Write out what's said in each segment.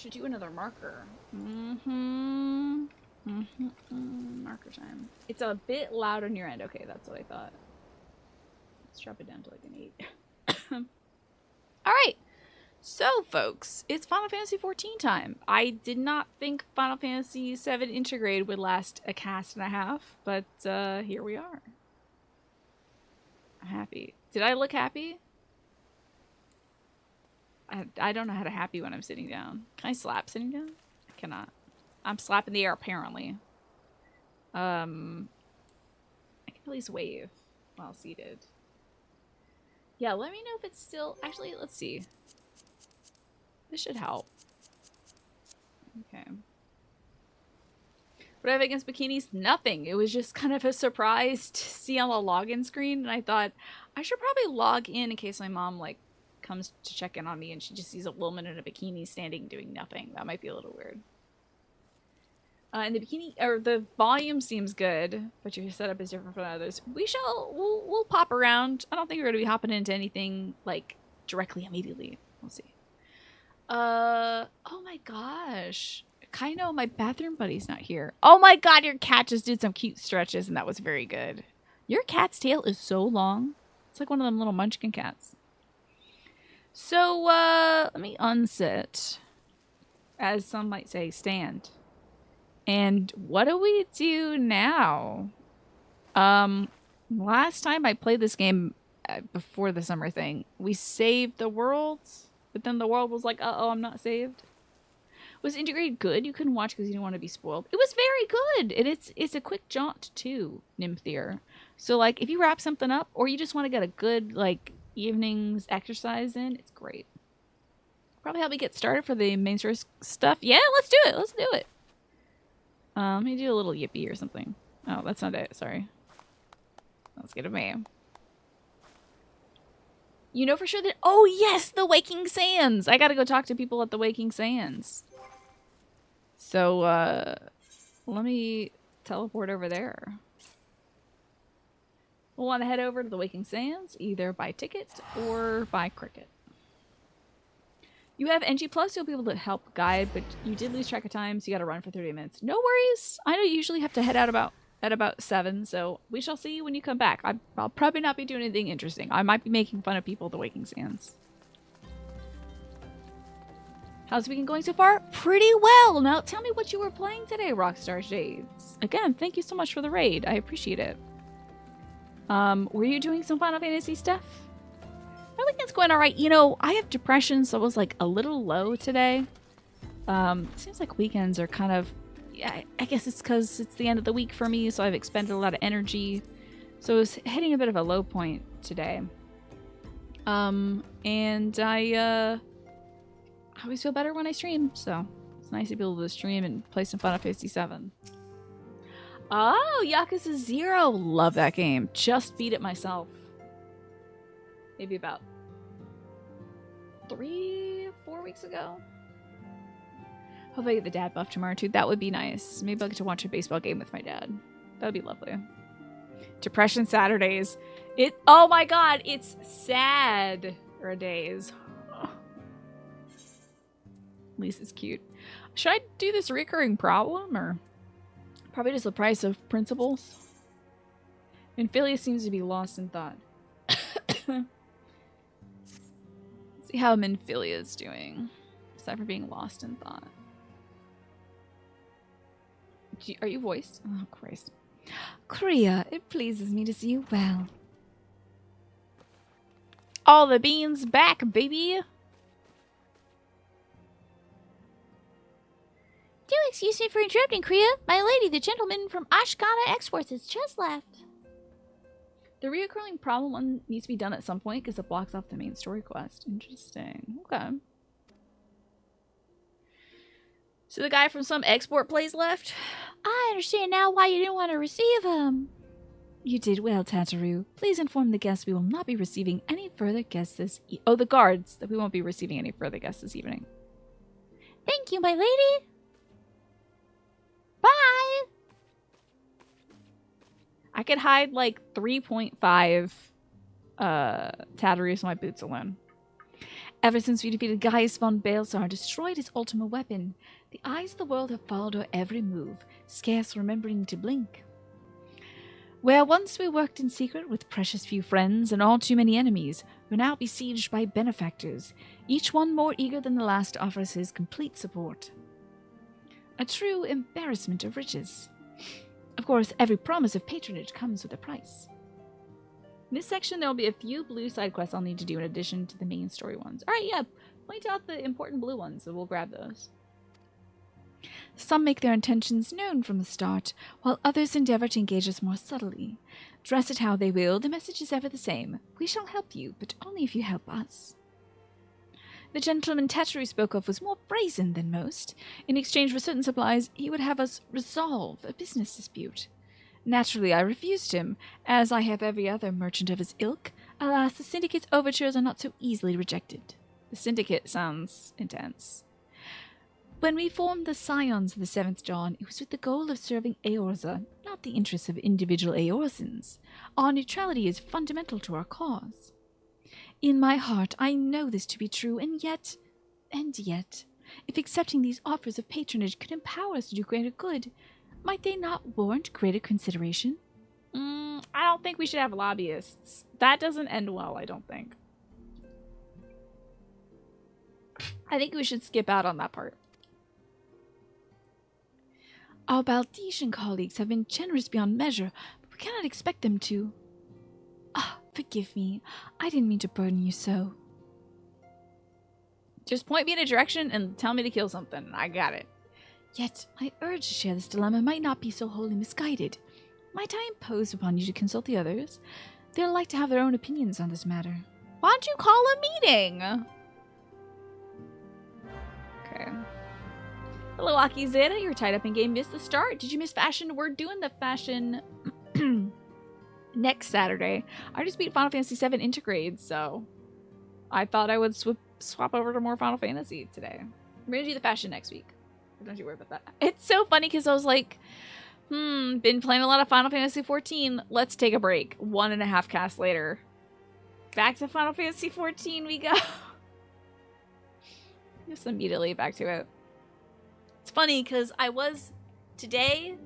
Should do another marker. Marker time. It's a bit loud on your end. Okay, that's what I thought. Let's drop it down to like an 8. Alright. So, folks, it's Final Fantasy XIV time. I did not think Final Fantasy VII Integrate would last a cast and a half, but here we are. I'm happy. Did I look happy? I don't know how to happy when I'm sitting down. Can I slap sitting down? I cannot. I'm slapping the air, apparently. I can at least wave while seated. Yeah, let me know if it's still... Actually, let's see. This should help. Okay. What I have against bikinis? Nothing. It was just kind of a surprise to see on the login screen, and I thought I should probably log in case my mom, like, comes to check in on me and she just sees a woman in a bikini standing doing nothing. That might be a little weird. And the bikini, or the volume seems good, but your setup is different from others. We'll pop around. I don't think we're going to be hopping into anything, like, directly immediately. We'll see. Oh my gosh. Kaino, my bathroom buddy's not here. Oh my god, your cat just did some cute stretches and that was very good. Your cat's tail is so long. It's like one of them little munchkin cats. So, let me unsit. As some might say, stand. And what do we do now? Last time I played this game before the summer thing, we saved the worlds, but then the world was like, uh-oh, I'm not saved. Was Integrate good? You couldn't watch because you didn't want to be spoiled. It was very good, and it's a quick jaunt too, Nymphthier. So like, if you wrap something up, or you just want to get a good like evening's exercise in, it's great. Probably help me get started for the main source stuff. Yeah, let's do it. Let's do it. Let me do a little yippee or something. Oh, that's not it. Sorry. Let's get a man. You know for sure that... Oh, yes! The Waking Sands! I gotta go talk to people at the Waking Sands. So, let me teleport over there. We'll want to head over to the Waking Sands, either by ticket or by cricket. You have NG+, you'll be able to help guide, but you did lose track of time, so you gotta run for 30 minutes. No worries! I know you usually have to head out at about 7, so we shall see you when you come back. I'll probably not be doing anything interesting. I might be making fun of people at the Waking Sands. How's the weekend going so far? Pretty well! Now, tell me what you were playing today, Rockstar Shades. Again, thank you so much for the raid. I appreciate it. Were you doing some Final Fantasy stuff? My weekend's going alright. You know, I have depression, so I was, like, a little low today. It seems like weekends are kind of... Yeah, I guess it's because it's the end of the week for me, so I've expended a lot of energy. So I was hitting a bit of a low point today. And I always feel better when I stream, so it's nice to be able to stream and play some Final Fantasy VII. Oh, Yakuza 0! Love that game. Just beat it myself. Maybe about 3-4 weeks ago. Hope I get the dad buff tomorrow too. That would be nice. Maybe I'll get to watch a baseball game with my dad. That would be lovely. Depression Saturdays. Oh my god, it's sad days. At least it's cute. Should I do this recurring problem or probably just the price of principles? Minfilia seems to be lost in thought. See how Minfilia is doing. Aside from being lost in thought. Are you voiced? Oh, Christ. Kriya, it pleases me to see you well. All the beans back, baby! Do excuse me for interrupting, Kriya. My lady, the gentleman from Ashkana Exports, has just left. The reoccurring problem one needs to be done at some point because it blocks off the main story quest. Interesting. Okay. So the guy from some export place left? I understand now why you didn't want to receive him. You did well, Tataru. Please inform the guests we will not be receiving any further guests this Oh, the guards, that we won't be receiving any further guests this evening. Thank you, my lady. Bye! I could hide like 3.5 Tatarus in my boots alone. Ever since we defeated Gaius von Balsar and destroyed his Ultima weapon, the eyes of the world have followed our every move, scarce remembering to blink. Where once we worked in secret with precious few friends and all too many enemies, we're now besieged by benefactors, each one more eager than the last to offer us his complete support. A true embarrassment of riches. Of course, every promise of patronage comes with a price. In this section, there will be a few blue side quests I'll need to do in addition to the main story ones. Alright, yeah, point out the important blue ones, so we'll grab those. Some make their intentions known from the start, while others endeavor to engage us more subtly. Dress it how they will, the message is ever the same. We shall help you, but only if you help us. The gentleman Tetrui spoke of was more brazen than most. In exchange for certain supplies, he would have us resolve a business dispute. Naturally, I refused him, as I have every other merchant of his ilk. Alas, the Syndicate's overtures are not so easily rejected. The Syndicate sounds intense. When we formed the Scions of the Seventh Dawn, it was with the goal of serving Eorza, not the interests of individual Eorzans. Our neutrality is fundamental to our cause. In my heart, I know this to be true, and yet, if accepting these offers of patronage could empower us to do greater good, might they not warrant greater consideration? I don't think we should have lobbyists. That doesn't end well, I don't think. I think we should skip out on that part. Our Baldician colleagues have been generous beyond measure, but we cannot expect them to. Forgive me. I didn't mean to burden you so. Just point me in a direction and tell me to kill something. I got it. Yet, my urge to share this dilemma might not be so wholly misguided. Might I impose upon you to consult the others? They'll like to have their own opinions on this matter. Why don't you call a meeting? Okay. Hello, Aki Zeta. You're tied up in game. Missed the start. Did you miss fashion? We're doing the fashion next Saturday. I just beat Final Fantasy VII Intergrade, so I thought I would swap over to more Final Fantasy today. We're going to do the fashion next week. Don't you worry about that. It's so funny because I was like, been playing a lot of Final Fantasy XIV. Let's take a break. 1.5 casts later. Back to Final Fantasy XIV we go. Just immediately back to it. It's funny because I was today,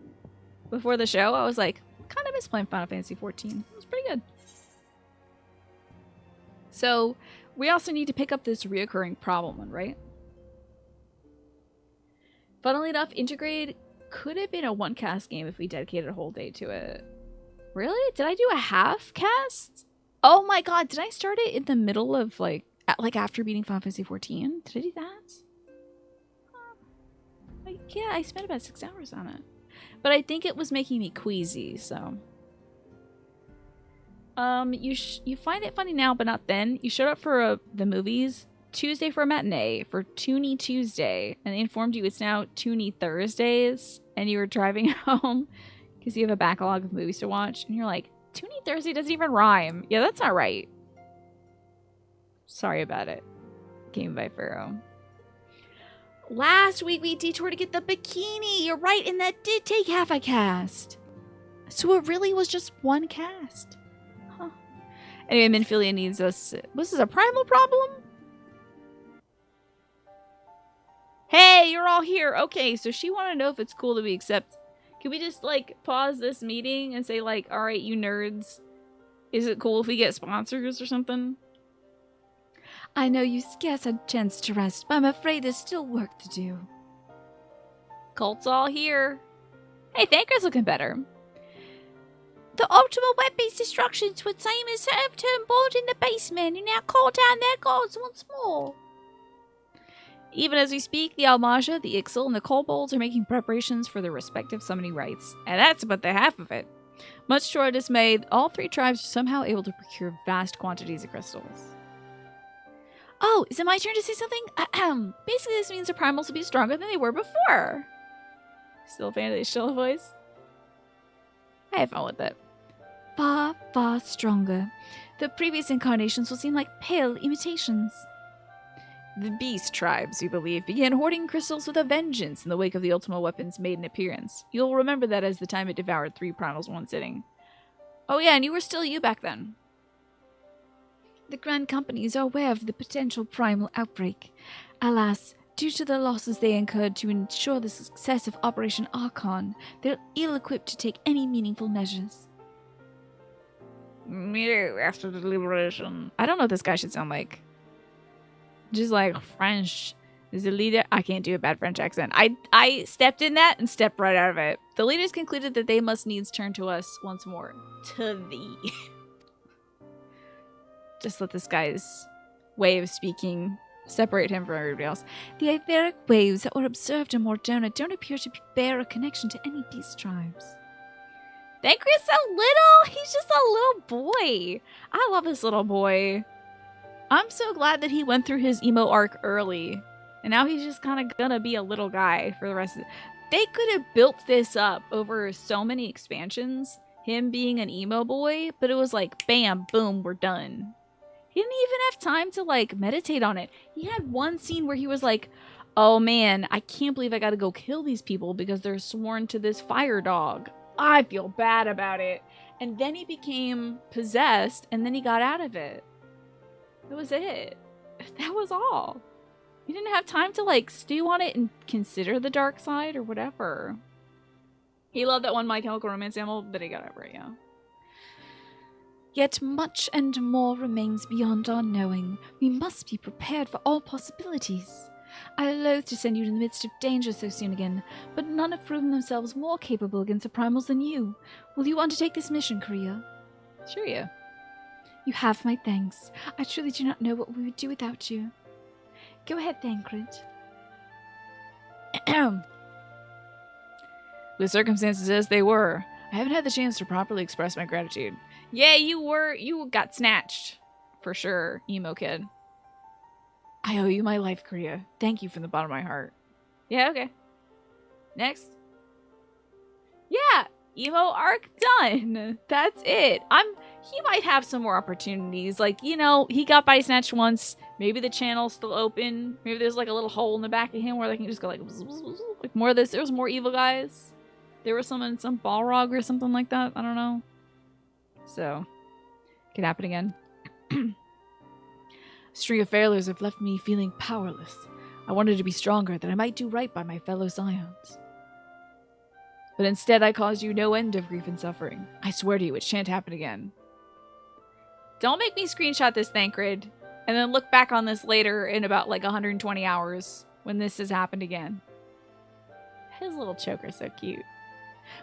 before the show, I was like, kind of miss playing Final Fantasy XIV. It was pretty good. So, we also need to pick up this reoccurring problem one, right? Funnily enough, Intergrade could have been a one-cast game if we dedicated a whole day to it. Really? Did I do a half cast? Oh my god, did I start it in the middle of, like after beating Final Fantasy XIV? Did I do that? Yeah, I spent about 6 hours on it. But I think it was making me queasy, so... You find it funny now, but not then. You showed up for the movies Tuesday for a matinee, for Toonie Tuesday, and they informed you it's now Toonie Thursdays, and you were driving home because you have a backlog of movies to watch, and you're like, Toonie Thursday doesn't even rhyme. Yeah, that's not right. Sorry about it. Game by Pharaoh. Last week we detoured to get the bikini. You're right, and that did take half a cast. So it really was just one cast. Huh. Anyway, Minfilia needs us. Was this a primal problem? Hey, you're all here. Okay, so she wanted to know if it's cool that we accept. Can we just, like, pause this meeting and say, like, alright, you nerds, is it cool if we get sponsors or something? I know you scarce had a chance to rest, but I'm afraid there's still work to do. Cult's all here. Hey, Thanker's looking better. The Ultima web-based destructions would seem as have turned board in the basement and now call down their gods once more. Even as we speak, the Almaja, the Ixal, and the Kobolds are making preparations for their respective summoning rites. And that's but the half of it. Much to our dismay, all 3 tribes are somehow able to procure vast quantities of crystals. Oh, is it my turn to say something? Basically, this means the primals will be stronger than they were before. Still a fan of the Sheila voice? I have fun with it. Far, far stronger. The previous incarnations will seem like pale imitations. The Beast tribes, you believe, began hoarding crystals with a vengeance in the wake of the Ultima weapon's maiden appearance. You'll remember that as the time it devoured 3 primals in one sitting. Oh yeah, and you were still you back then. The Grand Companies are aware of the potential primal outbreak. Alas, due to the losses they incurred to ensure the success of Operation Archon, they're ill-equipped to take any meaningful measures. After the liberation. I don't know what this guy should sound like. Just like French. Is the leader? I can't do a bad French accent. I stepped in that and stepped right out of it. The leaders concluded that they must needs turn to us once more. To thee. Just let this guy's way of speaking separate him from everybody else. The etheric waves that were observed in Mordona don't appear to bear a connection to any beast tribes. Thancred's so little. He's just a little boy. I love this little boy. I'm so glad that he went through his emo arc early. And now he's just kind of gonna be a little guy for the rest of it. They could have built this up over so many expansions, him being an emo boy, but it was like, bam, boom, we're done. He didn't even have time to, like, meditate on it. He had one scene where he was like, oh man, I can't believe I gotta go kill these people because they're sworn to this fire dog. I feel bad about it. And then he became possessed, and then he got out of it. That was it. That was all. He didn't have time to, like, stew on it and consider the dark side or whatever. He loved that one My Chemical Romance animal, but he got over it, yeah. Yet much and more remains beyond our knowing. We must be prepared for all possibilities. I loathe to send you in the midst of danger so soon again, but none have proven themselves more capable against the primals than you. Will you undertake this mission, Korea? Sure, yeah. You have my thanks. I truly do not know what we would do without you. Go ahead, Thancred. The circumstances as they were, I haven't had the chance to properly express my gratitude. Yeah, you got snatched. For sure, emo kid. I owe you my life, Korea. Thank you from the bottom of my heart. Yeah, okay. Next. Yeah, emo arc done. That's it. He might have some more opportunities. Like, you know, he got body snatched once. Maybe the channel's still open. Maybe there's like a little hole in the back of him where they can just go like more of this. There was more evil guys. There was some in some Balrog or something like that. I don't know. So, could happen again. A string of failures have left me feeling powerless. I wanted to be stronger, that I might do right by my fellow scions. But instead I caused you no end of grief and suffering. I swear to you, it shan't happen again. Don't make me screenshot this, Thancred, and then look back on this later in about like 120 hours when this has happened again. His little choker's so cute.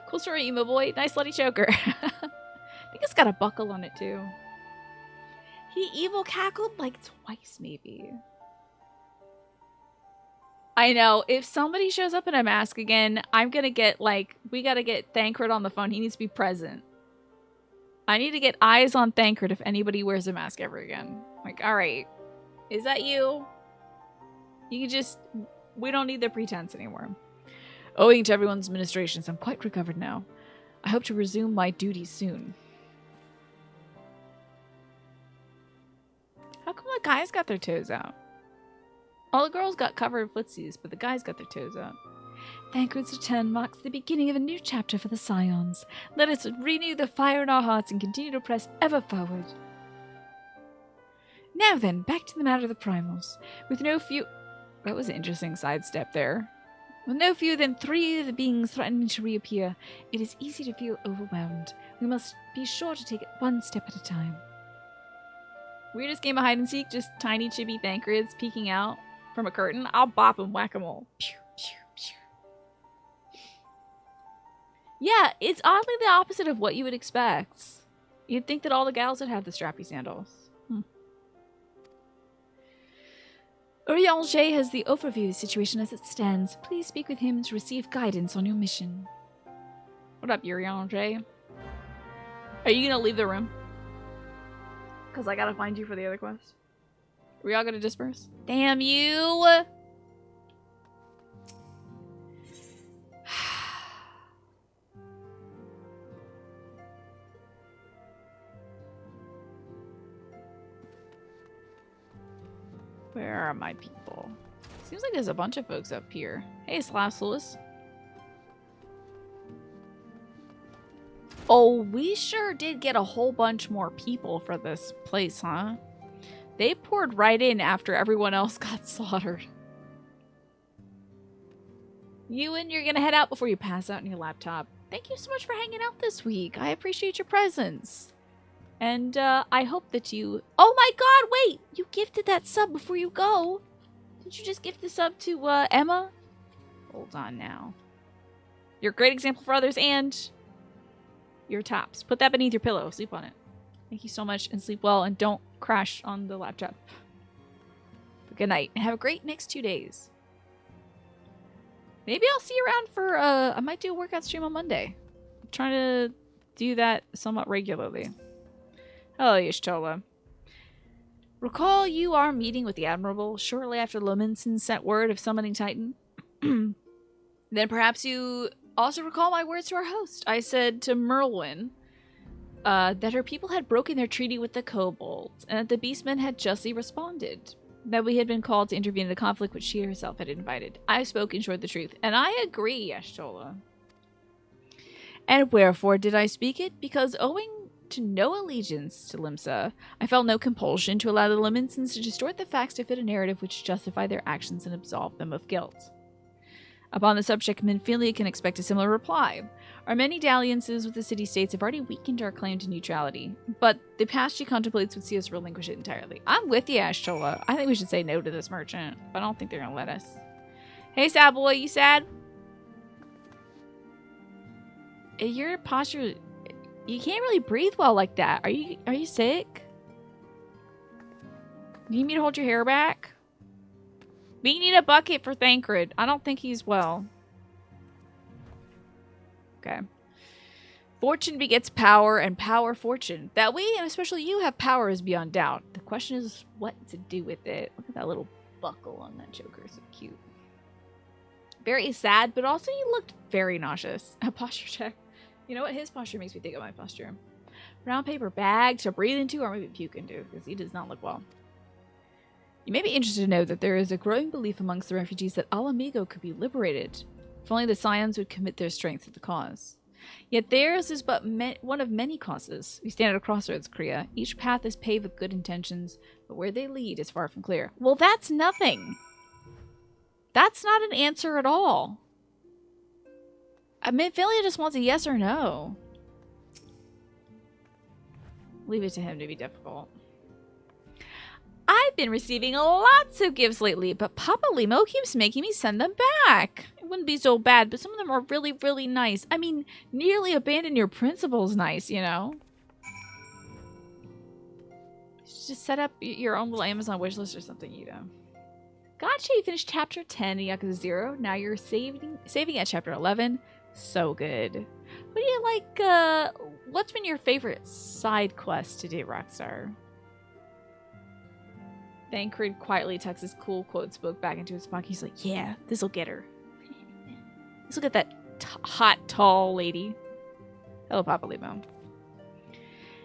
Cool story, emo boy. Nice slutty choker. I think it's got a buckle on it too. He evil cackled like twice, maybe. I know. If somebody shows up in a mask again, I'm gonna get like, we gotta get Thancred on the phone. He needs to be present. I need to get eyes on Thancred if anybody wears a mask ever again. Like, alright. Is that you? You can just, we don't need the pretense anymore. Owing to everyone's administrations, I'm quite recovered now. I hope to resume my duties soon. How come the guys got their toes out? All the girls got covered footsies, but the guys got their toes out. Thancred's return marks the beginning of a new chapter for the Scions. Let us renew the fire in our hearts and continue to press ever forward. Now then, back to the matter of the primals. With no few... That was an interesting sidestep there. With no fewer than 3 of the beings threatening to reappear, it is easy to feel overwhelmed. We must be sure to take it one step at a time. Weirdest game of hide and seek, just tiny chibi Thancreds peeking out from a curtain. I'll bop and whack them all. Pew, pew, pew. Yeah, it's oddly the opposite of what you would expect. You'd think that all the gals would have the strappy sandals. Urianger has the overview of the situation as it stands. Please speak with him to receive guidance on your mission. What up, Urianger? Are you gonna leave the room? Because I gotta find you for the other quest. Are we all gonna disperse? Damn you! Where are my people? Seems like there's a bunch of folks up here. Hey, Slapsulus. Oh, we sure did get a whole bunch more people for this place, huh? They poured right in after everyone else got slaughtered. Ewan, you're gonna head out before you pass out on your laptop. Thank you so much for hanging out this week. I appreciate your presence. And I hope that you... Oh my god, wait! You gifted that sub before you go. Did you just gift the sub to Emma? Hold on now. You're a great example for others and your tops. Put that beneath your pillow. Sleep on it. Thank you so much and sleep well and don't crash on the laptop. But good night and have a great next 2 days. Maybe I'll see you around for, I might do a workout stream on Monday. I'm trying to do that somewhat regularly. Hello, Y'shtola. Recall you are meeting with the Admirable shortly after Lominson sent word of summoning Titan. Then perhaps you also recall my words to our host. I said to Merlwyn that her people had broken their treaty with the kobolds and that the beastmen had justly responded. That we had been called to intervene in a conflict which she herself had invited. I spoke and showed the truth, and I agree, Y'shtola. And wherefore did I speak it? Because owing to no allegiance to Limsa, I felt no compulsion to allow the Liminsons to distort the facts to fit a narrative which justified their actions and absolve them of guilt. Upon the subject, Minfilia can expect a similar reply. Our many dalliances with the city-states have already weakened our claim to neutrality, but the past she contemplates would see us relinquish it entirely. I'm with you, Y'shtola. I think we should say no to this merchant, but I don't think they're gonna let us. Hey, sad boy, you sad? Your posture... You can't really breathe well like that. Are you sick? Do you need me to hold your hair back? We need a bucket for Thancred. I don't think he's well. Okay. Fortune begets power and power fortune. That we, and especially you, have power is beyond doubt. The question is what to do with it. Look at that little buckle on that Joker. So cute. Very sad, but also you looked very nauseous. A posture check. You know what? His posture makes me think of my posture. Brown paper bag to breathe into or maybe puke into, because he does not look well. You may be interested to know that there is a growing belief amongst the refugees that Alamigo could be liberated, if only the Scions would commit their strength to the cause. Yet theirs is but one of many causes. We stand at a crossroads, Kriya. Each path is paved with good intentions, but where they lead is far from clear. Well, that's nothing. That's not an answer at all. Minfilia just wants a yes or no. Leave it to him to be difficult. I've been receiving lots of gifts lately, but Papa Limo keeps making me send them back. It wouldn't be so bad, but some of them are really, really nice. I mean, nearly abandon your principles nice, you know? Just set up your own little Amazon wishlist or something, you know. Gotcha, you finished chapter 10 in Yakuza 0. Now you're saving at chapter 11. So good. What do you like, what's been your favorite side quest to date, Rockstar? Thancred quietly tucks his cool quotes book back into his pocket. He's like, yeah, this'll get her. This'll get that hot, tall lady. Hello, Papa Limo.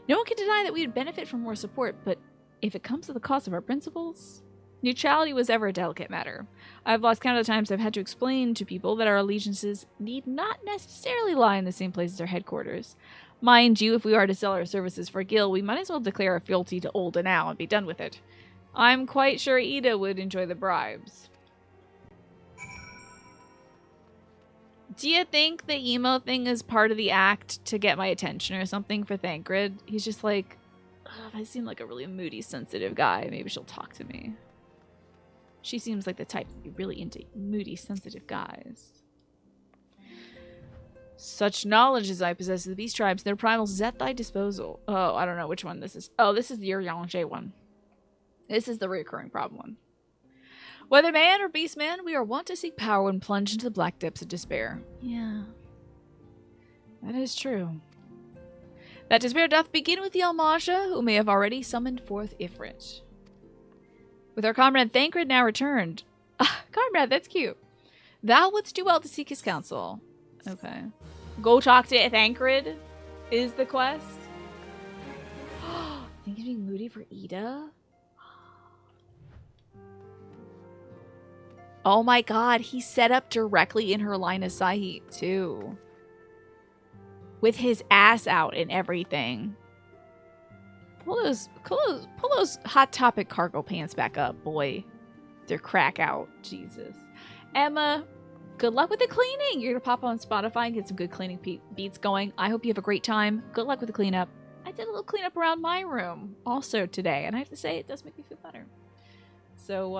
No one can deny that we would benefit from more support, but if it comes at the cost of our principles... Neutrality was ever a delicate matter. I've lost count of the times I've had to explain to people that our allegiances need not necessarily lie in the same place as our headquarters. Mind you, if we are to sell our services for Gil, we might as well declare our fealty to Old Now and be done with it. I'm quite sure Ida would enjoy the bribes. Do you think the emo thing is part of the act to get my attention or something for Thancred? He's just like, I seem like a really moody, sensitive guy. Maybe she'll talk to me. She seems like the type to be really into moody, sensitive guys. Such knowledge as I possess of the beast tribes, their primals is at thy disposal. Oh, I don't know which one this is. Oh, this is the Urianger one. This is the recurring problem one. Whether man or beast man, we are wont to seek power when plunged into the black depths of despair. Yeah. That is true. That despair doth begin with the Almasha, who may have already summoned forth Ifrit. With our comrade Thancred now returned. Ah, comrade, that's cute. Thou wouldst do well to seek his counsel. Okay. Go talk to Thancred is the quest. Think he's being moody for Ida? Oh my god, he set up directly in her line of sight, too. With his ass out and everything. Pull those Hot Topic cargo pants back up, boy. They're crack out. Jesus. Emma, good luck with the cleaning. You're gonna pop on Spotify and get some good cleaning beats going. I hope you have a great time. Good luck with the cleanup. I did a little cleanup around my room also today, and I have to say it does make me feel better. So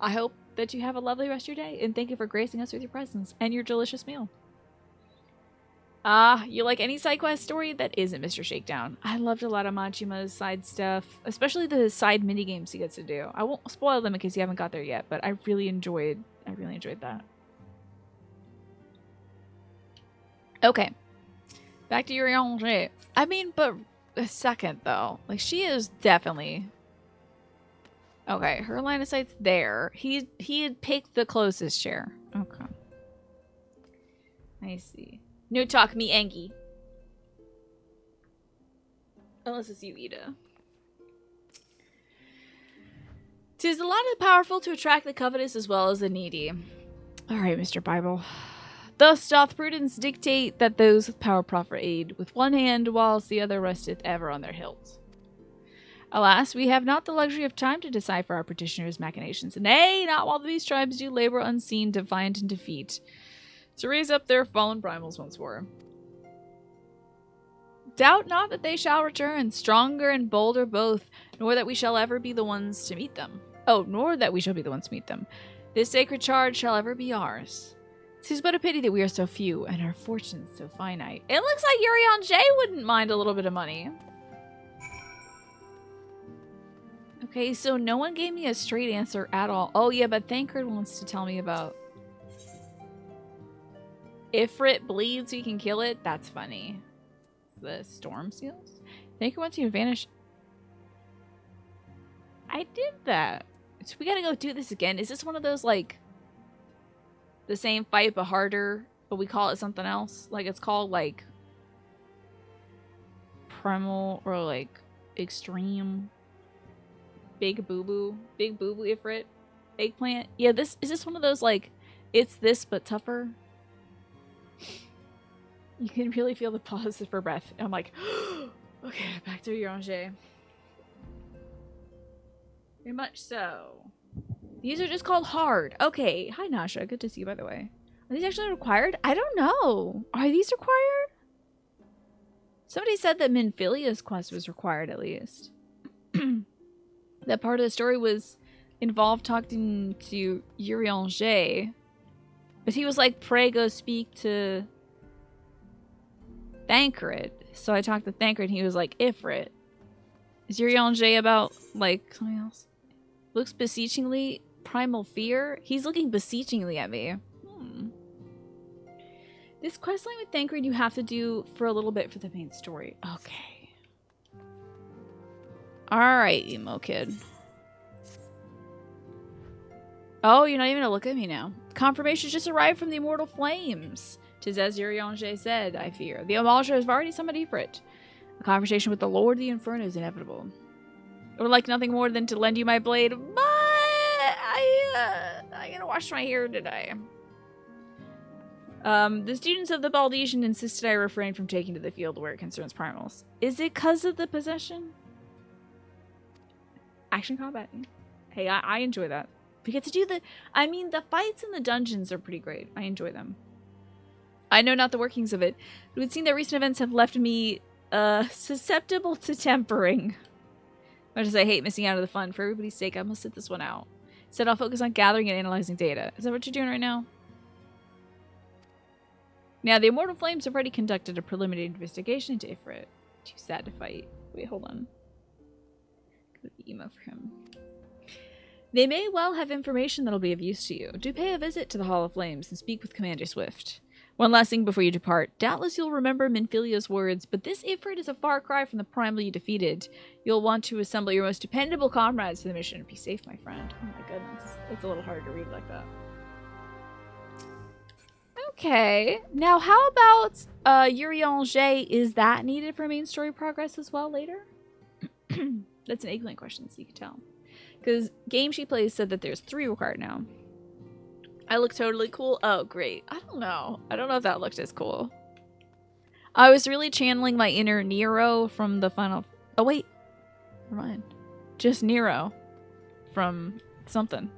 I hope that you have a lovely rest of your day, and thank you for gracing us with your presence and your delicious meal. You like any side quest story that isn't Mr. Shakedown? I loved a lot of Machima's side stuff, especially the side mini games he gets to do. I won't spoil them in case you haven't got there yet, but I really enjoyed that. Okay. Back to Yuri. I mean, but a second though. Like, she is definitely okay, her line of sight's there. He had picked the closest chair. Okay. I see. No talk me, Angie. Unless it's you, Ida. 'Tis a lot of the powerful to attract the covetous as well as the needy. Alright, Mr. Bible. Thus doth prudence dictate that those with power proffer aid with one hand, whilst the other resteth ever on their hilts. Alas, we have not the luxury of time to decipher our petitioner's machinations, nay, not while these tribes do labor unseen to find and defeat, to raise up their fallen primals once more. Doubt not that they shall return, stronger and bolder both, nor that we shall ever be the ones to meet them. Oh, nor that we shall be the ones to meet them. This sacred charge shall ever be ours. 'Tis but a pity that we are so few, and our fortunes so finite. It looks like Yuri J wouldn't mind a little bit of money. Okay, so no one gave me a straight answer at all. Oh yeah, but Thancred wants to tell me about Ifrit bleeds, we can kill it. That's funny. The storm seals? Thancred wants you to vanish. I did that. So we gotta go do this again. Is this one of those, like, the same fight but harder, but we call it something else? Like, it's called, like, Primal or, like, Extreme Big Boo-Boo Ifrit Eggplant? Yeah, is this one of those, like, it's this but tougher? You can really feel the pause for breath. And I'm like, okay, back to Yuranger. Very much so. These are just called hard. Okay. Hi, Nasha. Good to see you, by the way. Are these actually required? I don't know. Are these required? Somebody said that Minfilia's quest was required, at least. That part of the story was involved talking to Yuranger. But he was like, pray go speak to Thancred. So I talked to Thancred and he was like, Ifrit. Is Yuranger about, like, something else? Looks beseechingly. Primal fear? He's looking beseechingly at me. This questline with Thancred you have to do for a little bit for the main story. Okay. Alright, emo kid. Oh, you're not even gonna look at me now. Confirmation just arrived from the Immortal Flames. 'Tis as Yuranger said, I fear. The Amalja has already summoned Ifrit. A conversation with the Lord of the Inferno is inevitable. I would like nothing more than to lend you my blade, but I gotta wash my hair today. The students of the Baldesian insisted I refrain from taking to the field where it concerns primals. Is it because of the possession? Action combat. Hey, I enjoy that. We get to do the fights in the dungeons are pretty great. I enjoy them. I know not the workings of it, but it would seem that recent events have left me, susceptible to tempering. Much as I hate missing out on the fun, for everybody's sake, I must sit this one out. Instead, I'll focus on gathering and analyzing data. Is that what you're doing right now? Now, the Immortal Flames have already conducted a preliminary investigation into Ifrit. Too sad to fight. Wait, hold on. Could be emo for him. They may well have information that'll be of use to you. Do pay a visit to the Hall of Flames and speak with Commander Swift. One last thing before you depart. Doubtless you'll remember Minfilia's words, but this Ifrit is a far cry from the primal you defeated. You'll want to assemble your most dependable comrades for the mission. Be safe, my friend. Oh my goodness. It's a little hard to read like that. Okay. Now, how about Yuranger? Is that needed for main story progress as well later? That's an eggplant question, so you can tell. Because Game She Plays said that there's 3 required now. I look totally cool. Oh, great. I don't know. I don't know if that looked as cool. I was really channeling my inner Nero from the final... Oh, wait. Never mind. Just Nero from something.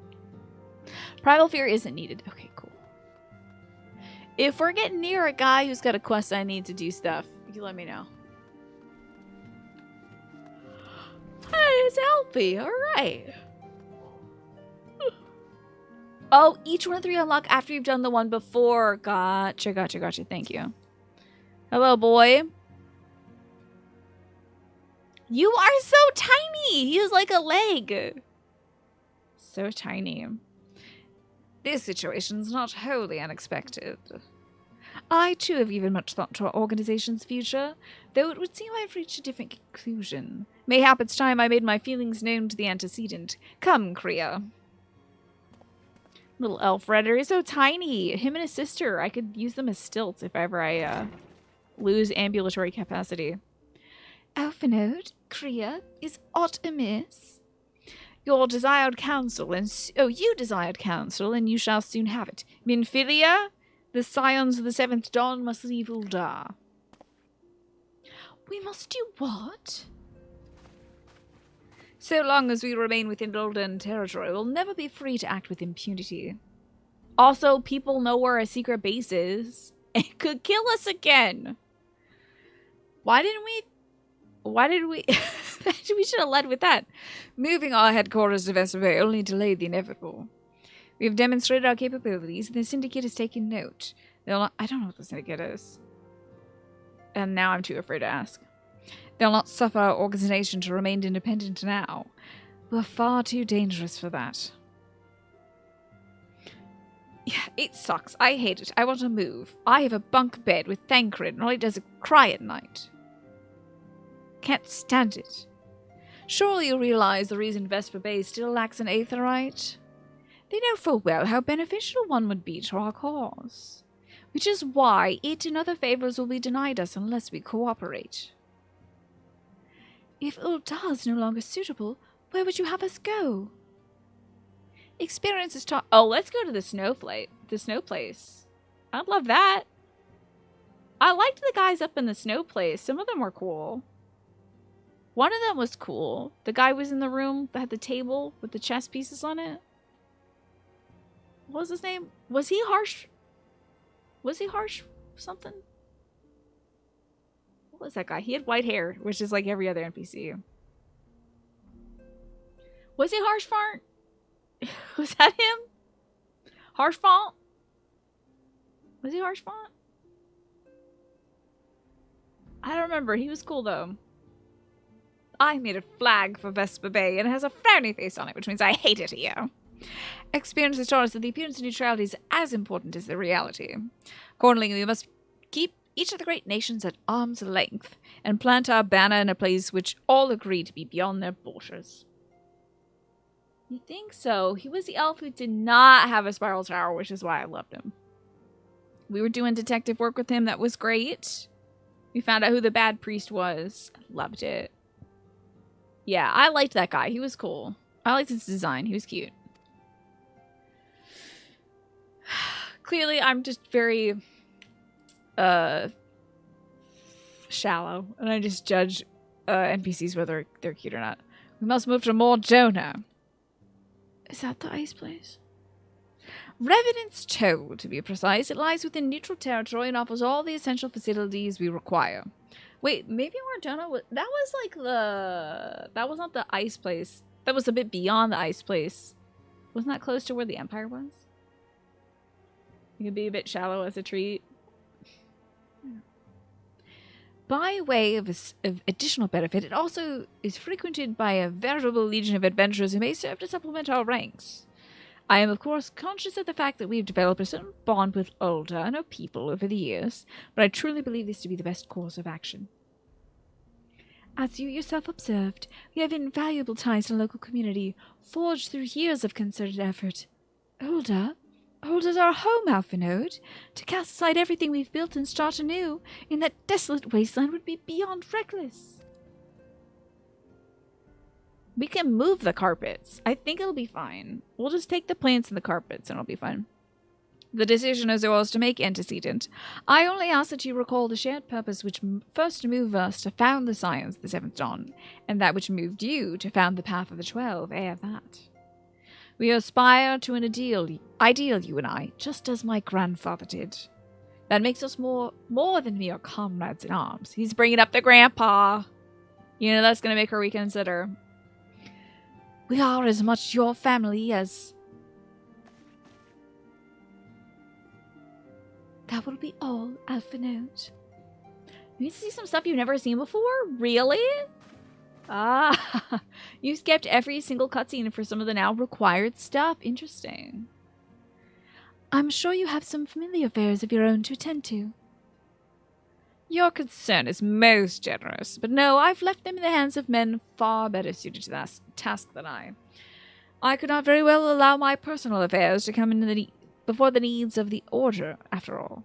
Primal fear isn't needed. Okay, cool. If we're getting near a guy who's got a quest I need to do stuff, you let me know. Hey, it's Alfie. All right. Oh, each one of 3 unlock after you've done the one before. Gotcha. Thank you. Hello, boy. You are so tiny. He is like a leg. So tiny. This situation's not wholly unexpected. I, too, have given much thought to our organization's future, though it would seem I've reached a different conclusion. Mayhap it's time I made my feelings known to the antecedent. Come, Kriya. Little elf redder is so tiny. Him and his sister, I could use them as stilts if ever I lose ambulatory capacity. Alphanode, Kriya, is aught amiss? Your desired counsel, you desired counsel, and you shall soon have it. Minfilia, the scions of the 7th Dawn must leave Uldar. We must do what? So long as we remain within Uldan territory, we'll never be free to act with impunity. Also, people know where our secret base is. It could kill us again. Why did we... we should have led with that. Moving our headquarters to Vesper Bay only delayed the inevitable. We have demonstrated our capabilities, and the Syndicate has taken note. I don't know what the Syndicate is. And now I'm too afraid to ask. They'll not suffer our organization to remain independent now. We're far too dangerous for that. Yeah, it sucks. I hate it. I want to move. I have a bunk bed with Thancred, and all he does is cry at night. Can't stand it. Surely you realize the reason Vesper Bay still lacks an Aetherite? They know full well how beneficial one would be to our cause. Which is why it and other favors will be denied us unless we cooperate. If Uldar is no longer suitable, where would you have us go? Experience has taught... Oh, let's go to the snow place. I'd love that. I liked the guys up in the snow place. Some of them were cool. One of them was cool. The guy was in the room that had the table with the chess pieces on it. What was his name? Was he harsh? Was he harsh something? What was that guy? He had white hair, which is like every other NPC. Was he harsh fart? Was that him? Harsh font? Was he harsh font? I don't remember. He was cool though. I made a flag for Vesper Bay and it has a frowny face on it, which means I hate it here. Experience has taught us that the appearance of neutrality is as important as the reality. Accordingly, we must keep each of the great nations at arm's length and plant our banner in a place which all agree to be beyond their borders. You think so? He was the elf who did not have a spiral tower, which is why I loved him. We were doing detective work with him. That was great. We found out who the bad priest was. Loved it. Yeah, I liked that guy. He was cool. I liked his design. He was cute. Clearly, I'm just very shallow, and I just judge NPCs whether they're cute or not. We must move to Mordona. Is that the ice place? Revenant's Toe, to be precise. It lies within neutral territory and offers all the essential facilities we require. Wait, maybe Mordona was... That was like the... That was not the ice place. That was a bit beyond the ice place. Wasn't that close to where the Empire was? You could be a bit shallow as a treat. By way of additional benefit, it also is frequented by a veritable legion of adventurers who may serve to supplement our ranks. I am, of course, conscious of the fact that we've developed a certain bond with Ulda and our people over the years, but I truly believe this to be the best course of action. As you yourself observed, we have invaluable ties to the local community, forged through years of concerted effort. Ulda's our home, Alphanode. To cast aside everything we've built and start anew in that desolate wasteland would be beyond reckless. We can move the carpets. I think it'll be fine. We'll just take the plants and the carpets and it'll be fine. The decision is yours to make, antecedent. I only ask that you recall the shared purpose which first moved us to found the science of the Seventh Dawn, and that which moved you to found the Path of the 12 ere that. We aspire to an ideal, you and I, just as my grandfather did. That makes us more than mere comrades in arms. He's bringing up the grandpa. You know, that's going to make her reconsider. We are as much your family as... That will be all, Alpha Note. You need to see some stuff you've never seen before? Really? Ah, you skipped every single cutscene for some of the now required stuff. Interesting. I'm sure you have some familiar affairs of your own to attend to. Your concern is most generous, but no, I've left them in the hands of men far better suited to that task than I. I could not very well allow my personal affairs to come in before the needs of the Order, after all.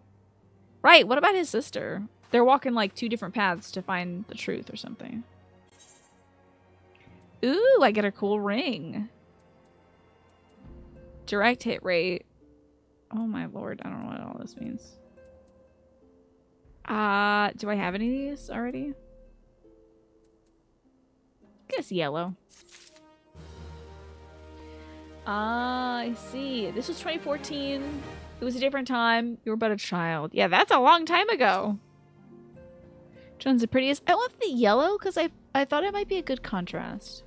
Right, what about his sister? They're walking like two different paths to find the truth or something. Ooh, I get a cool ring. Direct hit rate. Oh my lord, I don't know what all this means. Do I have any of these already? Guess yellow. I see. This was 2014. It was a different time. You were but a child. Yeah, that's a long time ago. Which one's the prettiest? I want the yellow because I thought it might be a good contrast.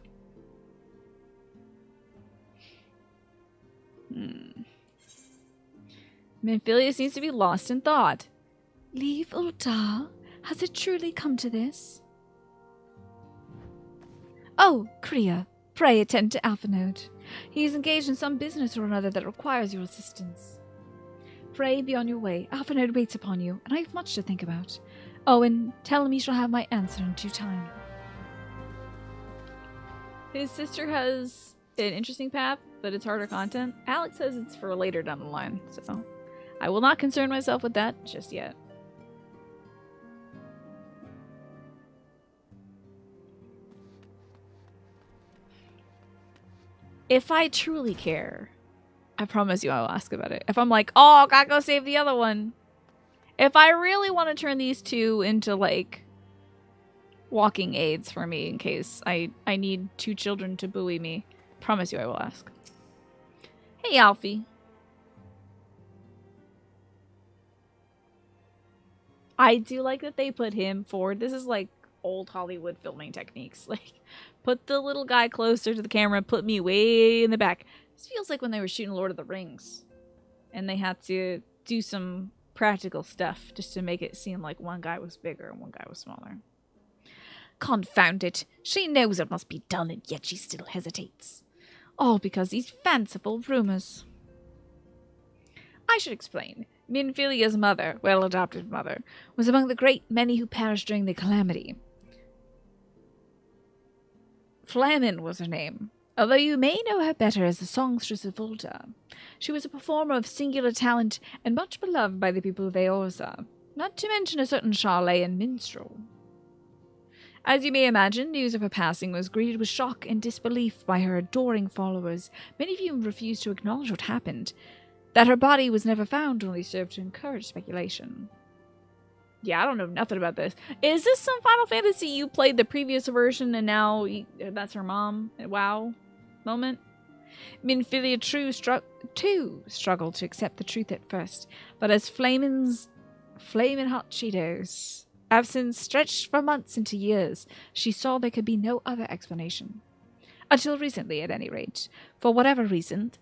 Minfilia seems to be lost in thought. Leave Ultar? Has it truly come to this? Oh, Kriya, pray attend to Alphanode. He is engaged in some business or another that requires your assistance. Pray be on your way. Alphanode waits upon you, and I have much to think about. Oh, and tell him he shall have my answer in due time. His sister has an interesting path, but it's harder content. Alex says it's for later down the line, so I will not concern myself with that just yet. If I truly care, I promise you I will ask about it. If I'm like, oh, gotta go save the other one. If I really want to turn these two into, like, walking aids for me in case I need two children to buoy me, promise you I will ask. Hey, Alfie. I do like that they put him forward. This is like old Hollywood filming techniques. Like, put the little guy closer to the camera, put me way in the back. This feels like when they were shooting Lord of the Rings. And they had to do some practical stuff just to make it seem like one guy was bigger and one guy was smaller. Confound it. She knows it must be done, and yet she still hesitates. All because these fanciful rumors. I should explain. Minfilia's mother, well-adopted mother, was among the great many who perished during the calamity. Flamin was her name, although you may know her better as the songstress of Volta. She was a performer of singular talent and much beloved by the people of Eorza, not to mention a certain charlatan and minstrel. As you may imagine, news of her passing was greeted with shock and disbelief by her adoring followers, many of whom refused to acknowledge what happened. That her body was never found only served to encourage speculation. Yeah, I don't know nothing about this. Is this some Final Fantasy you played the previous version and now that's her mom? Wow moment? Minfilia too struggled to accept the truth at first, but as Flamin' Hot Cheetos' absence stretched for months into years, she saw there could be no other explanation. Until recently, at any rate. For whatever reason,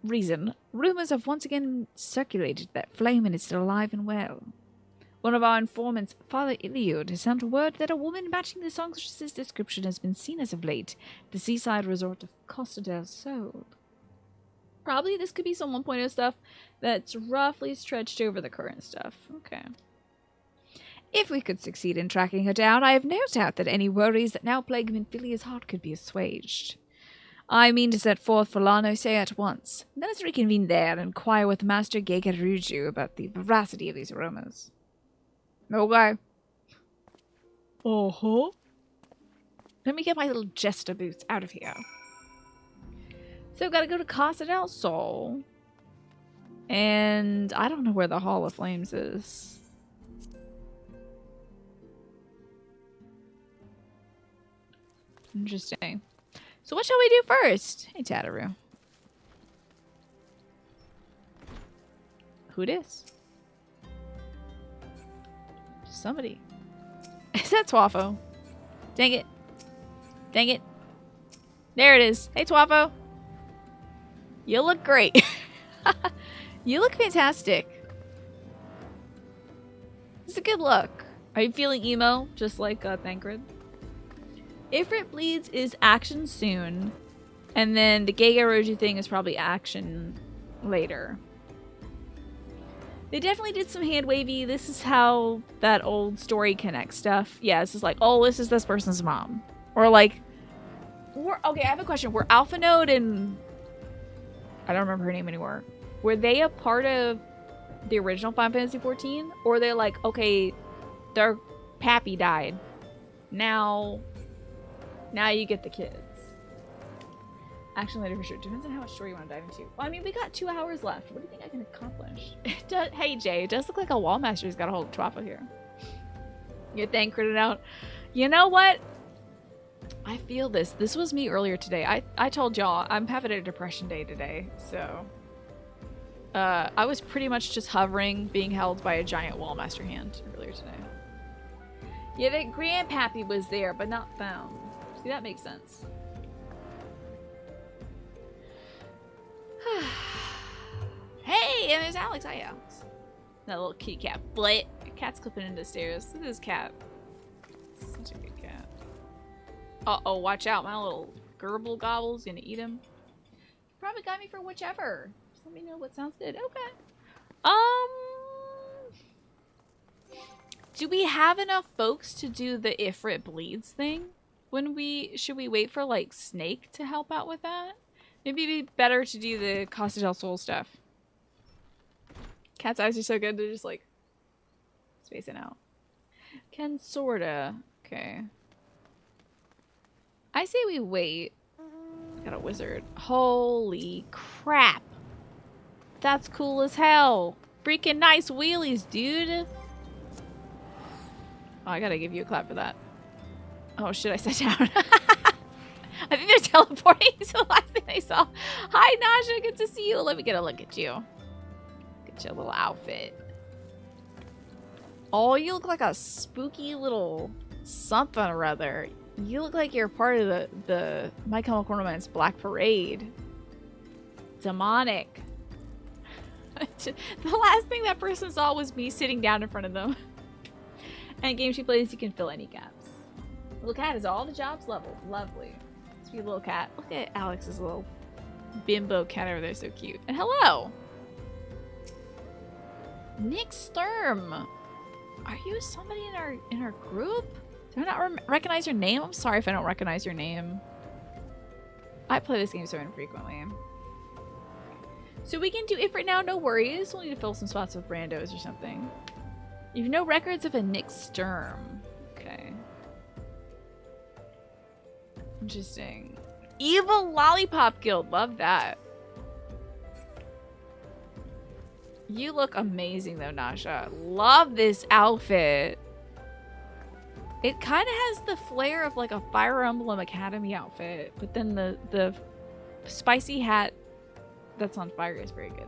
rumors have once again circulated that Flamin is still alive and well. One of our informants, Father Iliud, has sent word that a woman matching the songstress's description has been seen as of late at the seaside resort of Costa del Sol. Probably this could be some 1.0 stuff that's roughly stretched over the current stuff. Okay. If we could succeed in tracking her down, I have no doubt that any worries that now plague Minfilia's heart could be assuaged. I mean to set forth for Lano Say at once. Let us reconvene there and inquire with Master Gegaruju about the veracity of these rumors. Okay. Uh-huh. Let me get my little jester boots out of here. So, gotta go to Casa del Sol. And I don't know where the Hall of Flames is. Interesting. So what shall we do first? Hey, Tataru. Who dis? Somebody. Is that Twafo? Dang it. Dang it. There it is. Hey, Twafo. You look great. You look fantastic. It's a good look. Are you feeling emo? Just like Thancred? Ifrit Bleeds is action soon. And then the Gege thing is probably action later. They definitely did some hand wavy. This is how that old story connect stuff. Yeah, it's just like, oh, this is this person's mom. Or like, okay, I have a question. Were Alpha Node and I don't remember her name anymore. Were they a part of the original Final Fantasy XIV? Or they're like, okay, their pappy died. Now you get the kids. Action later for sure. Depends on how much story you want to dive into. Well, I mean, we got 2 hours left. What do you think I can accomplish? Hey, Jay, it does look like a wall master's got a hold of Twafo here. You Thancred it out. You know what? I feel this. This was me earlier today. I told y'all I'm having a depression day today, so I was pretty much just hovering, being held by a giant wall master hand earlier today. Yeah, that grandpappy was there, but not found. See, that makes sense. Hey, and there's Alex. Hi, Alex. That little kitty cat. But cat's clipping into the stairs. Look at this cat. Such a good cat. Uh-oh, watch out. My little gerbil gobble's gonna eat him. Probably got me for whichever. Just let me know what sounds good. Okay. Do we have enough folks to do the Ifrit Bleeds thing? Should we wait for like Snake to help out with that? Maybe it'd be better to do the Costa del Sol stuff. Cat's eyes are so good, they're just like spacing out. Can sorta. Okay. I say we wait. Got a wizard. Holy crap. That's cool as hell. Freaking nice wheelies, dude. Oh, I gotta give you a clap for that. Oh shit, I sat down. I think they're teleporting to the last thing they saw. Hi, Naja. Good to see you. Let me get a look at you. Get your little outfit. Oh, you look like a spooky little something or other. You look like you're part of the My Chemical Romance Black Parade. Demonic. The last thing that person saw was me sitting down in front of them. And game she plays, you can fill any gaps. Little cat is all the jobs level. Lovely. Sweet little cat. Look at Alex's little bimbo cat over there, so cute. And hello! Nick Sturm! Are you somebody in our group? Do I not recognize your name? I'm sorry if I don't recognize your name. I play this game so infrequently. So we can do it right now, no worries. We'll need to fill some spots with randos or something. You've no records of a Nick Sturm. Okay. Interesting. Evil Lollipop Guild. Love that. You look amazing though, Nasha. Love this outfit. It kind of has the flair of like a Fire Emblem Academy outfit, but then the spicy hat that's on fire is very good.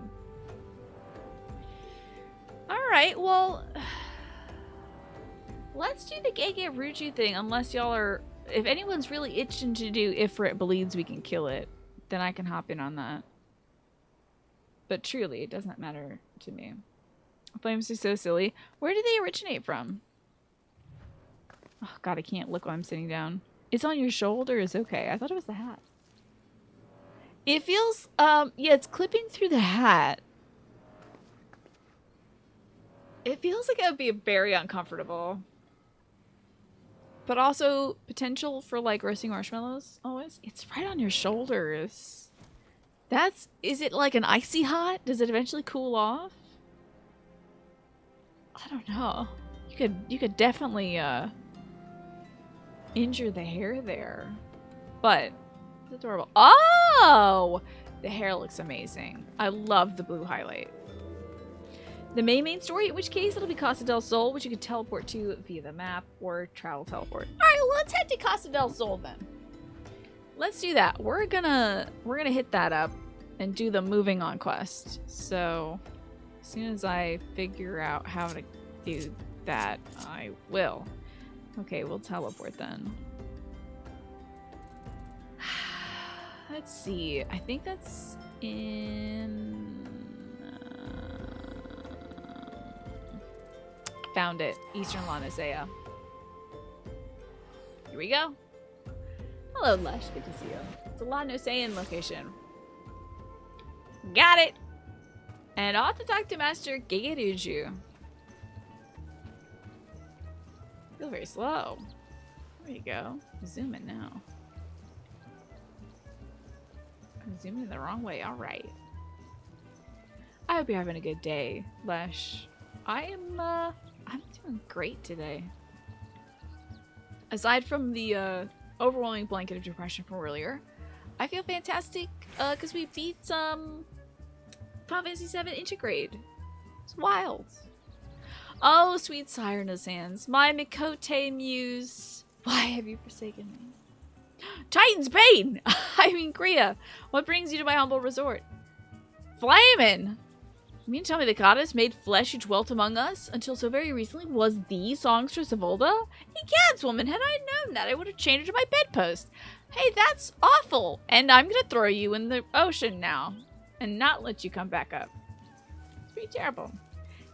Alright, well, let's do the Gege Ruju thing, unless y'all are... If anyone's really itching to do Ifrit Bleeds, we can kill it. Then I can hop in on that. But truly, it doesn't matter to me. Flames are so silly. Where do they originate from? Oh god, I can't look while I'm sitting down. It's on your shoulders. Okay, I thought it was the hat. It feels, yeah, it's clipping through the hat. It feels like it would be very uncomfortable. But also potential for like roasting marshmallows always. It's right on your shoulders. Is it like an icy hot? Does it eventually cool off? I don't know. You could definitely injure the hair there. But it's adorable. Oh! The hair looks amazing. I love the blue highlight. the main story, in which case it'll be Casa del Sol, which you can teleport to via the map or travel teleport. Alright, well, let's head to Casa del Sol then. Let's do that. We're gonna hit that up and do the moving on quest. So as soon as I figure out how to do that, I will. Okay, we'll teleport then. Let's see. I think that's in... found it. Eastern La Nicea. Here we go. Hello, Lush. Good to see you. It's a La Nicean location. Got it! And off to talk to Master Gegeruju. Feel very slow. There you go. Zoom in now. I'm zooming in the wrong way. Alright. I hope you're having a good day, Lesh. I'm doing great today. Aside from the overwhelming blanket of depression from earlier, I feel fantastic because we beat Final Fantasy VII Intergrade. It's wild. Oh, sweet Siren's hands, my Mikote muse, why have you forsaken me? Titan's Bane! I mean, Kriya, what brings you to my humble resort? Flamin'! You mean to tell me the goddess made flesh who dwelt among us until so very recently was the songstress of Ulda? Egads, woman, had I known that, I would have changed her to my bedpost. Hey, that's awful! And I'm gonna throw you in the ocean now. And not let you come back up. It's pretty terrible.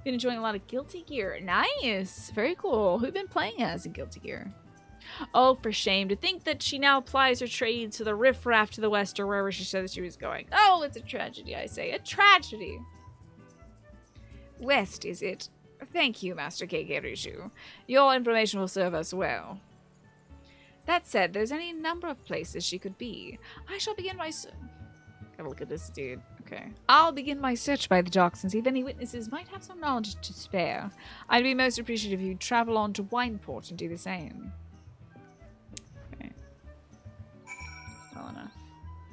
Been enjoying a lot of Guilty Gear. Nice! Very cool. Who've been playing as in Guilty Gear? Oh, for shame. To think that she now applies her trade to the riffraff to the west or wherever she said that she was going. Oh, it's a tragedy, I say. A tragedy! West, is it? Thank you, Master Keikerishu. Your information will serve us well. That said, there's any number of places she could be. I shall begin my... Gotta look at this dude. Okay. I'll begin my search by the docks and see if any witnesses might have some knowledge to spare. I'd be most appreciative if you'd travel on to Wineport and do the same. Okay. Well enough.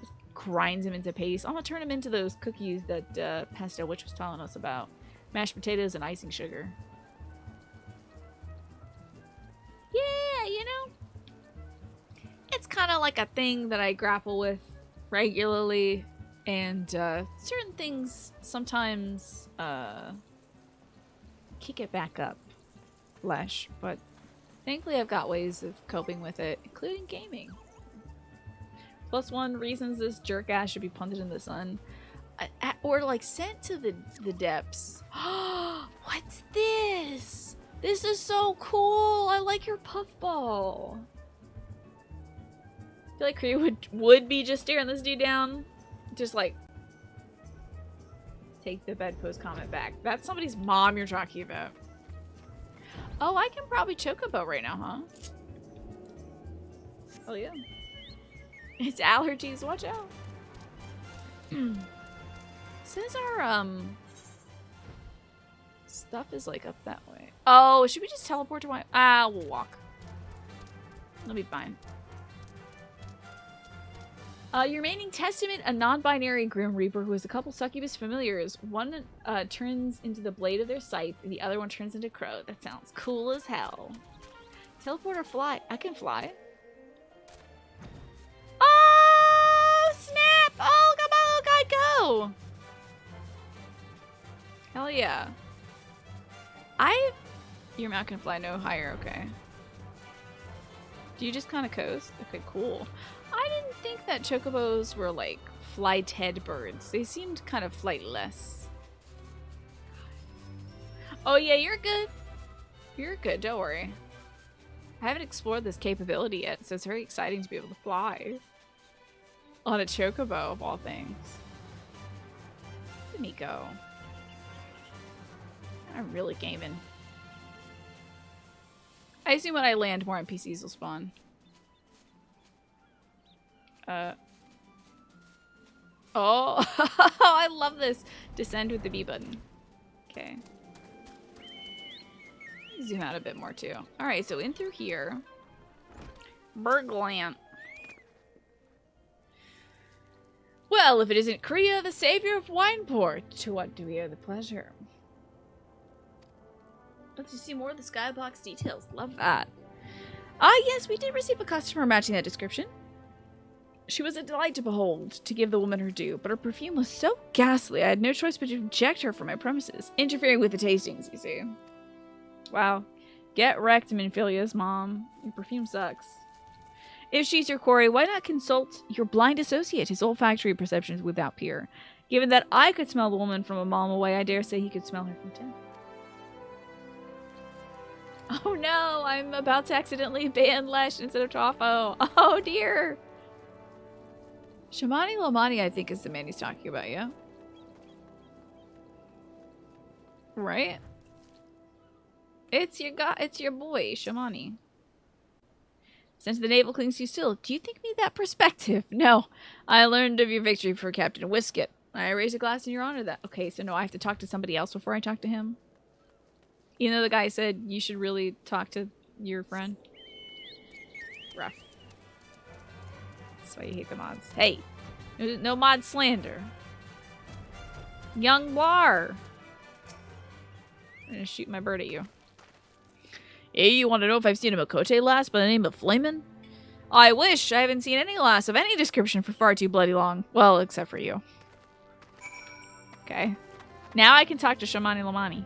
Just grinds him into paste. I'm gonna turn him into those cookies that Pastel Witch was telling us about. Mashed potatoes and icing sugar. Yeah, you know, it's kind of like a thing that I grapple with regularly, and certain things sometimes kick it back up, Lesh, but thankfully I've got ways of coping with it, including gaming. +1 reasons this jerk ass should be punted in the sun. Or like sent to the depths. What's this? This is so cool. I like your puffball. I feel like Kriya would be just staring this dude down. Just like take the bedpost comment back. That's somebody's mom you're talking about. Oh, I can probably chocobo right now, huh? Oh yeah. It's allergies, watch out. Says our stuff is like up that way. Oh, should we just teleport to we'll walk. It'll be fine. Your remaining testament, a non-binary Grim Reaper who has a couple succubus familiars. One turns into the blade of their scythe, and the other one turns into crow. That sounds cool as hell. Teleport or fly? I can fly. Oh, snap! Oh, come on, little guy, go! Hell yeah. Your mount can fly no higher, okay. Do you just kind of coast? Okay, cool. I didn't think that chocobos were like flight-head birds. They seemed kind of flightless. Oh yeah, you're good. You're good, don't worry. I haven't explored this capability yet, so it's very exciting to be able to fly. On a chocobo, of all things. Let me go. I'm really gaming. I assume when I land, more NPCs will spawn. Oh, I love this. Descend with the B button. Okay. Zoom out a bit more too. Alright, so in through here. Berglant. Well, if it isn't Kriya, the savior of Wineport, to what do we owe the pleasure? Let's see more of the skybox details. Love that. Ah, yes, we did receive a customer matching that description. She was a delight to behold, to give the woman her due, but her perfume was so ghastly I had no choice but to eject her from my premises, interfering with the tastings, you see. Wow. Get wrecked, Minfilia's mom. Your perfume sucks. If she's your quarry, why not consult your blind associate? His olfactory perception is without peer. Given that I could smell the woman from a mile away, I dare say he could smell her from 10. Oh no, I'm about to accidentally ban Lesh instead of Tofo. Oh dear. Shamani Lomani, I think, is the man he's talking about, yeah? Right? It's your boy, Shamani. Since the navel clings to you still, do you think me that perspective? No. I learned of your victory for Captain Whisket. I raise a glass in your honor that. Okay, so no, I have to talk to somebody else before I talk to him? You know the guy said you should really talk to your friend? Rough. That's why you hate the mods. Hey! No mod slander. Young War! I'm gonna shoot my bird at you. Hey, you want to know if I've seen a Makote lass by the name of Flamin? I wish. I haven't seen any lass of any description for far too bloody long. Well, except for you. Okay. Now I can talk to Shamani Lamani.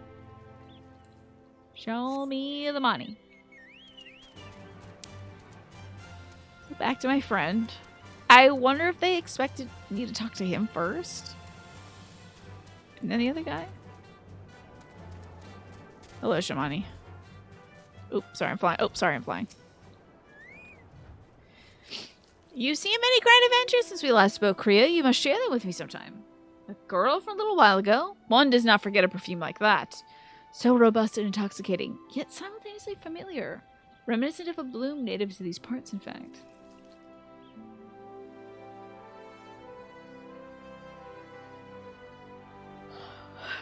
Show me the money. Back to my friend. I wonder if they expected me to talk to him first. And then the other guy. Hello, Shamani. Oops, sorry, I'm flying. Oh, sorry, I'm flying. You've seen many grand adventures since we last spoke, Kriya. You must share them with me sometime. A girl from a little while ago? One does not forget a perfume like that. So robust and intoxicating, yet simultaneously familiar. Reminiscent of a bloom native to these parts, in fact.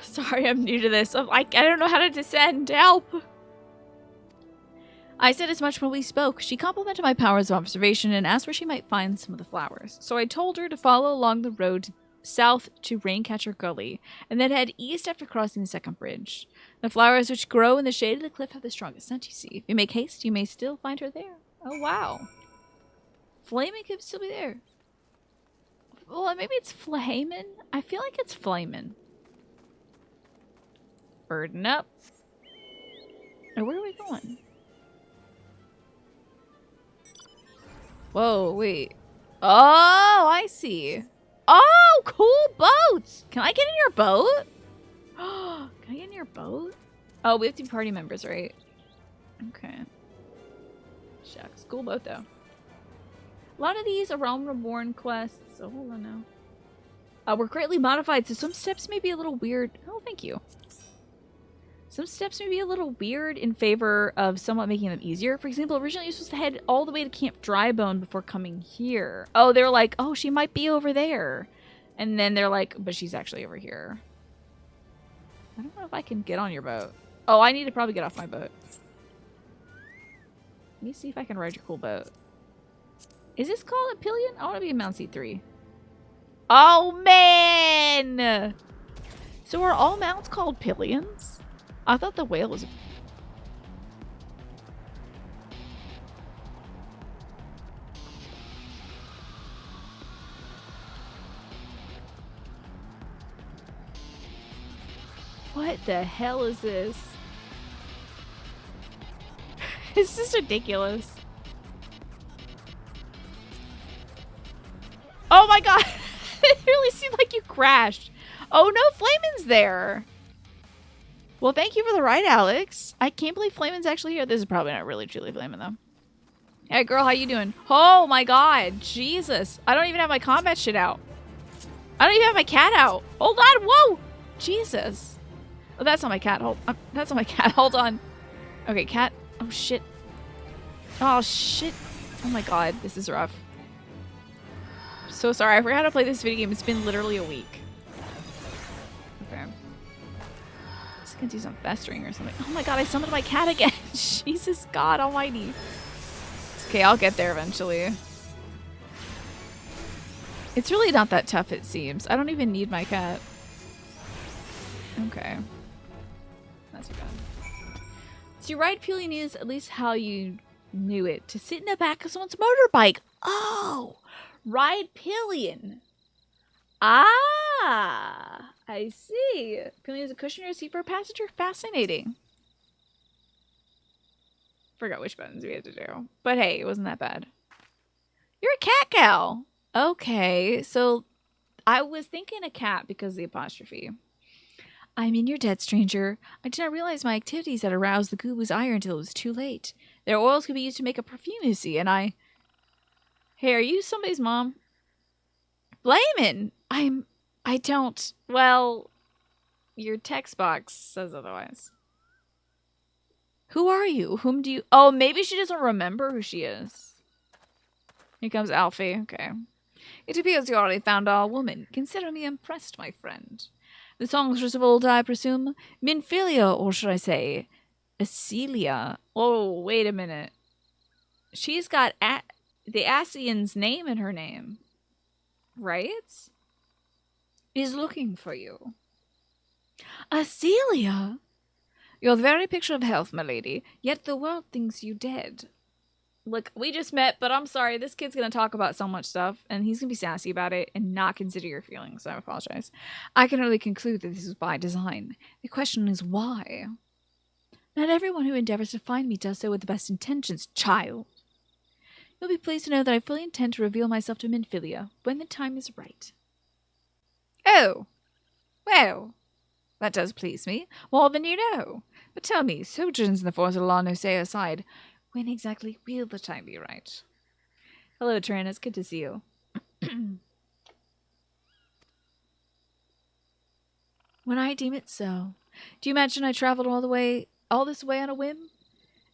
Sorry, I'm new to this. I don't know how to descend. Help! I said as much when we spoke. She complimented my powers of observation and asked where she might find some of the flowers. So I told her to follow along the road south to Raincatcher Gully, and then head east after crossing the second bridge. The flowers which grow in the shade of the cliff have the strongest scent, you see. If you make haste, you may still find her there. Oh, wow. Flamin could still be there. Well, maybe it's Flamin? I feel like it's Flamin. Burden up. Oh, where are we going? Whoa, wait. Oh, I see. Oh, cool boats! Can I get in your boat? Can I get in your boat? Oh, we have to be party members, right? Okay. Shucks. Cool boat, though. A lot of these are Realm Reborn quests. Oh, hold on now. Were greatly modified, so some steps may be a little weird. Oh, thank you. Some steps may be a little weird in favor of somewhat making them easier. For example, originally you're supposed to head all the way to Camp Drybone before coming here. Oh, they're like, oh, she might be over there. And then they're like, but she's actually over here. I don't know if I can get on your boat. Oh, I need to probably get off my boat. Let me see if I can ride your cool boat. Is this called a pillion? I want to be a Mount C3. Oh, man! So are all mounts called pillions? I thought the whale was... What the hell is this? This is ridiculous. Oh my god! It really seemed like you crashed. Oh no, Flamin's there! Well, thank you for the ride, Alex. I can't believe Flamin's actually here. This is probably not really truly Flamin, though. Hey, girl, how you doing? Oh, my God. Jesus. I don't even have my combat shit out. I don't even have my cat out. Hold on. Whoa. Jesus. Oh, that's not my cat. That's not my cat. Hold on. Okay, cat. Oh, shit. Oh, shit. Oh, my God. This is rough. So sorry. I forgot how to play this video game. It's been literally a week. Okay. I can do some festering or something. Oh my god, I summoned my cat again. Jesus God almighty. It's okay, I'll get there eventually. It's really not that tough, it seems. I don't even need my cat. Okay. That's too bad. See, ride pillion is at least how you knew it. To sit in the back of someone's motorbike. Oh, ride pillion. Ah, I see. Pillion is a cushion or a seat for a passenger. Fascinating. Forgot which buttons we had to do. But hey, it wasn't that bad. You're a cat gal. Okay, so I was thinking a cat because of the apostrophe. I mean, you're dead, stranger. I did not realize my activities had aroused the Gooboo's ire until it was too late. Their oils could be used to make a perfume, you see, and I... Hey, are you somebody's mom? Flamin'! I don't... Well, your text box says otherwise. Who are you? Whom do you... Oh, maybe she doesn't remember who she is. Here comes Alfie. Okay. It appears you already found our woman. Consider me impressed, my friend. The songstress of old, I presume. Minfilia, or should I say, Acelia. Oh, wait a minute. She's got the Asian's name in her name. Right? Is looking for you. Acelia? You're the very picture of health, my lady, yet the world thinks you dead. Look, we just met, but I'm sorry. This kid's going to talk about so much stuff, and he's going to be sassy about it and not consider your feelings, so I apologize. I can only conclude that this is by design. The question is why? Not everyone who endeavors to find me does so with the best intentions, child. You'll be pleased to know that I fully intend to reveal myself to Minfilia when the time is right. Oh, well, that does please me, more than you know. But tell me, sojourns in the forest of law no say aside, when exactly will the time be right? Hello, Tyrannus. Good to see you. When I deem it so. Do you imagine I traveled all this way on a whim?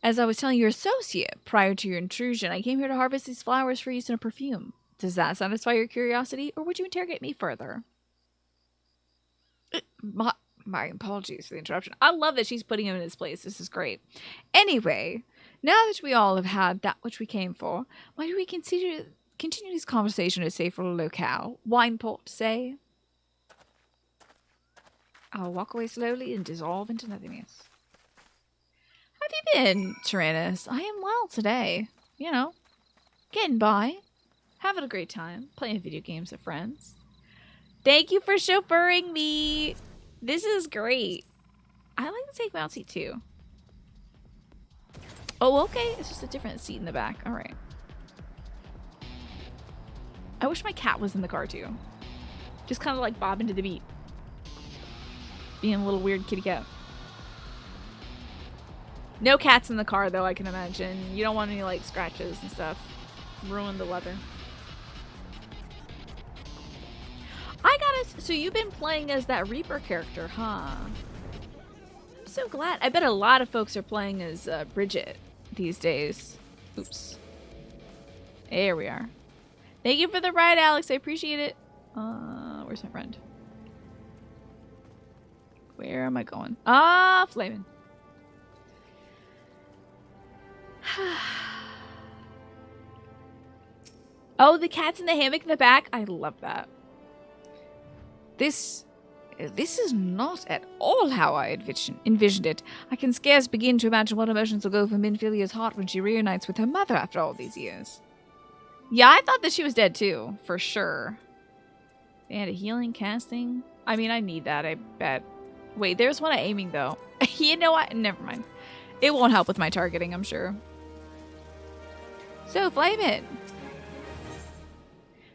As I was telling your associate prior to your intrusion, I came here to harvest these flowers for use in a perfume. Does that satisfy your curiosity, or would you interrogate me further? My apologies for the interruption. I love that she's putting him in his place. This is great. Anyway, now that we all have had that which we came for, why do we continue this conversation at a safer locale? Wineport, say? I'll walk away slowly and dissolve into nothingness. How have you been, Tyrannus? I am well today. You know, getting by. Having a great time. Playing video games with friends. Thank you for chauffeuring me. This is great. I like to take bouncy too. Oh, okay. It's just a different seat in the back. All right. I wish my cat was in the car too. Just kind of like bobbing to the beat. Being a little weird kitty cat. No cats in the car though, I can imagine. You don't want any like scratches and stuff. Ruin the leather. I gotta... So you've been playing as that Reaper character, huh? I'm so glad. I bet a lot of folks are playing as Bridget these days. Oops. There we are. Thank you for the ride, Alex. I appreciate it. Where's my friend? Where am I going? Ah, Flamin'. Oh, the cat's in the hammock in the back. I love that. This is not at all how I envisioned it. I can scarce begin to imagine what emotions will go over Minfilia's heart when she reunites with her mother after all these years. Yeah, I thought that she was dead too, for sure. They had a healing casting. I mean, I need that, I bet. Wait, there's one aiming though. You know what? Never mind. It won't help with my targeting, I'm sure. So, Flamin'.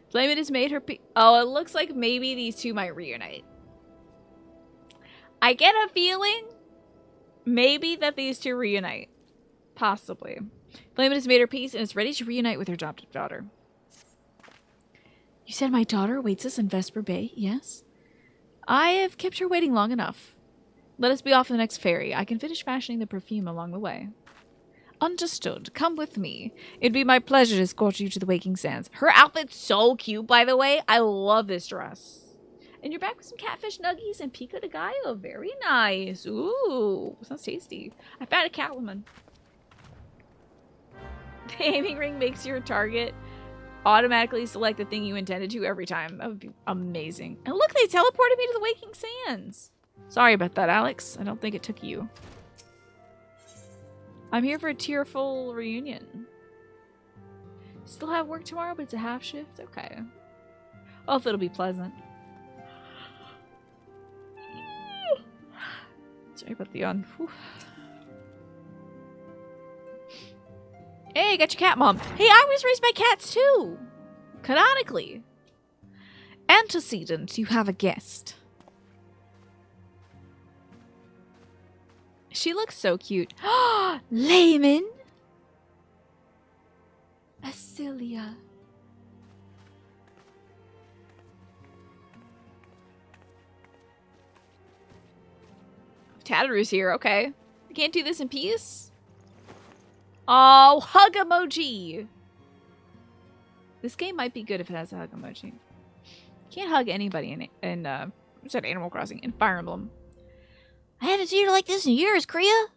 Flamin' has made her oh, it looks like maybe these two might reunite. I get a feeling maybe that these two reunite. Possibly. Flamin' has made her peace and is ready to reunite with her adopted daughter. You said my daughter awaits us in Vesper Bay, yes? I have kept her waiting long enough. Let us be off to the next ferry. I can finish fashioning the perfume along the way. Understood. Come with me. It'd be my pleasure to escort you to the Waking Sands. Her outfit's so cute, by the way. I love this dress. And you're back with some catfish nuggies and pico de gallo. Very nice. Ooh, sounds tasty. I found a cat woman. The aiming ring makes your target automatically select the thing you intended to every time. That would be amazing. And look, they teleported me to the Waking Sands. Sorry about that, Alex. I don't think it took you. I'm here for a tearful reunion. Still have work tomorrow, but it's a half shift? Okay. Oh, if it'll be pleasant. Sorry about the yawn. Whew. Hey, got your cat, Mom. Hey, I was raised by cats too. Canonically. Antecedent, you have a guest. She looks so cute. Layman? Asilia. Tatteroo's here, okay. We can't do this in peace? Oh, hug emoji! This game might be good if it has a hug emoji. Can't hug anybody in said Animal Crossing, in Fire Emblem. I haven't seen her like this in years, Kriya.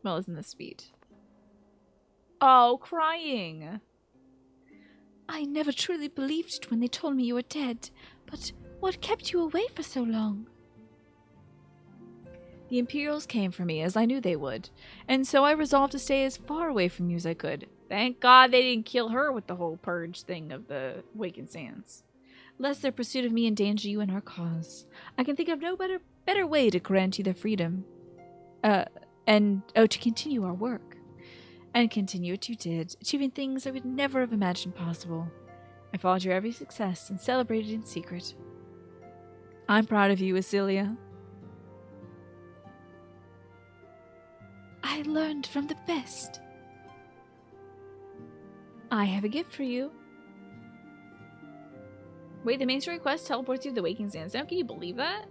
Well, isn't this sweet? Oh, crying. I never truly believed it when they told me you were dead, but what kept you away for so long? The Imperials came for me, as I knew they would, and so I resolved to stay as far away from you as I could. Thank God they didn't kill her with the whole purge thing of the Awakened Sands. Lest their pursuit of me endanger you and our cause. I can think of no better way to grant you their freedom. To continue our work. And continue it you did, achieving things I would never have imagined possible. I followed your every success and celebrated in secret. I'm proud of you, Asilia. I learned from the best. I have a gift for you. Wait, the main story quest teleports you to the Waking Sands. Now, can you believe that?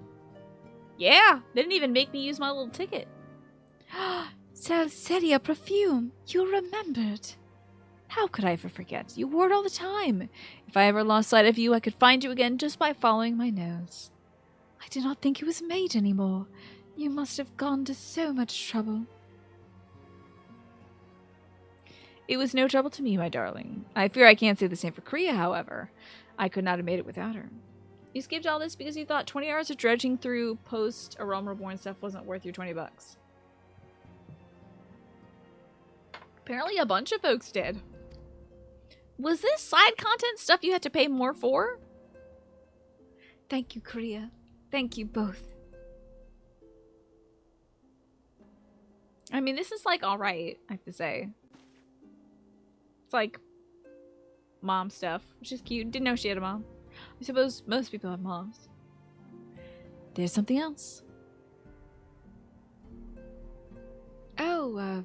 Yeah! They didn't even make me use my little ticket. Salseria perfume! You remembered! How could I ever forget? You wore it all the time. If I ever lost sight of you, I could find you again just by following my nose. I did not think it was made anymore. You must have gone to so much trouble. It was no trouble to me, my darling. I fear I can't say the same for Kriya, however. I could not have made it without her. You skipped all this because you thought 20 hours of dredging through post A Realm Reborn stuff wasn't worth your $20. Apparently a bunch of folks did. Was this side content stuff you had to pay more for? Thank you, Kriya. Thank you both. I mean, this is like alright, I have to say. It's like mom stuff, which is cute. Didn't know she had a mom. I suppose most people have moms. There's something else. Oh,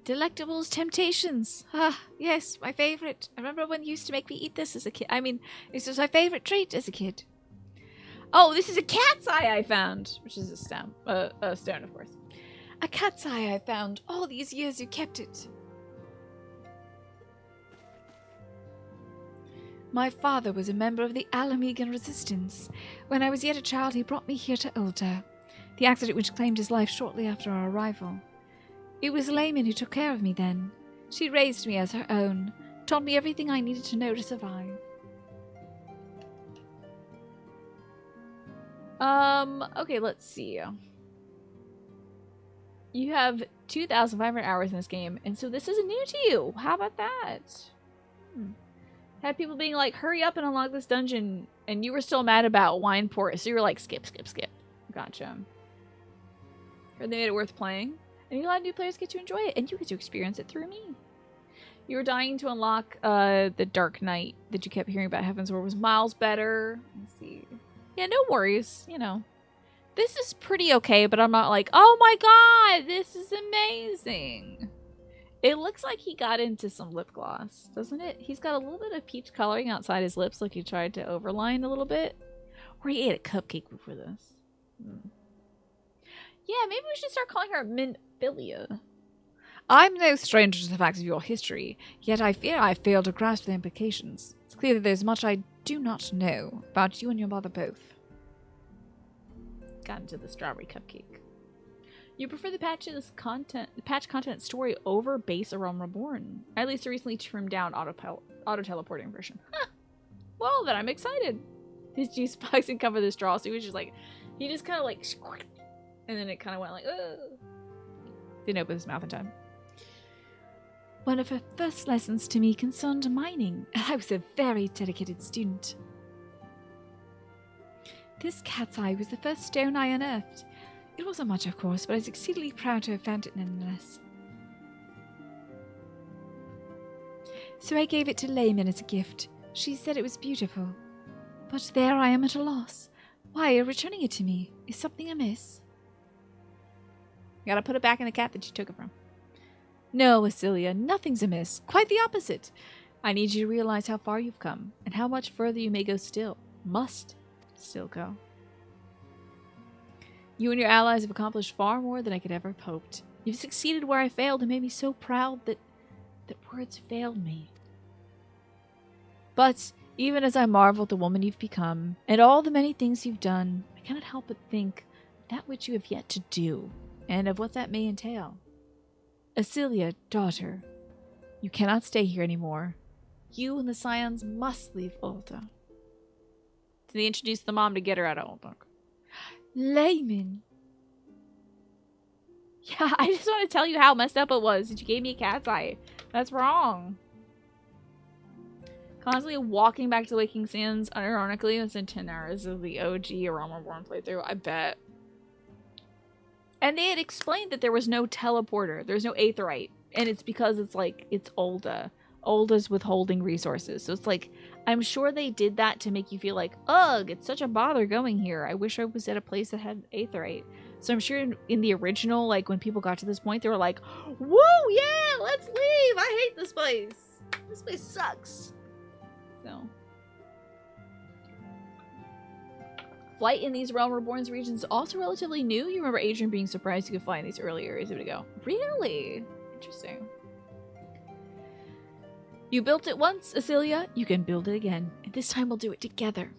Delectables Temptations. Ah, yes, my favorite. I remember when you used to make me eat this as a kid. I mean, this was my favorite treat as a kid. Oh, this is a cat's eye I found, which is a stone, of course. A cat's eye I found. All these years you kept it. My father was a member of the Alamegan Resistance. When I was yet a child, he brought me here to Ulta. The accident which claimed his life shortly after our arrival. It was Layman who took care of me then. She raised me as her own, taught me everything I needed to know to survive. Okay, let's see. You have 2,500 hours in this game, and so this isn't new to you. How about that? Had people being like, hurry up and unlock this dungeon, and you were still mad about Wineport, so you were like, skip, skip, skip. Gotcha. Heard they made it worth playing, and a lot of new players get to enjoy it, and you get to experience it through me. You were dying to unlock the Dark Knight that you kept hearing about. Heaven's Word was miles better. Let's see. Yeah, no worries, you know. This is pretty okay, but I'm not like, oh my god, this is amazing. It looks like he got into some lip gloss, doesn't it? He's got a little bit of peach coloring outside his lips, like he tried to overline a little bit. Or he ate a cupcake before this. Yeah, maybe we should start calling her Mintbilia. I'm no stranger to the facts of your history, yet I fear I failed to grasp the implications. It's clear that there's much I do not know about you and your mother both. Got into the strawberry cupcake. You prefer the patch content story over base A Realm Reborn. At least the recently trimmed down auto teleporting version. Huh. Well, then I'm excited. His juice box and cover the straw, so he was just like, he just kind of like, and then it kind of went like, ugh. Didn't open his mouth in time. One of her first lessons to me concerned mining, and I was a very dedicated student. This cat's eye was the first stone I unearthed. It wasn't much, of course, but I was exceedingly proud to have found it nonetheless. So I gave it to Layman as a gift. She said it was beautiful. But there I am at a loss. Why are you returning it to me? Is something amiss? You gotta put it back in the cat that you took it from. No, Asilia, nothing's amiss. Quite the opposite. I need you to realize how far you've come, and how much further you may go still. Must still go. You and your allies have accomplished far more than I could ever have hoped. You've succeeded where I failed and made me so proud that words failed me. But even as I marvel at the woman you've become, and all the many things you've done, I cannot help but think of that which you have yet to do, and of what that may entail. Asilia, daughter, you cannot stay here anymore. You and the Scions must leave Ulta. So they introduced the mom to get her out of Ulta. Layman. Yeah, I just want to tell you how messed up it was that you gave me a cat's eye. That's wrong. Constantly walking back to Waking Sands, unironically, it's in 10 hours of the OG Realm Reborn playthrough, I bet. And they had explained that there was no teleporter, there's no aetheryte, and it's because it's like, it's Ulda. Ulda's withholding resources. So it's like, I'm sure they did that to make you feel like, ugh, it's such a bother going here. I wish I was at a place that had aetheryte. So I'm sure in the original, like when people got to this point, they were like, woo, yeah, let's leave. I hate this place. This place sucks. So. Flight in these Realm Reborn's regions is also relatively new. You remember Adrian being surprised you could fly in these early areas to go. Really? Interesting. You built it once, Asilia. You can build it again. And this time we'll do it together.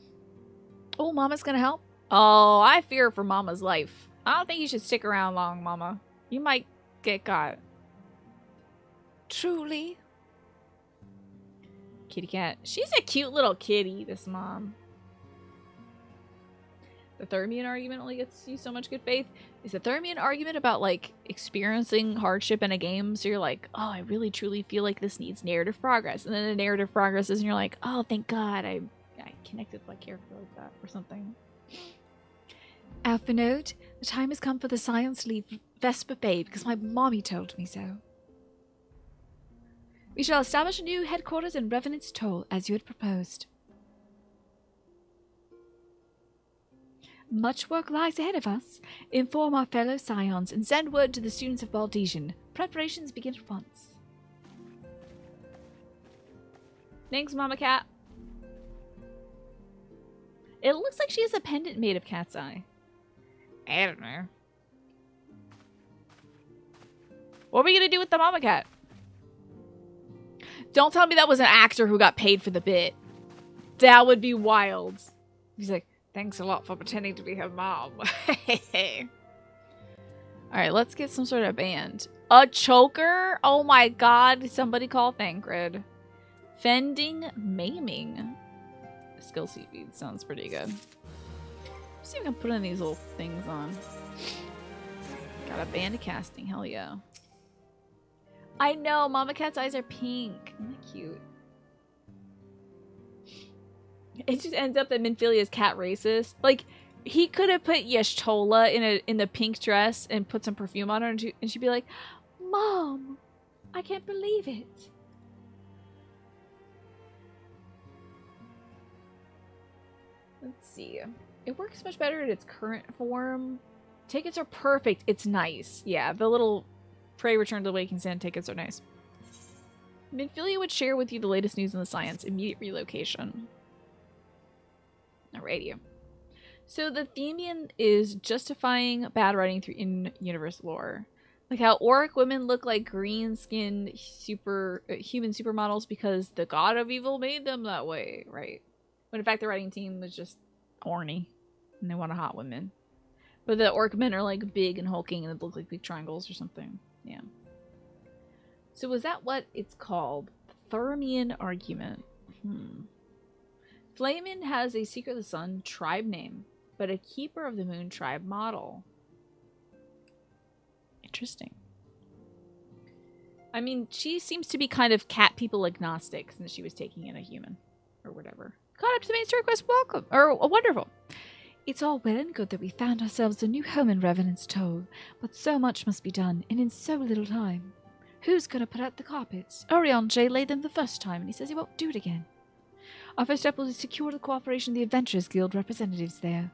Oh, Mama's gonna help? Oh, I fear for Mama's life. I don't think you should stick around long, Mama. You might get caught. Truly? Kitty cat. She's a cute little kitty, this mom. The Thermian argument only gets you so much good faith. Is the Thermian argument about, like, experiencing hardship in a game, so you're like, oh, I really truly feel like this needs narrative progress. And then the narrative progresses and you're like, oh, thank God I connected with my character like that, or something. Alphanode, the time has come for the Scions to leave Vespa Bay because my mommy told me so. We shall establish a new headquarters in Revenant's Toll, as you had proposed. Much work lies ahead of us. Inform our fellow Scions and send word to the students of Baldesian. Preparations begin at once. Thanks, Mama Cat. It looks like she has a pendant made of cat's eye. I don't know. What are we gonna do with the Mama Cat? Don't tell me that was an actor who got paid for the bit. That would be wild. He's like, thanks a lot for pretending to be her mom. Alright, let's get some sort of band. A choker? Oh my god, somebody call Thancred. Fending, maiming. Skill seaweed sounds pretty good. See if I can put in these little things on. Got a band of casting, hell yeah. I know, Mama Cat's eyes are pink. Isn't that cute? It just ends up that Minfilia's cat racist. Like, he could have put Yeshtola in the pink dress and put some perfume on her, and she'd be like, Mom, I can't believe it. Let's see. It works much better in its current form. Tickets are perfect. It's nice. Yeah, the little Prey Return to the Waking Sand tickets are nice. Minfilia would share with you the latest news in the Science. Immediate relocation. Alrighty. So the Themian is justifying bad writing through in-universe lore. Like how Auric women look like green-skinned human supermodels because the god of evil made them that way, right? When in fact the writing team was just horny and they want a hot women. But the orc men are like big and hulking and they look like big triangles or something. Yeah. So is that what it's called? Thermian argument. Flamin has a Secret of the Sun tribe name, but a Keeper of the Moon tribe model. Interesting. I mean, she seems to be kind of cat people agnostic since she was taking in a human. Or whatever. Caught up to the main story quest, welcome. Or wonderful. It's all well and good that we found ourselves a new home in Revenant's Toll, but so much must be done, and in so little time. Who's gonna put out the carpets? Orianjay laid them the first time, and he says he won't do it again. Our first step will be to secure the cooperation of the Adventurers Guild representatives there.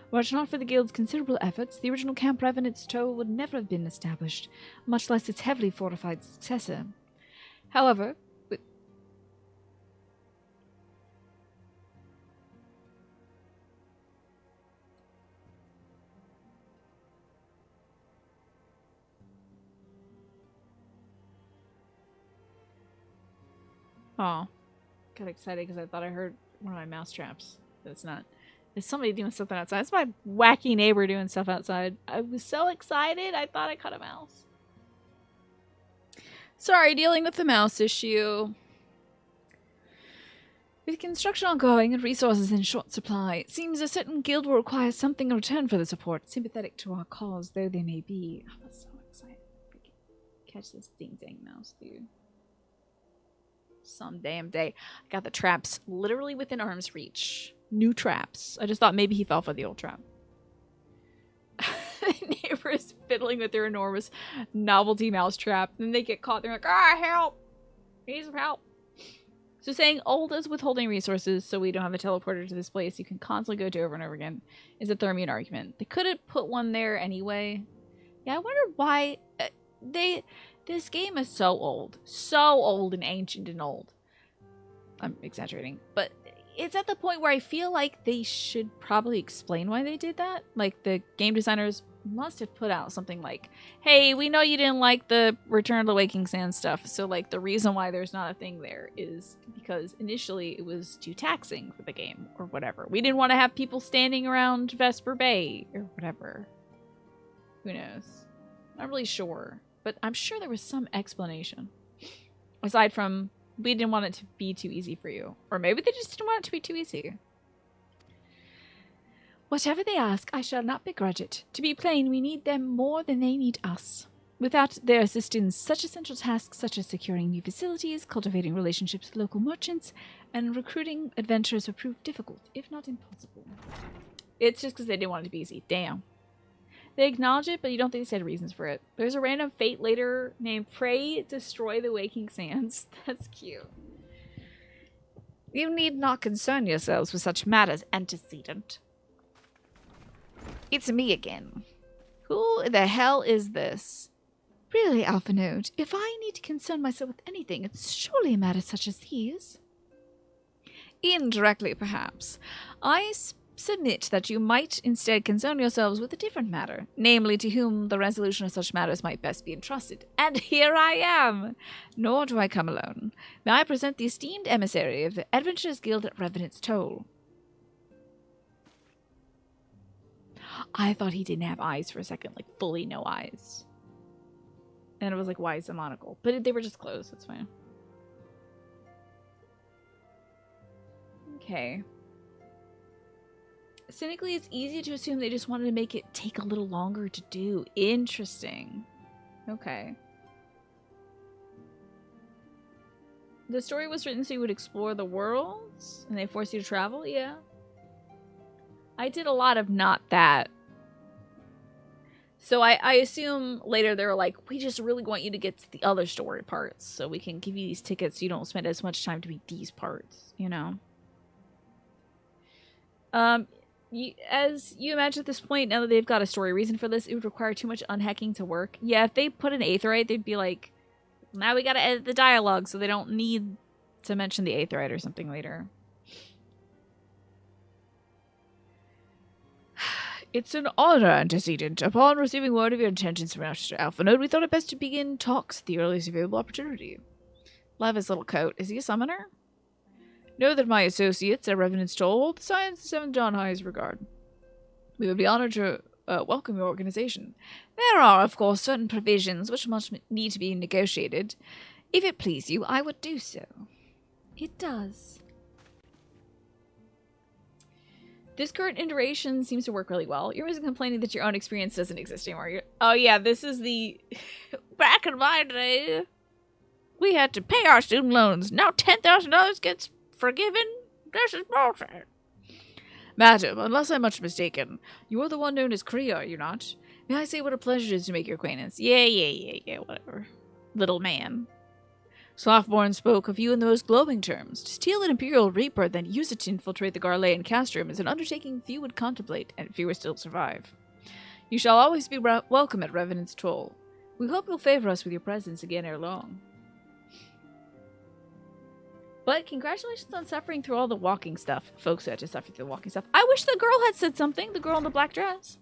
Were it not for the Guild's considerable efforts, the original Camp Revenant's Toll would never have been established, much less its heavily fortified successor. However, Oh. Got excited because I thought I heard one of my mouse traps. But it's not. There's somebody doing something outside. It's my wacky neighbor doing stuff outside. I was so excited, I thought I caught a mouse. Sorry, dealing with the mouse issue. With construction ongoing and resources in short supply, it seems a certain guild will require something in return for the support, sympathetic to our cause though they may be. I was so excited. Catch this ding-dang mouse, dude. Some damn day. I got the traps literally within arm's reach. New traps. I just thought maybe he fell for the old trap. The neighbor is fiddling with their enormous novelty mouse trap. Then they get caught. They're like, ah, help! I need some help. So saying old is withholding resources so we don't have a teleporter to this place you can constantly go to over and over again is a Thermian argument. They could have put one there anyway. Yeah, I wonder why this game is so old and ancient and old. I'm exaggerating, but it's at the point where I feel like they should probably explain why they did that. Like, the game designers must have put out something like, hey, we know you didn't like the Return of the Waking Sands stuff, so like the reason why there's not a thing there is because initially it was too taxing for the game or whatever. We didn't want to have people standing around Vesper Bay or whatever. Who knows? Not really sure. But I'm sure there was some explanation. Aside from, we didn't want it to be too easy for you. Or maybe they just didn't want it to be too easy. Whatever they ask, I shall not begrudge it. To be plain, we need them more than they need us. Without their assistance, such essential tasks such as securing new facilities, cultivating relationships with local merchants, and recruiting adventurers would prove difficult, if not impossible. It's just because they didn't want it to be easy. Damn. They acknowledge it, but you don't think they said reasons for it. There's a random fate later named Pray Destroy the Waking Sands. That's cute. You need not concern yourselves with such matters, antecedent. It's me again. Who the hell is this? Really, Alphanode, if I need to concern myself with anything, it's surely a matter such as these. Indirectly, perhaps. I submit that you might instead concern yourselves with a different matter, namely to whom the resolution of such matters might best be entrusted. And here I am! Nor do I come alone. May I present the esteemed emissary of the Adventurers Guild at Revenant's Toll. I thought he didn't have eyes for a second, like fully no eyes. And it was like, why is the monocle? But they were just closed, that's fine. Okay. Cynically, it's easy to assume they just wanted to make it take a little longer to do. Interesting. Okay. The story was written so you would explore the worlds, and they force you to travel? Yeah. I did a lot of not that. So I assume later they were like, we just really want you to get to the other story parts, so we can give you these tickets so you don't spend as much time to beat these parts, you know? As you imagine at this point, now that they've got a story reason for this, it would require too much unhacking to work. Yeah, if they put an Aetheryte, they'd be like, now we gotta edit the dialogue so they don't need to mention the Aetheryte or something later. It's an honor, antecedent. Upon receiving word of your intentions from Master Alphanode, we thought it best to begin talks at the earliest available opportunity. Love his little coat. Is he a summoner? Know that my associates at Revenant's Toll hold the science of 7th Dawn highest regard. We would be honored to welcome your organization. There are, of course, certain provisions which must need to be negotiated. If it please you, I would do so. It does. This current iteration seems to work really well. You're always complaining that your own experience doesn't exist anymore. Oh yeah, this is the... Back in my day, we had to pay our student loans. Now $10,000 gets forgiven? This is bullshit. Madam, unless I'm much mistaken, you're the one known as Kriya, are you not? May I say what a pleasure it is to make your acquaintance? Yeah, whatever. Little man. Slothborn spoke of you in the most glowing terms. To steal an Imperial Reaper, then use it to infiltrate the Garlean castrum is an undertaking few would contemplate, and fewer still survive. You shall always be welcome at Revenant's Toll. We hope you'll favor us with your presence again ere long. But congratulations on suffering through all the walking stuff. Folks who had to suffer through the walking stuff. I wish the girl had said something, the girl in the black dress.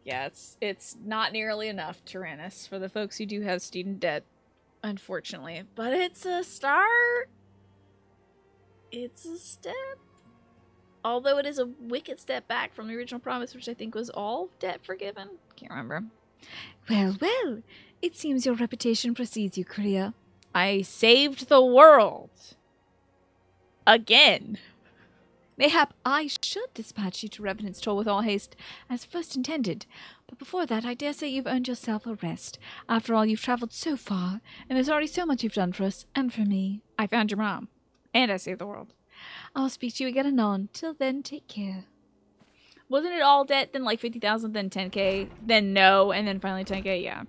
Yeah, it's not nearly enough, Tyrannus, for the folks who do have student debt, unfortunately. But it's a start. It's a step. Although it is a wicked step back from the original promise, which I think was all debt forgiven. Can't remember. Well, well, it seems your reputation precedes you, Kriya. I saved the world. Again. Mayhap I should dispatch you to Revenant's Toll with all haste, as first intended. But before that, I dare say you've earned yourself a rest. After all, you've travelled so far, and there's already so much you've done for us, and for me. I found your mom. And I saved the world. I'll speak to you again anon. Till then, take care. Wasn't it all debt, then like 50,000, then 10k, then no, and then finally 10k? Yeah.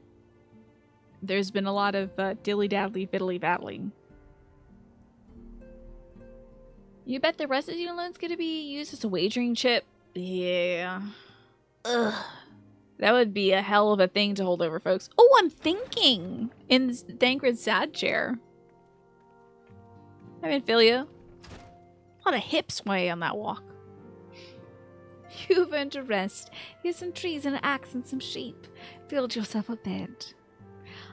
There's been a lot of dilly-daddly, fiddly-battling. You bet the rest of your loan's gonna be used as a wagering chip? Yeah. Ugh. That would be a hell of a thing to hold over, folks. Oh, I'm thinking! In Thancred's sad chair. I mean, Philia. A lot of hip sway on that walk. You've earned a rest. Here's some trees and an axe and some sheep. Build yourself a bed.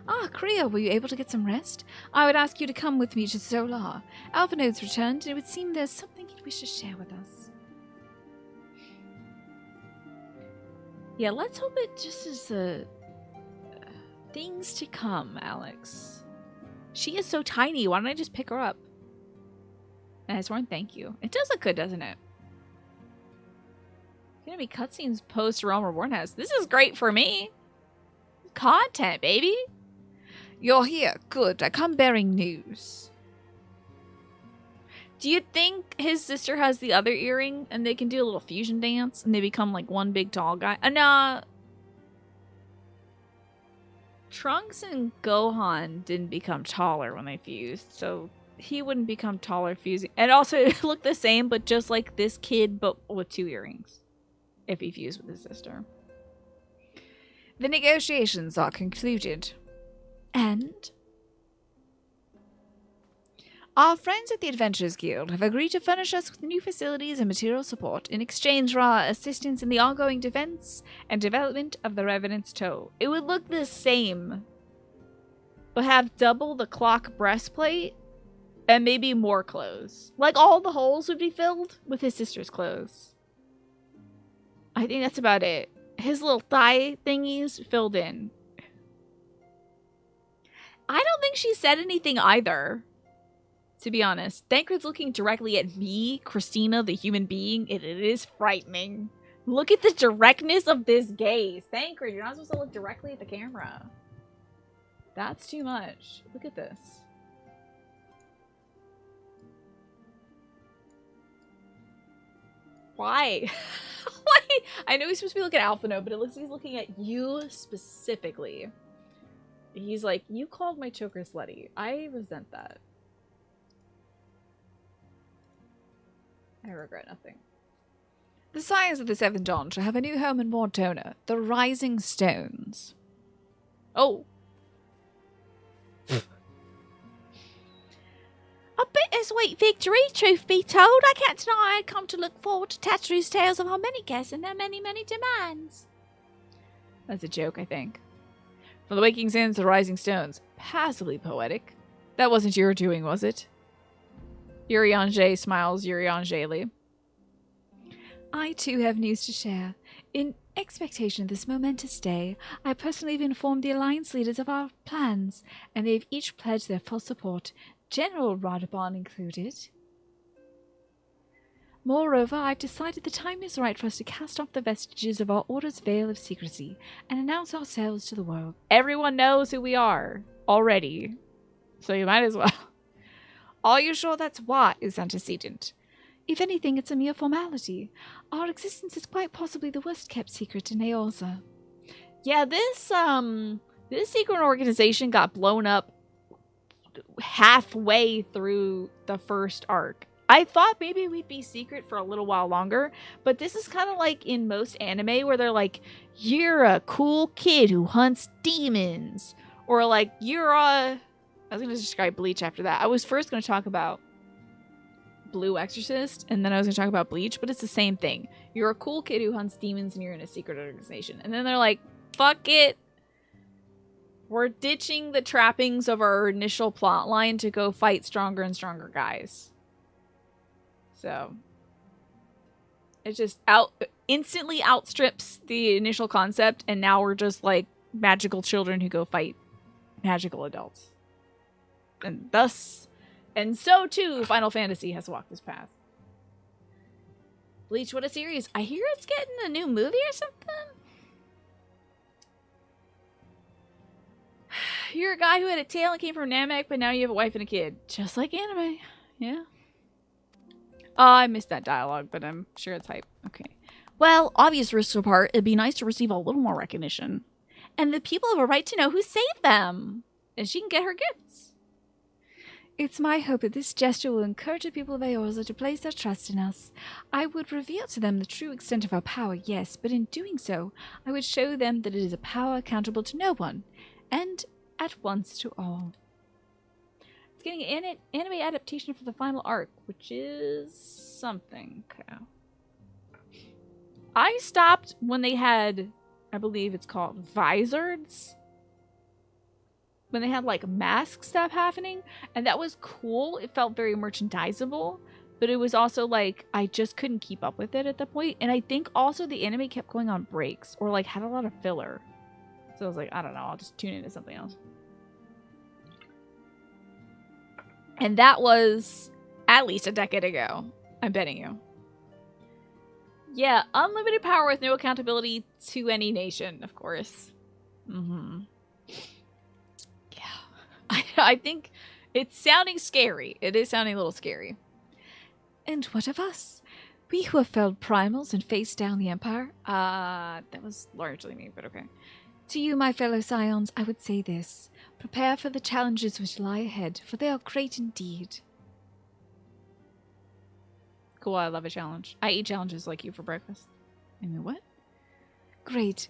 Ah, Kriya, were you able to get some rest? I would ask you to come with me to Zolar. Alphinode's returned, and it would seem there's something you'd wish to share with us. Yeah, let's hope it just is things to come, Alex. She is so tiny. Why don't I just pick her up? Nice one, thank you. It does look good, doesn't it? Gonna be cutscenes post Realm Reborn has. This is great for me. Content, baby. You're here. Good. I come bearing news. Do you think his sister has the other earring and they can do a little fusion dance and they become like one big tall guy? Nah. Trunks and Gohan didn't become taller when they fused, so he wouldn't become taller fusing. And also, it looked the same, but just like this kid, but with 2 earrings. If he fused with his sister. The negotiations are concluded. And our friends at the Adventurers Guild have agreed to furnish us with new facilities and material support in exchange for our assistance in the ongoing defense and development of the Revenant's Toe. It would look the same, but have double the clock breastplate and maybe more clothes. Like all the holes would be filled with his sister's clothes. I think that's about it. His little thigh thingies filled in. I don't think she said anything either, to be honest. Thancred's looking directly at me, Christina, the human being. It is frightening. Look at the directness of this gaze. Thancred, you're not supposed to look directly at the camera. That's too much. Look at this. Why? Why? I know he's supposed to be looking at Alphino, but it looks like he's looking at you specifically. He's like, you called my choker slutty. I resent that. I regret nothing. The Sires of the Seven Dawn shall have a new home in Mortona, the Rising Stones. Oh. A bittersweet victory, truth be told. I can't deny I'd come to look forward to Tatru's tales of our many guests and their many, many demands. That's a joke, I think. From the waking sands to the rising stones. Passably poetic. That wasn't your doing, was it? Urianger smiles Uriangerly. I too have news to share. In expectation of this momentous day, I personally have informed the Alliance leaders of our plans, and they have each pledged their full support. General Radabon included. Moreover, I've decided the time is right for us to cast off the vestiges of our Order's veil of secrecy and announce ourselves to the world. Everyone knows who we are already, so you might as well. Are you sure that's wise, antecedent? If anything, it's a mere formality. Our existence is quite possibly the worst-kept secret in Eorza. Yeah, this secret organization got blown up halfway through the first arc. I thought maybe we'd be secret for a little while longer, but this is kind of like in most anime where they're like, you're a cool kid who hunts demons. Or like, you're a... I was going to describe Bleach after that. I was first going to talk about Blue Exorcist, and then I was going to talk about Bleach, but it's the same thing. You're a cool kid who hunts demons and you're in a secret organization. And then they're like, fuck it. We're ditching the trappings of our initial plot line to go fight stronger and stronger guys. So it just instantly outstrips the initial concept, and now we're just like magical children who go fight magical adults. And so too, Final Fantasy has walked this path. Bleach, what a series. I hear it's getting a new movie or something. You're a guy who had a tail and came from Namek, but now you have a wife and a kid. Just like anime. Yeah. Oh, I missed that dialogue, but I'm sure it's hype. Okay. Well, obvious risks apart, it'd be nice to receive a little more recognition. And the people have a right to know who saved them. And she can get her gifts. It's my hope that this gesture will encourage the people of Eorza to place their trust in us. I would reveal to them the true extent of our power, yes, but in doing so, I would show them that it is a power accountable to no one, and at once to all. It's getting an anime adaptation for the final arc, which is something. I stopped when they had, I believe it's called Vizards. When they had like mask stuff happening, and that was cool. It felt very merchandisable, but it was also like I just couldn't keep up with it at that point. And I think also the anime kept going on breaks or like had a lot of filler. So I was like, I don't know, I'll just tune into something else. And that was at least a decade ago. I'm betting you. Yeah, unlimited power with no accountability to any nation, of course. Mm-hmm. Yeah. I think it's sounding scary. It is sounding a little scary. And what of us? We who have felled primals and faced down the Empire? That was largely me, but okay. To you, my fellow scions, I would say this. Prepare for the challenges which lie ahead, for they are great indeed. Cool, I love a challenge. I eat challenges like you for breakfast. I mean, what? Great.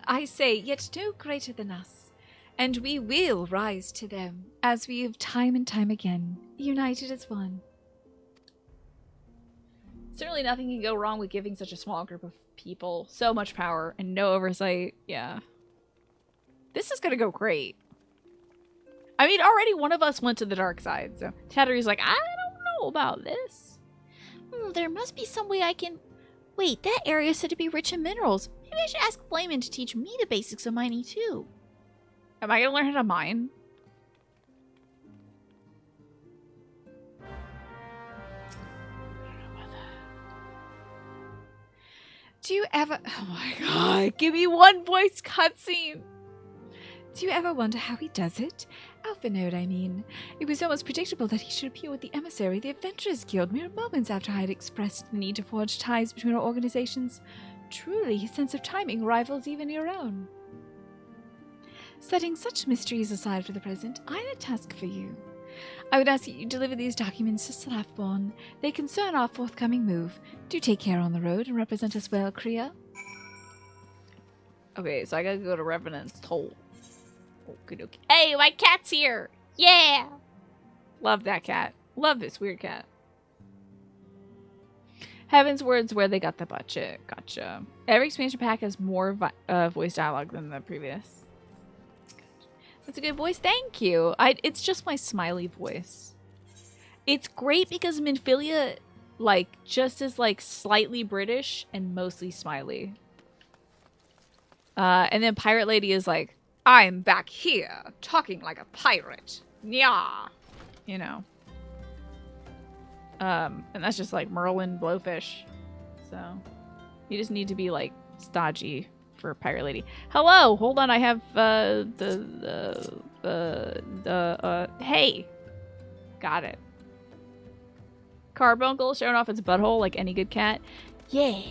I say, yet no greater than us. And we will rise to them, as we have time and time again, united as one. Certainly nothing can go wrong with giving such a small group of people so much power and no oversight. Yeah. This is gonna go great. I mean, already one of us went to the dark side, so Tattery's like, I don't know about this. There must be some way I can... Wait, that area is said to be rich in minerals. Maybe I should ask Flamin to teach me the basics of mining, too. Am I gonna learn how to mine? Do you ever... Oh my god, give me one voice cutscene! Do you ever wonder how he does it? Alphanode, I mean. It was almost predictable that he should appear with the emissary of the Adventurers Guild mere moments after I had expressed the need to forge ties between our organizations. Truly, his sense of timing rivals even your own. Setting such mysteries aside for the present, I had a task for you. I would ask that you deliver these documents to Slathborn. They concern our forthcoming move. Do take care on the road and represent us well, Kriya. Okay, so I gotta go to Revenant's Toll. Okie dokie. Hey, my cat's here! Yeah! Love that cat. Love this weird cat. Heaven's Words, where they got the budget. Gotcha. Every expansion pack has more voice dialogue than the previous. That's a good voice. Thank you. It's just my smiley voice. It's great because Minfilia, like, just is, like, slightly British and mostly smiley. And then Pirate Lady is like, I'm back here, talking like a pirate. Nya. you know. And that's just like Merlin Blowfish. So you just need to be like stodgy for Pirate Lady. Hello, hold on, I have hey. Got it. Carbuncle showing off its butthole like any good cat. Yeah.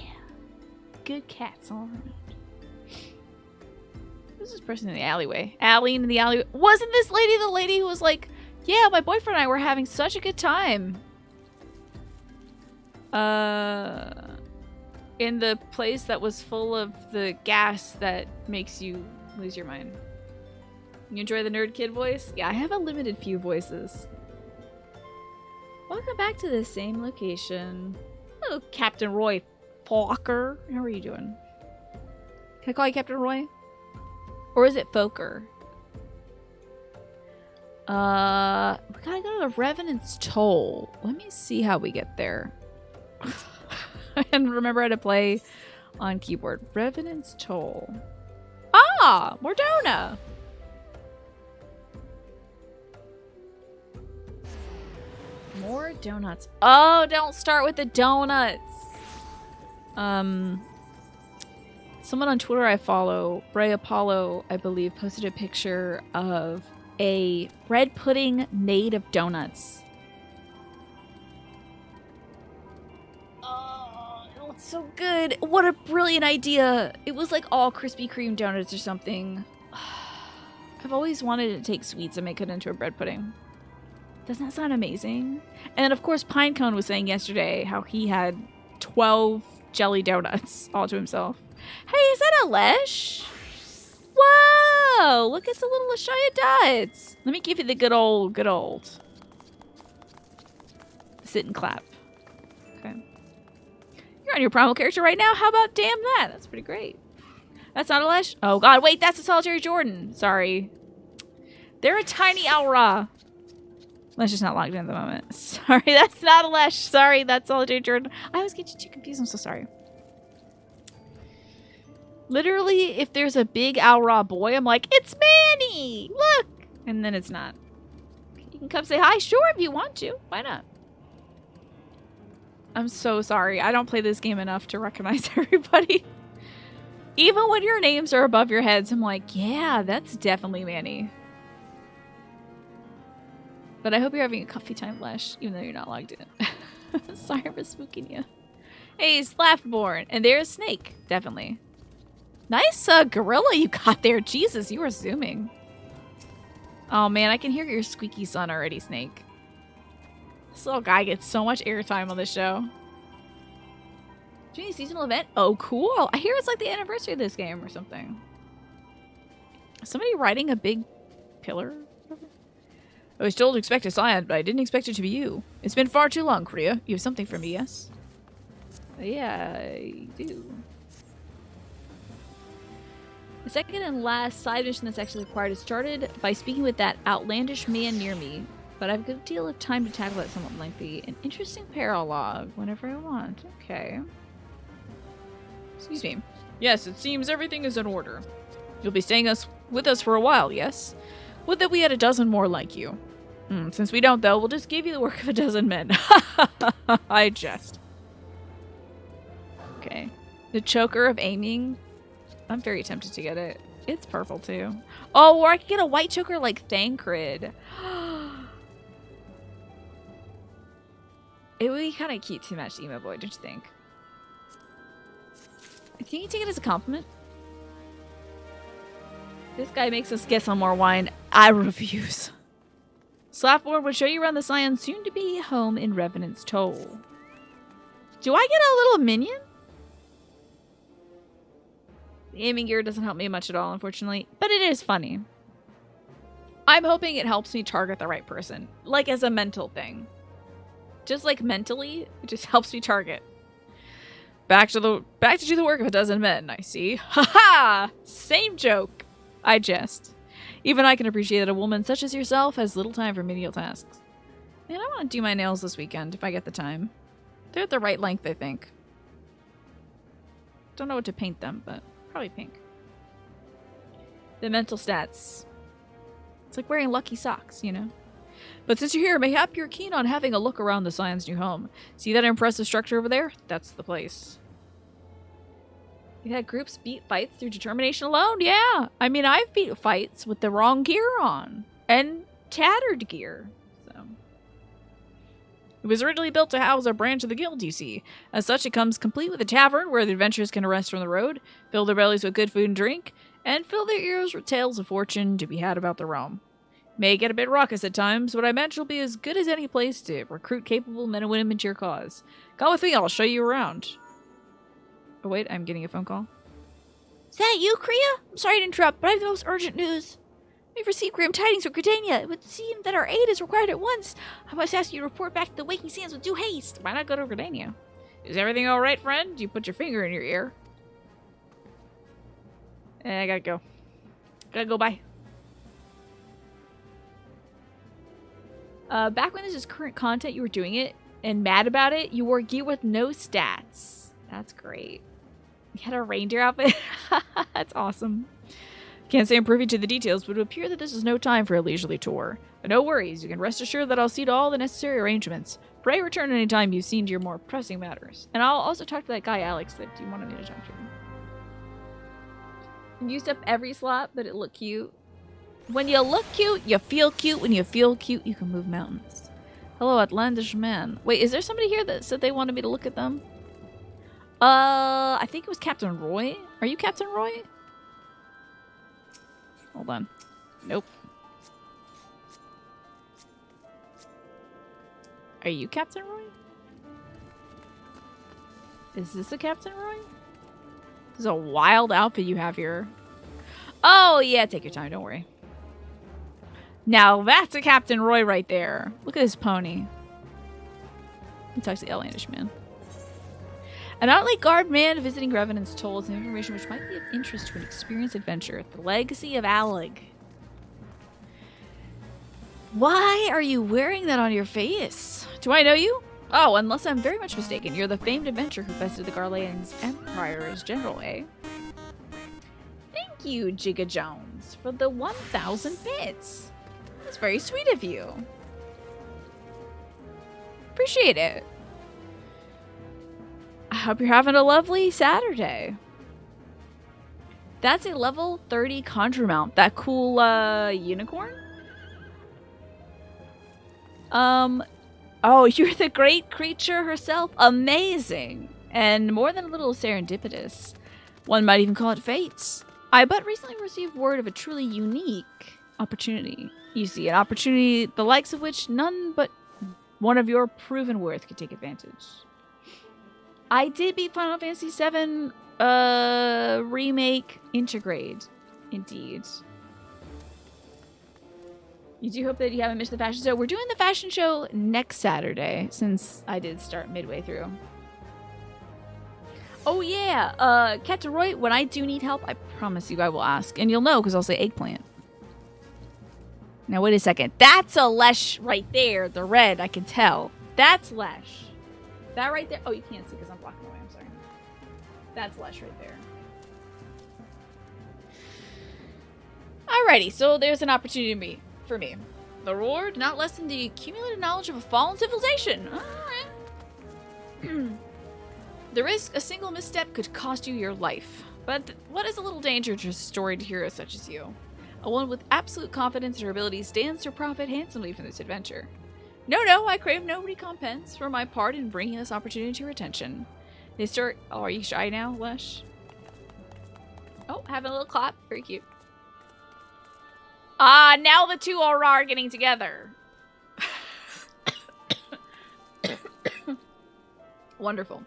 Good cats all around. Who's this person in the alleyway? Allie in the alleyway. Wasn't this lady the lady who was like, yeah, my boyfriend and I were having such a good time. In the place that was full of the gas that makes you lose your mind. You enjoy the nerd kid voice? Yeah, I have a limited few voices. Welcome back to the same location. Hello, Captain Roy Fokker. How are you doing? Can I call you Captain Roy? Or is it Fokker? We gotta go to the Revenant's Toll. Let me see how we get there. And remember how to play on keyboard. Revenant's Toll. Ah! Mordona! More donuts. Oh, don't start with the donuts! Someone on Twitter I follow, Bray Apollo, I believe, posted a picture of a bread pudding made of donuts. Oh, it looks so good. What a brilliant idea. It was like all Krispy Kreme donuts or something. I've always wanted to take sweets and make it into a bread pudding. Doesn't that sound amazing? And then, of course, Pinecone was saying yesterday how he had 12 jelly donuts all to himself. Hey, is that a Lesh? Whoa! Look, it's a little Ashaya Duds. Let me give you the good old. Sit and clap. Okay. You're on your primal character right now? How about damn that? That's pretty great. That's not a Lesh? Oh god, wait, that's a Solitary Jordan. Sorry. They're a tiny Aura. Lesh is not logged in at the moment. Sorry, that's not a Lesh. Sorry, that's Solitary Jordan. I always get you too confused. I'm so sorry. Literally, if there's a big Aura boy, I'm like, it's Manny! Look! And then it's not. You can come say hi. Sure, if you want to. Why not? I'm so sorry. I don't play this game enough to recognize everybody. Even when your names are above your heads, I'm like, yeah, that's definitely Manny. But I hope you're having a comfy time, Lesh, even though you're not logged in. Sorry for spooking you. Hey, Slaftborn. And there's Snake. Definitely. Nice gorilla you got there. Jesus, you were zooming. Oh, man, I can hear your squeaky son already, Snake. This little guy gets so much airtime on this show. Doing a seasonal event? Oh, cool. I hear it's like the anniversary of this game or something. Somebody riding a big pillar? I was told to expect a Scion, but I didn't expect it to be you. It's been far too long, Kriya. You have something for me, yes? Yeah, I do. The second and last side mission that's actually required is started by speaking with that outlandish man near me, but I have a good deal of time to tackle that somewhat lengthy and interesting paralogue whenever I want. Okay. Excuse me. Yes, it seems everything is in order. You'll be staying with us for a while, yes? Would that we had a dozen more like you. Since we don't, though, we'll just give you the work of a dozen men. I jest. Okay. The choker of aiming. I'm very tempted to get it. It's purple, too. Oh, or I could get a white choker like Thancred. It would be kind of cute to match the emo boy, don't you think? I think you take it as a compliment. This guy makes us get some more wine. I refuse. Slapboard would show you around the Scion soon to be home in Revenant's Toll. Do I get a little minion? The aiming gear doesn't help me much at all, unfortunately, but it is funny. I'm hoping it helps me target the right person, like as a mental thing. Just like mentally, it just helps me target. Back to do the work of a dozen men, I see. Ha-ha! Same joke. I jest. Even I can appreciate that a woman such as yourself has little time for menial tasks. Man, I want to do my nails this weekend if I get the time. They're at the right length, I think. Don't know what to paint them, but probably pink. The mental stats. It's like wearing lucky socks, you know? But since you're here, mayhap you're keen on having a look around the Scion's new home. See that impressive structure over there? That's the place. You had groups beat fights through determination alone? Yeah. I mean, I've beat fights with the wrong gear on. And tattered gear. So. It was originally built to house a branch of the guild, you see. As such, it comes complete with a tavern where the adventurers can rest from the road, fill their bellies with good food and drink, and fill their ears with tales of fortune to be had about the realm. May get a bit raucous at times, but I imagine it'll be as good as any place to recruit capable men and women to your cause. Come with me, I'll show you around. Oh wait, I'm getting a phone call. Is that you, Kriya? I'm sorry to interrupt, but I have the most urgent news. We've received grim tidings from Gridania. It would seem that our aid is required at once. I must ask you to report back to the Waking Sands with due haste. Why not go to Gridania? Is everything alright, friend? You put your finger in your ear. I gotta go. Gotta go, bye. Back when this is current content, you were doing it and mad about it. You wore gear with no stats. That's great. You had a reindeer outfit. That's awesome. Can't say I'm privy to the details, but it would appear that this is no time for a leisurely tour. But no worries, you can rest assured that I'll see to all the necessary arrangements. Pray return anytime you've seen to your more pressing matters. And I'll also talk to that guy Alex that you wanted me to talk to. I used up every slot, but it looked cute. When you look cute, you feel cute. When you feel cute, you can move mountains. Hello, outlandish man. Wait, is there somebody here that said they wanted me to look at them? I think it was Captain Roy. Are you Captain Roy? Hold on. Nope. Are you Captain Roy? Is this a Captain Roy? This is a wild outfit you have here. Oh, yeah, take your time. Don't worry. Now, that's a Captain Roy right there. Look at this pony. He talks to the outlandish man. An outly guard man visiting Revenant's told us some information which might be of interest to an experienced adventurer. The legacy of Alec. Why are you wearing that on your face? Do I know you? Oh, unless I'm very much mistaken, you're the famed adventurer who bested the Garlean's Empire as general, eh? Thank you, Jigga Jones, for the 1,000 bits. That's very sweet of you. Appreciate it. I hope you're having a lovely Saturday. That's a level 30 conjure mount. That cool unicorn? Oh, you're the great creature herself. Amazing. And more than a little serendipitous. One might even call it fates. I but recently received word of a truly unique opportunity. You see, an opportunity the likes of which none but one of your proven worth could take advantage. I did beat Final Fantasy VII Remake Intergrade. Indeed. You do hope that you haven't missed the fashion show. We're doing the fashion show next Saturday, since I did start midway through. Oh yeah, Captain Roy, when I do need help, I promise you I will ask. And you'll know, because I'll say eggplant. Now wait a second. That's a Lesh right there. The red, I can tell. That's Lesh. That right there. Oh, you can't see because I'm blocking away. I'm sorry. That's Lesh right there. Alrighty, so there's an opportunity for me. The reward, not less than the accumulated knowledge of a fallen civilization. Alright. The risk a single misstep could cost you your life. But what is a little danger to a storied hero such as you? A one with absolute confidence in her abilities stands to profit handsomely from this adventure. No, I crave no recompense for my part in bringing this opportunity to your attention. Oh, are you shy now, Lesh? Oh, having a little clap. Very cute. Ah, now the two are getting together. Wonderful.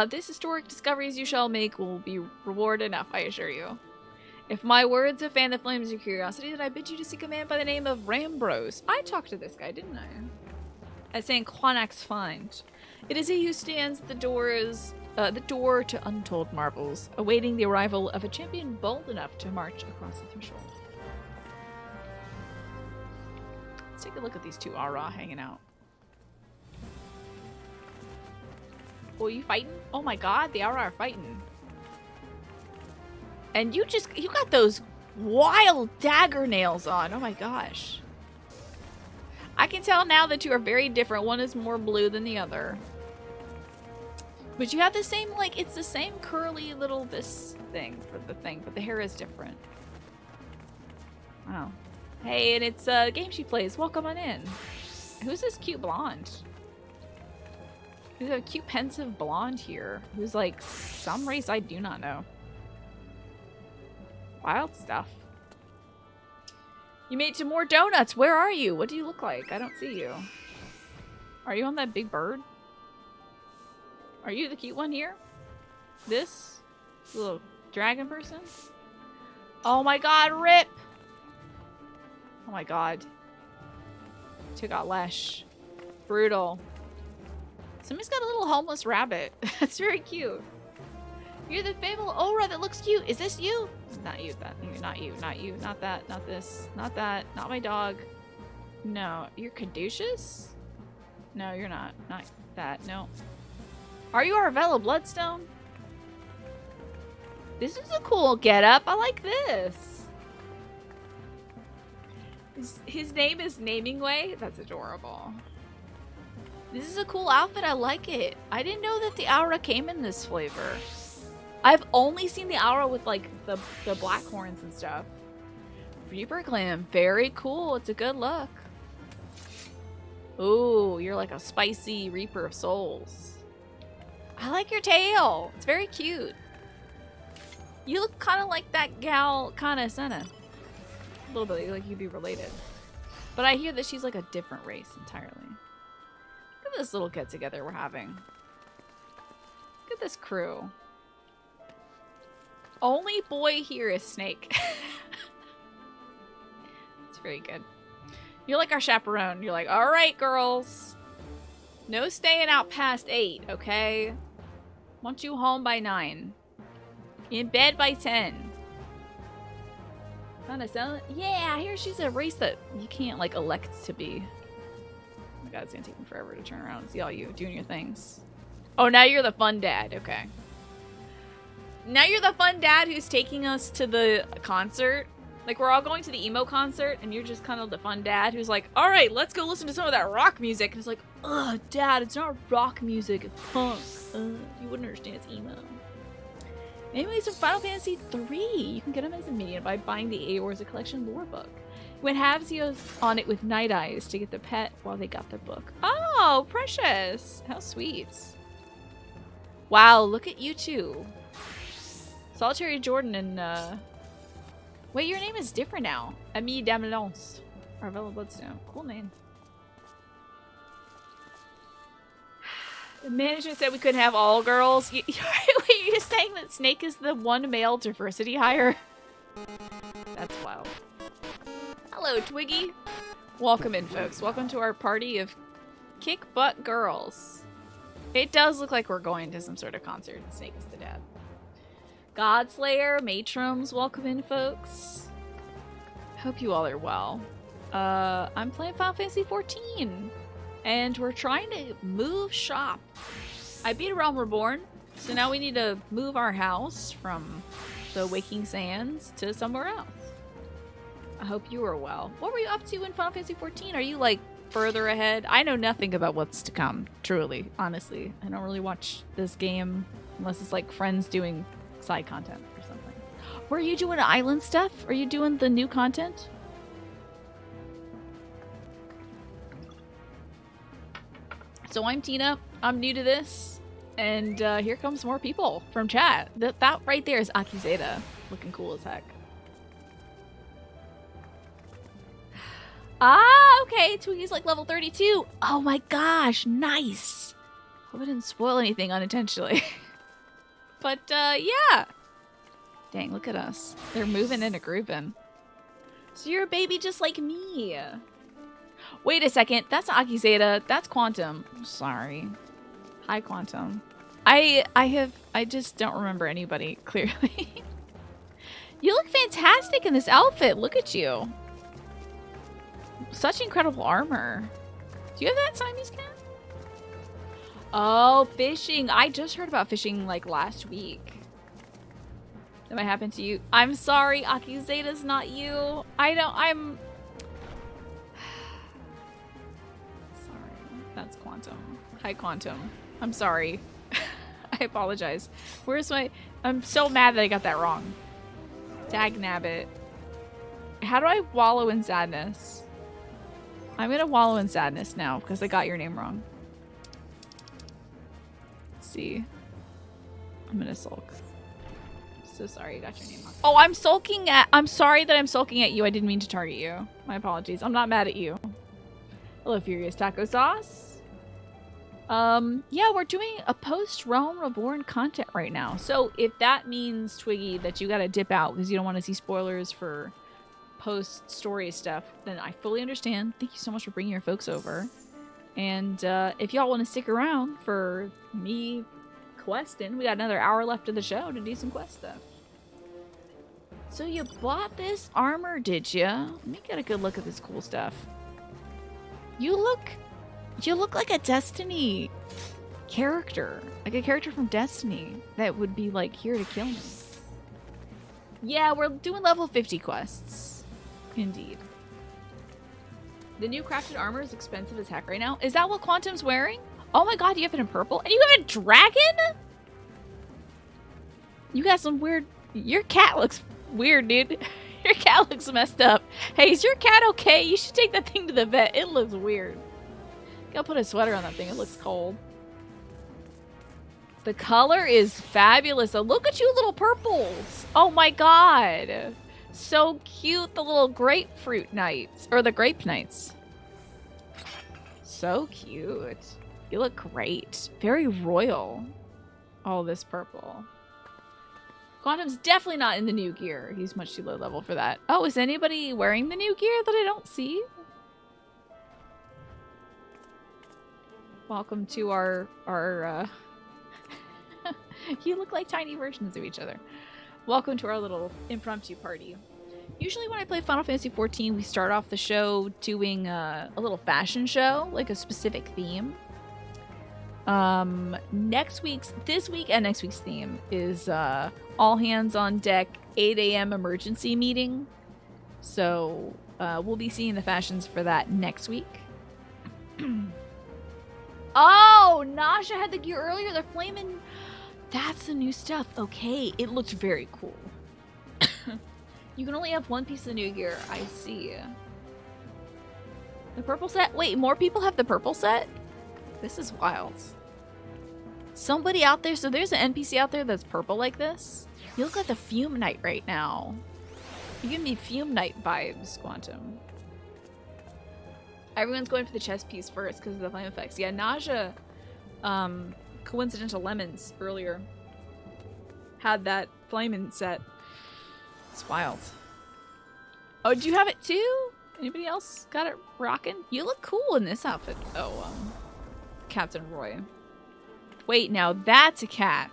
This historic discoveries you shall make will be reward enough, I assure you. If my words have fanned the flames of your curiosity, then I bid you to seek a man by the name of Rambros. I talked to this guy, didn't I? At St. Quanak's Find. It is he who stands at the door to untold marvels, awaiting the arrival of a champion bold enough to march across the threshold. Let's take a look at these two Ara hanging out. Oh, you fighting? Oh my god, the Ara are fighting. And you got those wild dagger nails on. Oh my gosh. I can tell now that you are very different. One is more blue than the other. But you have the same, like, it's the same curly little this thing for the thing, but the hair is different. Wow. Hey, and it's a game she plays. Welcome on in. Who's this cute blonde? There's a cute pensive blonde here who's like some race I do not know. Wild stuff. You made some more donuts. Where are you? What do you look like? I don't see you. Are you on that big bird? Are you the cute one here? This little dragon person? Oh my god, rip! Oh my god. Took out Lesh. Brutal. Somebody's got a little homeless rabbit. That's very cute. You're the fabled Aura that looks cute. Is this you? Not you. Not you. Not you. Not that. Not this. Not that. Not my dog. No. You're caduceus? No, you're not. Not that. No. Are you Arvella Bloodstone? This is a cool getup. I like this. His name is Namingway? That's adorable. This is a cool outfit. I like it. I didn't know that the aura came in this flavor. I've only seen the aura with like the black horns and stuff. Reaper Glam. Very cool. It's a good look. Ooh, you're like a spicy Reaper of Souls. I like your tail. It's very cute. You look kind of like that gal, kind of Senna. A little bit, like you'd be related. But I hear that she's like a different race entirely. Look at this little get-together we're having. Look at this crew. Only boy here is Snake. It's very good. You're like our chaperone. You're like, all right, girls. No staying out past 8, okay? Want you home by 9. In bed by 10. Kinda sound. Yeah, I hear she's a race that you can't like elect to be. Oh my god, it's gonna take me forever to turn around and see all you doing your things. Oh, now you're the fun dad. Okay. Now you're the fun dad who's taking us to the concert. Like, we're all going to the emo concert, and you're just kind of the fun dad who's like, all right, let's go listen to some of that rock music. And it's like, ugh, dad, it's not rock music, it's punk. You wouldn't understand, it's emo. Anyways, in Final Fantasy III, you can get them as a minion by buying the Eorza Collection lore book. You went halvesios on it with Night Eyes to get the pet while they got the book. Oh, precious. How sweet. Wow, look at you two. Solitary Jordan and, wait, your name is different now. Ami Damelance. Arvella Bloodstone. Cool name. The management said we couldn't have all girls. Wait, you're just saying that Snake is the one male diversity hire? That's wild. Hello, Twiggy. Welcome in, folks. Welcome to our party of kick-butt girls. It does look like we're going to some sort of concert. Snake is the dad. Godslayer, Matrons, welcome in, folks. Hope you all are well. I'm playing Final Fantasy XIV. And we're trying to move shop. I beat Realm Reborn, so now we need to move our house from the Waking Sands to somewhere else. I hope you are well. What were you up to in Final Fantasy XIV? Are you, like, further ahead? I know nothing about what's to come, truly, honestly. I don't really watch this game unless it's, like, friends doing side content or something. Were you doing island stuff? Are you doing the new content? So I'm Tina. I'm new to this. And here comes more people from chat. That right there is Akizeta. Looking cool as heck. Ah, okay. Twiggy's like level 32. Oh my gosh, nice. Hope I didn't spoil anything unintentionally. But yeah. Dang, look at us. They're moving and grooving. So you're a baby just like me. Wait a second. That's not Akizeta. That's Quantum. I'm sorry. Hi, Quantum. I just don't remember anybody clearly. You look fantastic in this outfit. Look at you. Such incredible armor. Do you have that Siamese cat? Oh, fishing. I just heard about fishing like last week. That might happen to you. I'm sorry, Akizeta's not you. I'm that's Quantum. Hi, Quantum. I'm sorry. I apologize. Where's my... I'm so mad that I got that wrong. Dagnabbit. How do I wallow in sadness? I'm gonna wallow in sadness now because I got your name wrong. Let's see. I'm gonna sulk. So sorry I got your name wrong. Oh, I'm sorry that I'm sulking at you. I didn't mean to target you. My apologies. I'm not mad at you. Hello, Furious Taco Sauce. Yeah, we're doing a post-Realm Reborn content right now. So if that means, Twiggy, that you gotta dip out because you don't want to see spoilers for post-story stuff, then I fully understand. Thank you so much for bringing your folks over. And if y'all want to stick around for me questing, we got another hour left of the show to do some quest stuff. So you bought this armor, did ya? Let me get a good look at this cool stuff. You look like a Destiny character. Like a character from Destiny that would be like here to kill me. Yeah, we're doing level 50 quests. Indeed. The new crafted armor is expensive as heck right now. Is that what Quantum's wearing? Oh my god, you have it in purple? And you have a dragon? You got some weird... Your cat looks weird, dude. Your cat looks messed up. Hey, is your cat okay? You should take that thing to the vet. It looks weird. Gotta put a sweater on that thing. It looks cold. The color is fabulous. Oh, look at you little purples. Oh my god. So cute. The little grapefruit knights. Or the grape knights. So cute. You look great. Very royal. All this purple. Quantum's definitely not in the new gear. He's much too low level for that. Oh, is anybody wearing the new gear that I don't see? Welcome to our you look like tiny versions of each other. Welcome to our little impromptu party. Usually when I play Final Fantasy XIV, we start off the show doing a little fashion show, like a specific theme. This week and next week's theme is all hands on deck 8 a.m. emergency meeting. So we'll be seeing the fashions for that next week. Oh, Nasha had the gear earlier. The flaming... That's the new stuff. Okay, it looks very cool. You can only have one piece of new gear. I see. The purple set? Wait, more people have the purple set? This is wild. Somebody out there... So there's an NPC out there that's purple like this. You look like the Fume Knight right now. You give me Fume Knight vibes, Quantum. Everyone's going for the chest piece first because of the flame effects. Yeah, Naja, Coincidental Lemons earlier had that flaming set. It's wild. Oh, do you have it too? Anybody else got it rocking? You look cool in this outfit. Oh, Captain Roy. Wait, now that's a cat.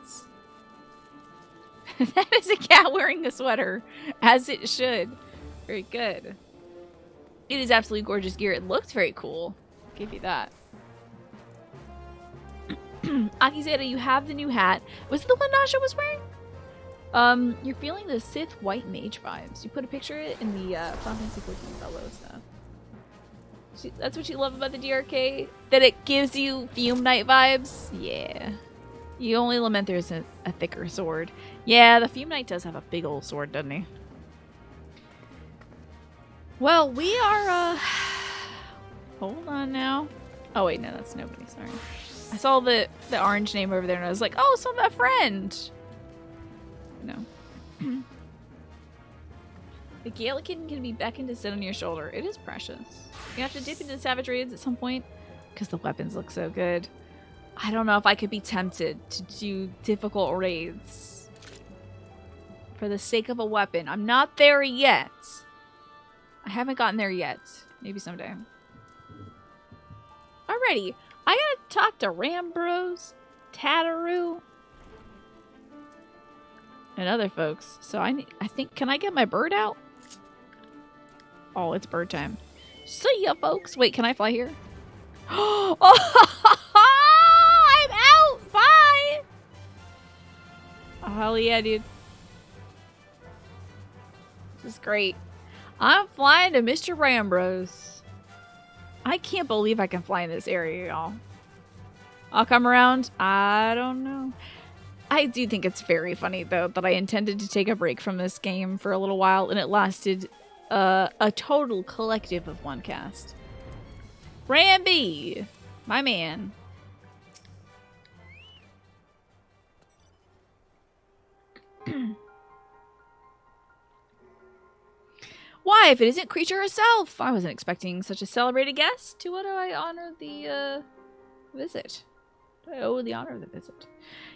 That is a cat wearing a sweater, as it should. Very good. It is absolutely gorgeous gear. It looks very cool. I'll give you that. Akizeta, you have the new hat. Was it the one Nasha was wearing? You're feeling the Sith White Mage vibes. You put a picture of it in the Final Fantasy XIV fellow stuff. That's what you love about the DRK? That it gives you Fume Knight vibes? Yeah. You only lament there's a thicker sword. Yeah, the Fume Knight does have a big old sword, doesn't he? Well, we are, hold on now. Oh, wait, no, that's nobody, sorry. I saw the orange name over there, and I was like, oh, so my friend. No. The Galakin can be beckoned to sit on your shoulder. It is precious. You have to dip into the Savage Raids at some point, because the weapons look so good. I don't know if I could be tempted to do difficult raids for the sake of a weapon. I'm not there yet. I haven't gotten there yet. Maybe someday. Alrighty. I gotta talk to Rambros, Tataroo, and other folks. So I think, can I get my bird out? Oh, it's bird time. See ya, folks. Wait, can I fly here? Oh, I'm out. Bye. Oh, hell yeah, dude. This is great. I'm flying to Mr. Rambros. I can't believe I can fly in this area, y'all. I'll come around. I don't know. I do think it's very funny, though, that I intended to take a break from this game for a little while, and it lasted a total collective of one cast. Ramby! My man. Why, if it isn't Creature herself? I wasn't expecting such a celebrated guest. To what do I honor the, visit? Do I owe the honor of the visit?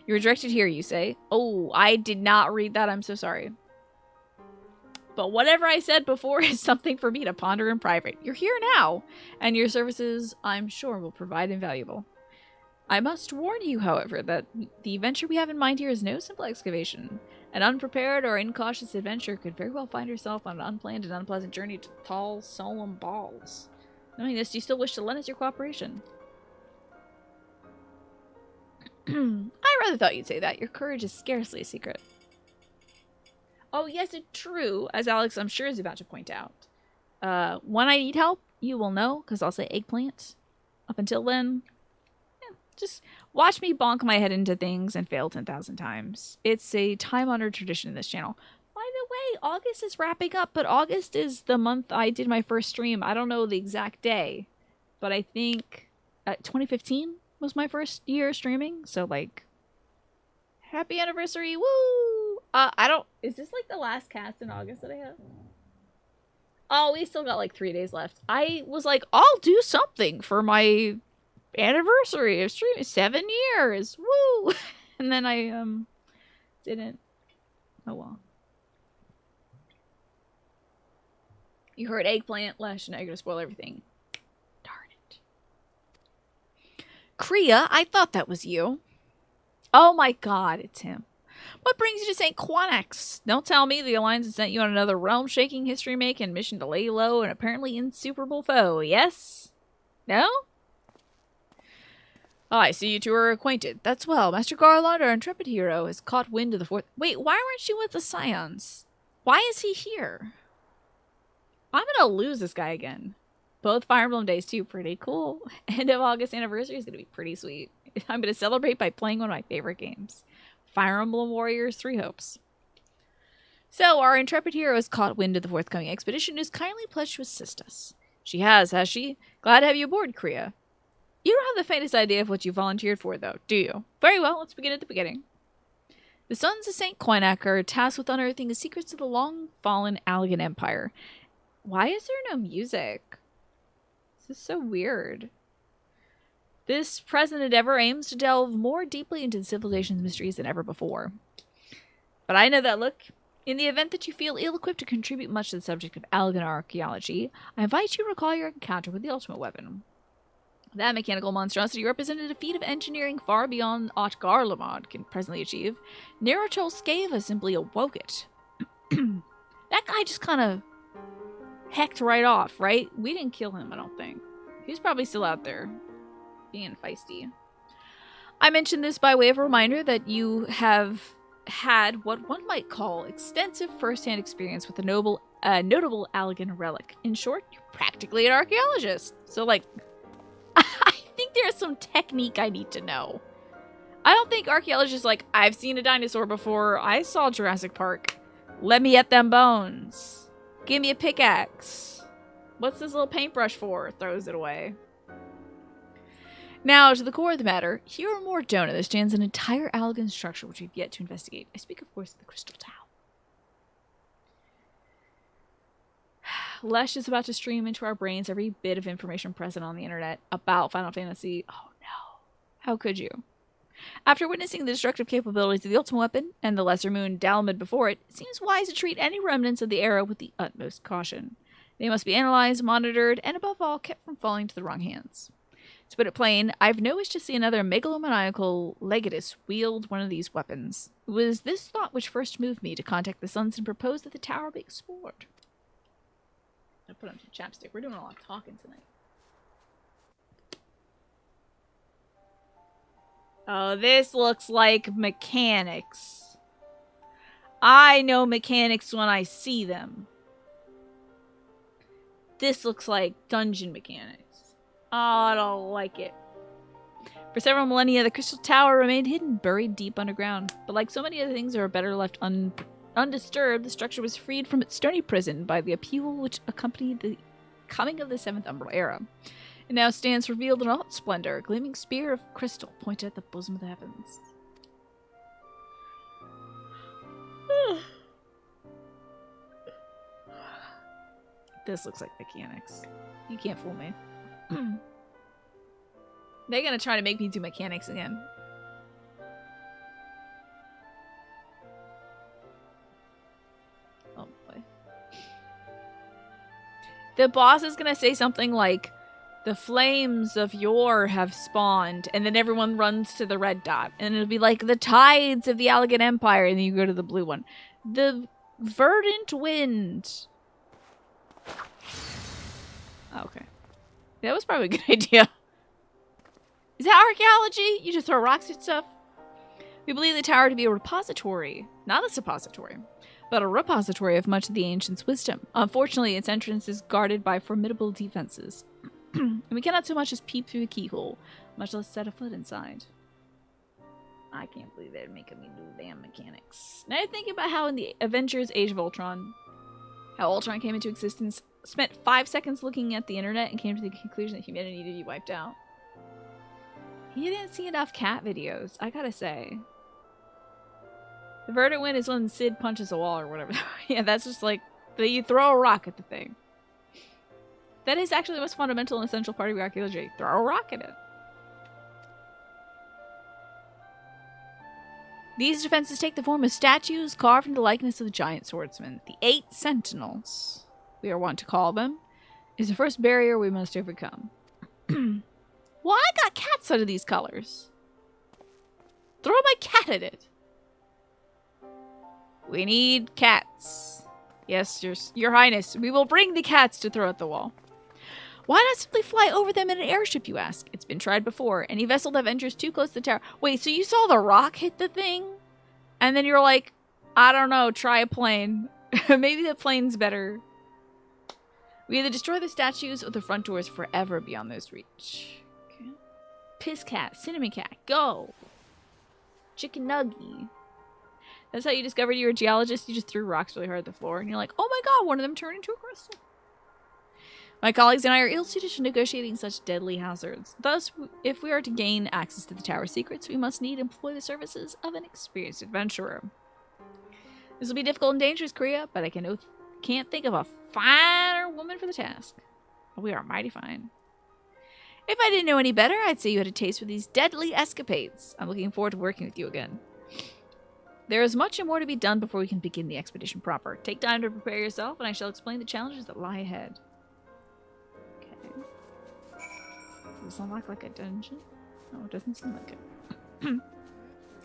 You were directed here, you say? Oh, I did not read that. I'm so sorry. But whatever I said before is something for me to ponder in private. You're here now, and your services, I'm sure, will provide invaluable. I must warn you, however, that the venture we have in mind here is no simple excavation. An unprepared or incautious adventurer could very well find herself on an unplanned and unpleasant journey to tall, solemn balls. Knowing this, do you still wish to lend us your cooperation? I rather thought you'd say that. Your courage is scarcely a secret. Oh, yes, it's true, as Alex, I'm sure, is about to point out. When I need help, you will know, because I'll say eggplant. Up until then, yeah, just watch me bonk my head into things and fail 10,000 times. It's a time-honored tradition in this channel. By the way, August is wrapping up, but August is the month I did my first stream. I don't know the exact day, but I think 2015 was my first year streaming, so, like, happy anniversary, woo! I don't... Is this, like, the last cast in August that I have? Oh, we still got, like, 3 days left. I was like, I'll do something for my anniversary of streaming. 7 years! Woo! And then I, didn't. Oh, well. You heard eggplant, Lesh, and now you're gonna spoil everything. Darn it. Kriya, I thought that was you. Oh my god, it's him. What brings you to St. Quanax? Don't tell me the Alliance has sent you on another realm-shaking, history-making mission to lay low an apparently insuperable foe, yes? No? Oh, I see you two are acquainted. That's well. Master Garland, our intrepid hero, has caught wind of the fourth... Wait, why weren't you with the Scions? Why is he here? I'm gonna lose this guy again. Both Fire Emblem Days, too. Pretty cool. End of August anniversary is gonna be pretty sweet. I'm gonna celebrate by playing one of my favorite games. Fire Emblem Warriors 3 Hopes. So, our intrepid hero has caught wind of the forthcoming expedition and is kindly pledged to assist us. She has she? Glad to have you aboard, Kriya. You don't have the faintest idea of what you volunteered for, though, do you? Very well, let's begin at the beginning. The Sons of St. Quinac are tasked with unearthing the secrets of the long-fallen Allegan Empire. Why is there no music? This is so weird. This present endeavor aims to delve more deeply into the civilization's mysteries than ever before. But I know that look. In the event that you feel ill-equipped to contribute much to the subject of Allegan archaeology, I invite you to recall your encounter with the ultimate weapon. That mechanical monstrosity represented a feat of engineering far beyond aught Garlemald can presently achieve. Naruto Scava simply awoke it. That guy just kind of hecked right off, right? We didn't kill him, I don't think. He's probably still out there, being feisty. I mention this by way of a reminder that you have had what one might call extensive first-hand experience with a notable Allegan relic. In short, you're practically an archaeologist. So, like, I think there's some technique I need to know. I don't think archaeologists like, I've seen a dinosaur before. I saw Jurassic Park. Let me at them bones. Give me a pickaxe. What's this little paintbrush for? Throws it away. Now, to the core of the matter, here on Mordona there stands an entire Allegan structure which we've yet to investigate. I speak, of course, of the Crystal Tower. Lesh is about to stream into our brains every bit of information present on the internet about Final Fantasy. Oh no. How could you? After witnessing the destructive capabilities of the Ultimate Weapon and the Lesser Moon Dalmid before it, it seems wise to treat any remnants of the era with the utmost caution. They must be analyzed, monitored, and above all, kept from falling into the wrong hands. To put it plain, I've no wish to see another megalomaniacal Legatus wield one of these weapons. It was this thought which first moved me to contact the Sons and propose that the tower be explored. I put on some chapstick. We're doing a lot of talking tonight. Oh, this looks like mechanics. I know mechanics when I see them. This looks like dungeon mechanics. Oh, I don't like it. For several millennia, the Crystal Tower remained hidden, buried deep underground. But like so many other things that are better left undisturbed, the structure was freed from its stony prison by the upheaval which accompanied the coming of the Seventh Umbral Era. It now stands revealed in all its splendor, a gleaming spear of crystal pointed at the bosom of the heavens. This looks like mechanics. You can't fool me. They're gonna try to make me do mechanics again. Oh boy. The boss is gonna say something like, the flames of yore have spawned, and then everyone runs to the red dot. And it'll be like, the tides of the Allegan Empire, and then you go to the blue one. The verdant wind. Okay. That was probably a good idea. Is that archaeology? You just throw rocks at stuff? We believe the tower to be a repository. Not a suppository, but a repository of much of the ancients' wisdom. Unfortunately, its entrance is guarded by formidable defenses. And we cannot so much as peep through the keyhole, much less set a foot inside. I can't believe they're making me do damn mechanics. Now I think about how in the Avengers Age of Ultron, how Ultron came into existence, spent 5 seconds looking at the internet and came to the conclusion that humanity needed to be wiped out. He didn't see enough cat videos, I gotta say. The verdant wind is when Sid punches a wall or whatever. Yeah, that's just like, you throw a rock at the thing. That is actually the most fundamental and essential part of archaeology. Throw a rock at it. These defenses take the form of statues carved in the likeness of the giant swordsman. The 8 Sentinels, we are wont to call them, is the first barrier we must overcome. Well, I got cats out of these colors. Throw my cat at it. We need cats. Yes, your highness. We will bring the cats to throw at the wall. Why not simply fly over them in an airship, you ask? It's been tried before. Any vessel that ventures too close to the tower... Wait, so you saw the rock hit the thing? And then you're like, I don't know, try a plane. Maybe the plane's better. We either destroy the statues or the front doors forever beyond those reach. Okay. Piss cat, cinnamon cat, go! Chicken nuggy. That's how you discovered you were a geologist? You just threw rocks really hard at the floor and you're like, oh my god, one of them turned into a crystal. My colleagues and I are ill-suited to negotiating such deadly hazards. Thus, if we are to gain access to the tower's secrets, we must need employ the services of an experienced adventurer. This will be difficult and dangerous, Kriya, but I can't think of a finer woman for the task. We are mighty fine. If I didn't know any better, I'd say you had a taste for these deadly escapades. I'm looking forward to working with you again. There is much more to be done before we can begin the expedition proper. Take time to prepare yourself, and I shall explain the challenges that lie ahead. Does this unlock like a dungeon? No, it doesn't seem like it.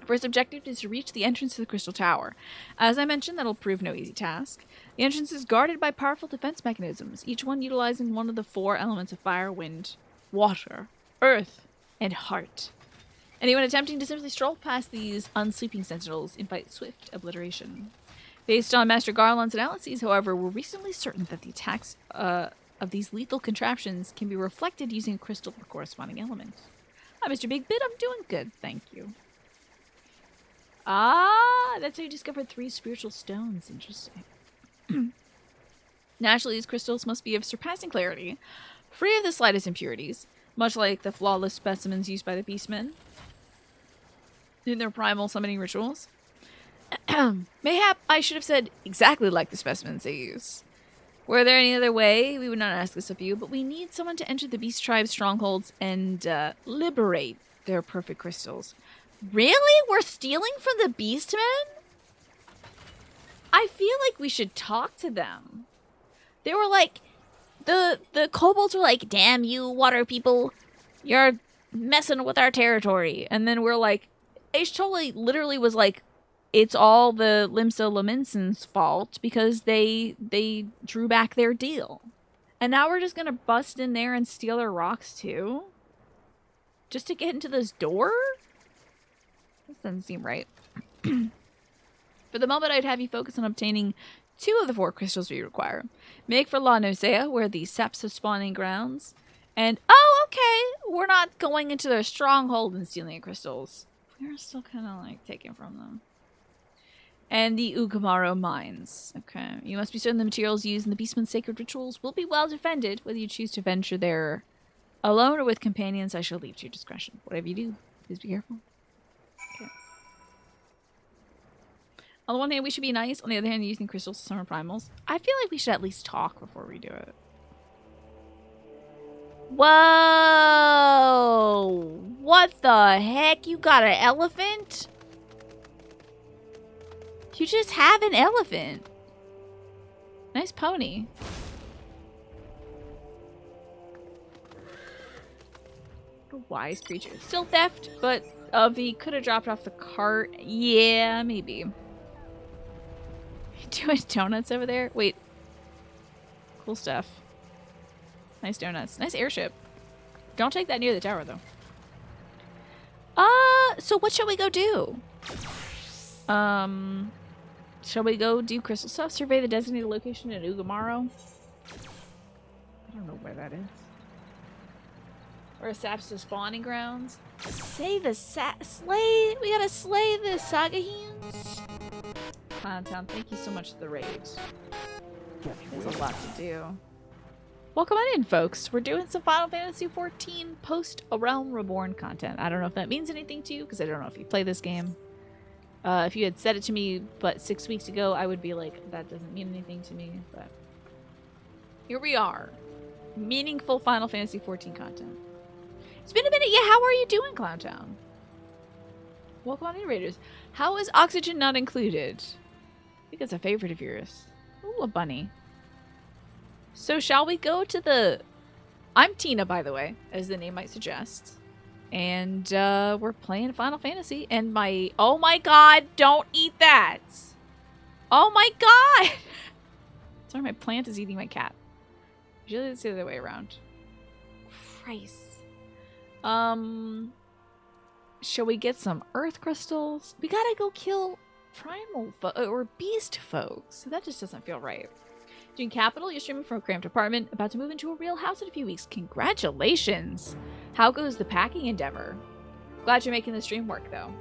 First objective is to reach the entrance to the Crystal Tower. As I mentioned, that'll prove no easy task. The entrance is guarded by powerful defense mechanisms, each one utilizing one of the 4 elements of fire, wind, water, earth, and heart. Anyone attempting to simply stroll past these unsleeping sentinels invite swift obliteration. Based on Master Garland's analyses, however, we're reasonably certain that the attacks of these lethal contraptions can be reflected using a crystal with corresponding element. Hi, Mr. Big Bit. I'm doing good, thank you. Ah, that's how you discovered 3 spiritual stones. Interesting. Naturally, these crystals must be of surpassing clarity, free of the slightest impurities, much like the flawless specimens used by the Beastmen in their primal summoning rituals. Mayhap I should have said exactly like the specimens they use. Were there any other way, we would not ask this of you, but we need someone to enter the Beast Tribe's strongholds and liberate their perfect crystals. Really? We're stealing from the Beastmen? I feel like we should talk to them. They were like, the kobolds were like, damn you water people, you're messing with our territory. And then we're like, Aishtola literally was like, it's all the Limsa Laminson's fault because they drew back their deal. And now we're just going to bust in there and steal their rocks too? Just to get into this door? This doesn't seem right. For the moment, I'd have you focus on obtaining 2 of the 4 crystals we require. Make for La Nosea, where the saps of spawning grounds, And, oh, okay, we're not going into their stronghold and stealing crystals. We're still kind of, like, taking from them. And the Ugamaro mines. Okay. You must be certain the materials used in the Beastman's sacred rituals will be well defended. Whether you choose to venture there alone or with companions, I shall leave to your discretion. Whatever you do, please be careful. Okay. On the one hand, we should be nice. On the other hand, using crystals to summon primals. I feel like we should at least talk before we do it. Whoa! What the heck? You got an elephant? You just have an elephant. Nice pony. A wise creature. Still theft, but he could have dropped off the cart. Yeah, maybe. Doing donuts over there? Wait. Cool stuff. Nice donuts. Nice airship. Don't take that near the tower, though. So what shall we go do? Shall we go do crystal stuff? Survey the designated location in Ugamaro? I don't know where that is. Or Sap's spawning grounds? Say the slay. We gotta slay the Sagahines. Clowntown, thank you so much for the raid. There's a lot to do. Welcome on in, folks. We're doing some Final Fantasy XIV post-A Realm Reborn content. I don't know if that means anything to you, because I don't know if you play this game. If you had said it to me but 6 weeks ago, I would be like, that doesn't mean anything to me. But here we are. Meaningful Final Fantasy XIV content. It's been a minute. Yeah, how are you doing, Clowntown? Welcome on in, Raiders. How is oxygen not included? I think it's a favorite of yours. Ooh, a bunny. So shall we go to the... I'm Tina, by the way, as the name might suggest. And we're playing Final Fantasy. And my... Oh my god, don't eat that! Oh my god! Sorry, my plant is eating my cat. Usually it's the other way around. Christ. Shall we get some earth crystals? We gotta go kill primal or beast folks. That just doesn't feel right. Doing Capital, you're streaming from a cramped apartment, about to move into a real house in a few weeks. Congratulations! How goes the packing endeavor? Glad you're making the stream work, though.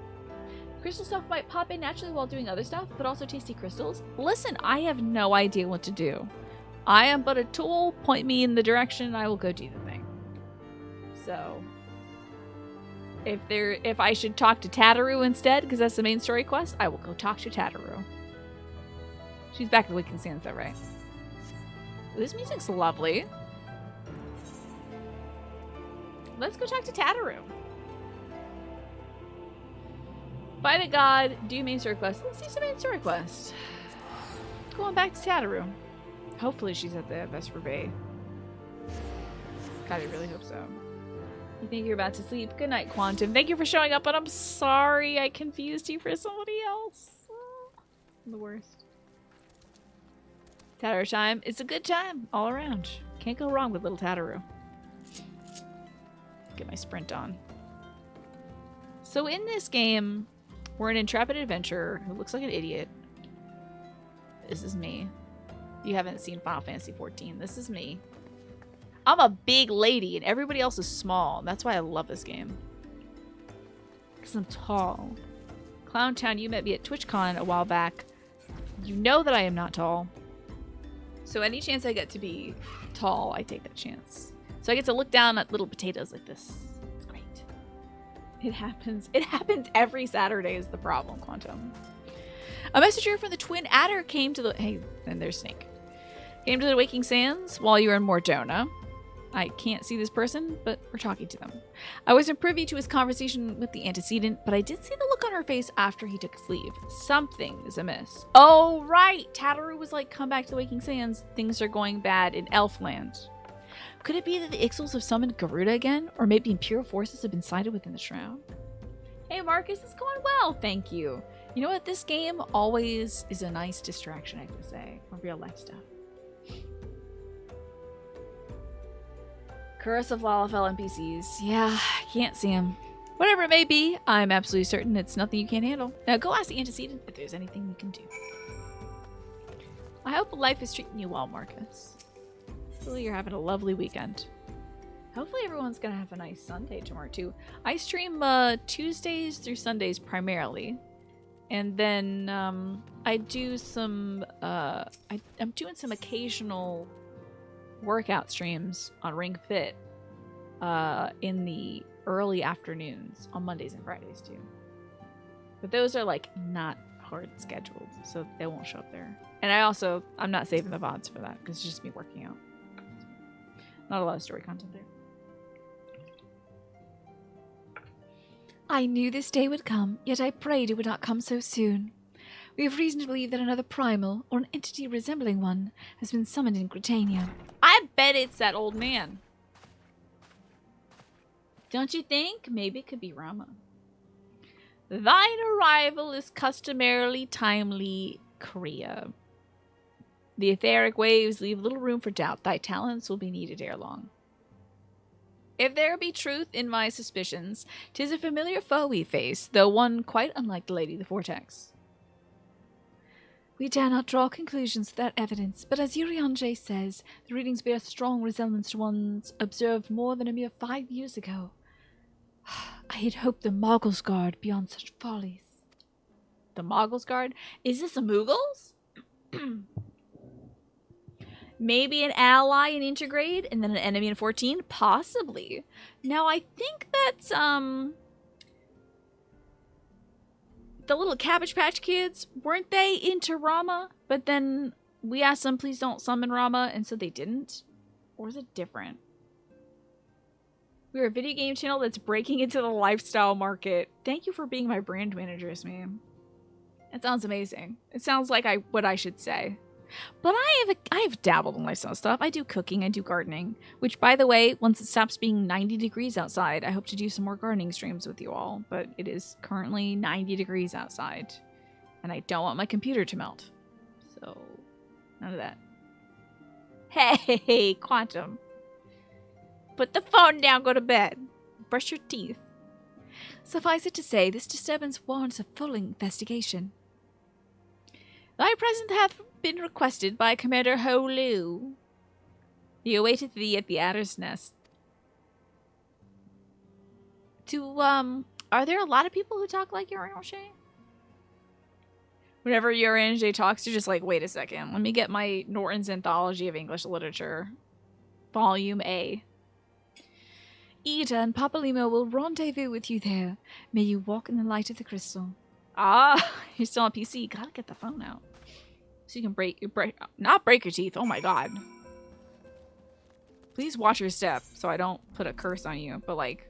Crystal stuff might pop in naturally while doing other stuff, but also tasty crystals. Listen, I have no idea what to do. I am but a tool. Point me in the direction, and I will go do the thing. So, if I should talk to Tataru instead, because that's the main story quest, I will go talk to Tataru. She's back at the Waking Sands, though, right? This music's lovely. Let's go talk to Tataru. Fight a god, do main story quest. Let's do some main story quest. Going back to Tataru. Hopefully she's at the Vesper Bay. God, I really hope so. You think you're about to sleep? Good night, Quantum. Thank you for showing up, but I'm sorry I confused you for somebody else. I'm the worst. Tataru time. It's a good time all around. Can't go wrong with little Tataru. Get my sprint on. So in this game, we're an intrepid adventurer who looks like an idiot. This is me. You haven't seen Final Fantasy XIV. This is me. I'm a big lady and everybody else is small. That's why I love this game. Because I'm tall. Clowntown, you met me at TwitchCon a while back. You know that I am not tall. So any chance I get to be tall, I take that chance. So I get to look down at little potatoes like this. It's great. It happens. It happens every Saturday is the problem, Quantum. A messenger from the Twin Adder came to the... Hey, and there's Snake. Came to the Waking Sands while you were in Mordona. I can't see this person, but we're talking to them. I wasn't privy to his conversation with the antecedent, but I did see the look on her face after he took his leave. Something is amiss. Oh, right! Tataru was like, come back to the Waking Sands. Things are going bad in Elfland. Could it be that the Ixals have summoned Garuda again? Or maybe Imperial forces have been sighted within the Shroud? Hey, Marcus, it's going well, thank you. You know what? This game always is a nice distraction, I have to say, from real life stuff. Curse of Lalafell NPCs. Yeah, can't see them. Whatever it may be, I'm absolutely certain it's nothing you can't handle. Now go ask the antecedent if there's anything we can do. I hope life is treating you well, Marcus. Hopefully you're having a lovely weekend. Hopefully everyone's gonna have a nice Sunday tomorrow too. I stream Tuesdays through Sundays primarily. And then I do some I'm doing some occasional workout streams on Ring Fit in the early afternoons on Mondays and Fridays too. But those are like not hard scheduled, so they won't show up there. And I'm not saving the VODs for that because it's just me working out. Not a lot of story content there. I knew this day would come, yet I prayed it would not come so soon. We have reason to believe that another primal, or an entity resembling one, has been summoned in Britannia. I bet it's that old man. Don't you think? Maybe it could be Rama. Thine arrival is customarily timely, Kriya. The etheric waves leave little room for doubt. Thy talents will be needed ere long. If there be truth in my suspicions, 'tis a familiar foe we face, though one quite unlike the Lady of the Vortex. We dare not draw conclusions without evidence, but as Urianger says, the readings bear strong resemblance to ones observed more than a mere 5 years ago. I had hoped the Moggles Guard beyond such follies. The Moggles Guard? Is this the Moogles? Maybe an ally in Intergrade and then an enemy in 14? Possibly. Now, I think that's, the little Cabbage Patch Kids, weren't they into Rama? But then we asked them, please don't summon Rama, and so they didn't? Or is it different? We're a video game channel that's breaking into the lifestyle market. Thank you for being my brand managers, man. That sounds amazing. It sounds like what I should say. But I have dabbled in lifestyle stuff. I do cooking, I do gardening. Which, by the way, once it stops being 90 degrees outside, I hope to do some more gardening streams with you all. But it is currently 90 degrees outside. And I don't want my computer to melt. So, none of that. Hey, Quantum. Put the phone down, go to bed. Brush your teeth. Suffice it to say, this disturbance warrants a full investigation. Thy presence hath been requested by Commander Ho Lu. He awaiteth thee at the Adder's Nest. Are there a lot of people who talk like Urianger? Whenever Urianger talks, you're just like, wait a second, let me get my Norton's Anthology of English Literature, Volume A. Ida and Papalimo will rendezvous with you there. May you walk in the light of the crystal. Ah, you're still on PC. You gotta get the phone out. So you can not break your teeth. Oh my god. Please watch your step so I don't put a curse on you. But like,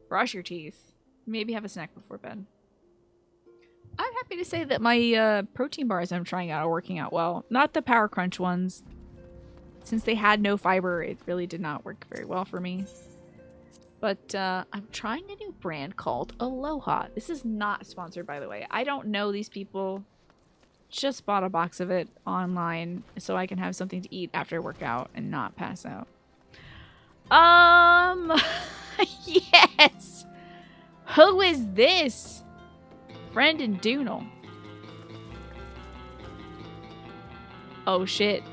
brush your teeth. Maybe have a snack before bed. I'm happy to say that my protein bars I'm trying out are working out well. Not the Power Crunch ones. Since they had no fiber, it really did not work very well for me. But I'm trying a new brand called Aloha. This is not sponsored, by the way. I don't know these people. Just bought a box of it online so I can have something to eat after I work out and not pass out. Yes! Who is this? Brendan Doonell. Oh, shit.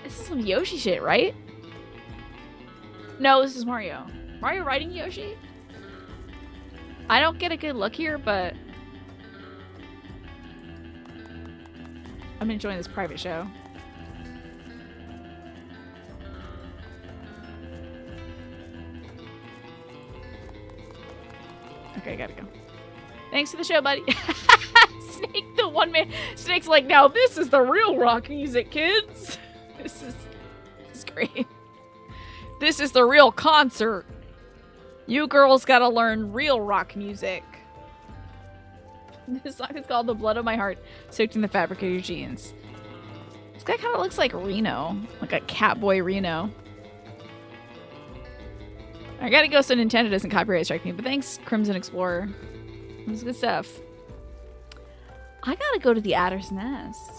This is some Yoshi shit, right? No, this is Mario. Mario riding Yoshi? I don't get a good look here, but I'm enjoying this private show. Okay, gotta go. Thanks for the show, buddy. Snake, the one man. Snake's like, now this is the real rock music, kids. This is great. This is the real concert. You girls gotta learn real rock music. This song is called The Blood of My Heart, Soaked in the Fabric of Your Jeans. This guy kind of looks like Reno. Like a Catboy Reno. I gotta go so Nintendo doesn't copyright strike me, but thanks, Crimson Explorer. This is good stuff. I gotta go to the Adder's Nest.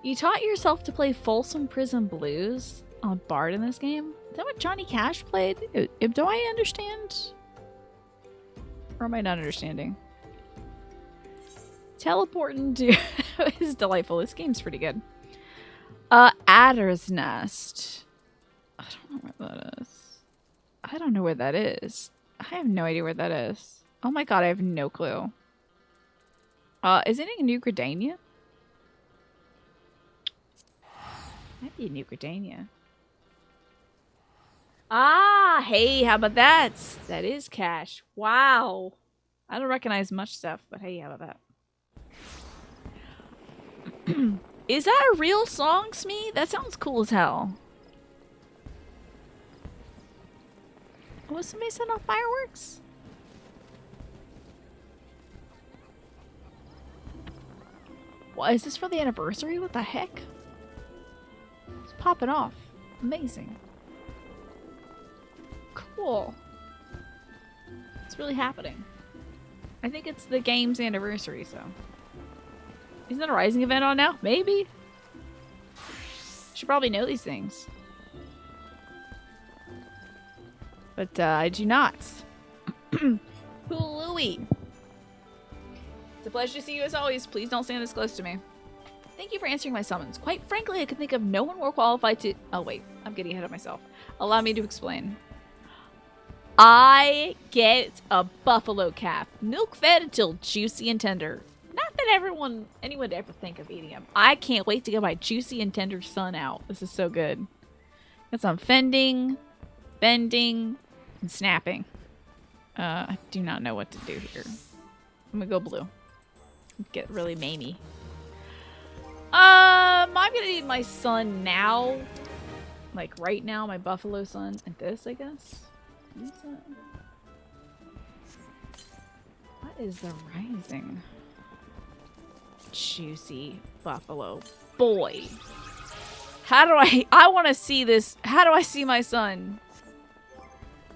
You taught yourself to play Folsom Prison Blues on Bard in this game? Is that what Johnny Cash played? Do I understand? Or am I not understanding? Teleporting to is delightful. This game's pretty good. Adder's Nest. I don't know where that is. I don't know where that is. I have no idea where that is. Oh my god, I have no clue. Is it in New Gridania? Might be in New Gridania. Ah, hey, how about that? That is cash. Wow. I don't recognize much stuff, but hey, how about that? Is that a real song, Smee? That sounds cool as hell. Was somebody set off fireworks? What, is this for the anniversary? What the heck? It's popping off. Amazing. Cool. It's really happening. I think it's the game's anniversary, so. Isn't that a Rising event on now? Maybe. Should probably know these things. But I do not. Louie. It's a pleasure to see you as always. Please don't stand this close to me. Thank you for answering my summons. Quite frankly, I could think of no one more qualified to... Oh, wait. I'm getting ahead of myself. Allow me to explain. I get a buffalo calf. Milk-fed until juicy and tender. Not that anyone would ever think of eating him. I can't wait to get my juicy and tender son out. This is so good. Got some fending, bending, and snapping. I do not know what to do here. I'm gonna go blue. Get really mamey. I'm gonna need my son now. Like right now, my buffalo son. And this, I guess. What is the rising? Juicy buffalo boy. How do I want to see this. How do I see my son?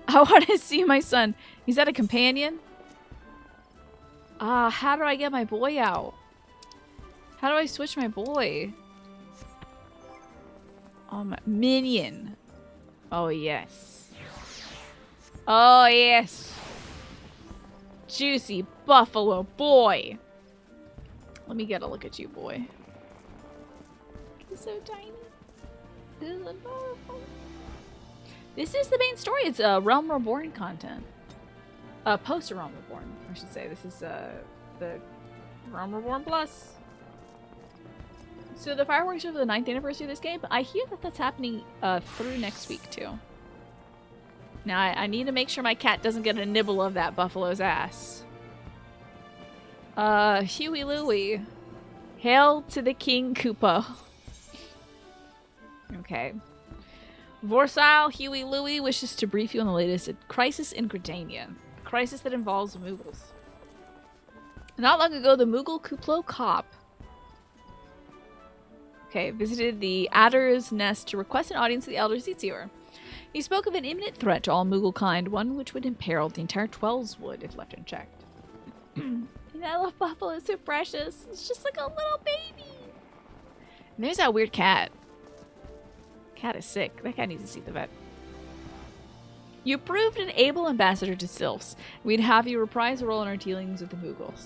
I want to see my son. Is that a companion? How do I get my boy out? How do I switch my boy? My minion. Oh, yes. Oh, yes. Juicy buffalo boy. Let me get a look at you, boy. He's so tiny. This is adorable. This is the main story. It's Realm Reborn content. Post Realm Reborn, I should say. This is the Realm Reborn Plus. So the fireworks are for the 9th anniversary of this game. I hear that that's happening through next week too. Now I need to make sure my cat doesn't get a nibble of that buffalo's ass. Huey Louie. Hail to the King Koopa. Okay. Vorsile Huey Louie wishes to brief you on the latest crisis in Gridania. A crisis that involves Moogles. Not long ago, the Moogle Kuplo Cop visited the Adder's Nest to request an audience with the Elder Seatseer. He spoke of an imminent threat to all Moogle kind, one which would imperil the entire Twelveswood if left unchecked. And I love Buffalo, it's so precious. It's just like a little baby. And there's that weird cat. Cat is sick. That cat needs to see the vet. You proved an able ambassador to Sylphs. We'd have you reprise a role in our dealings with the Moogles.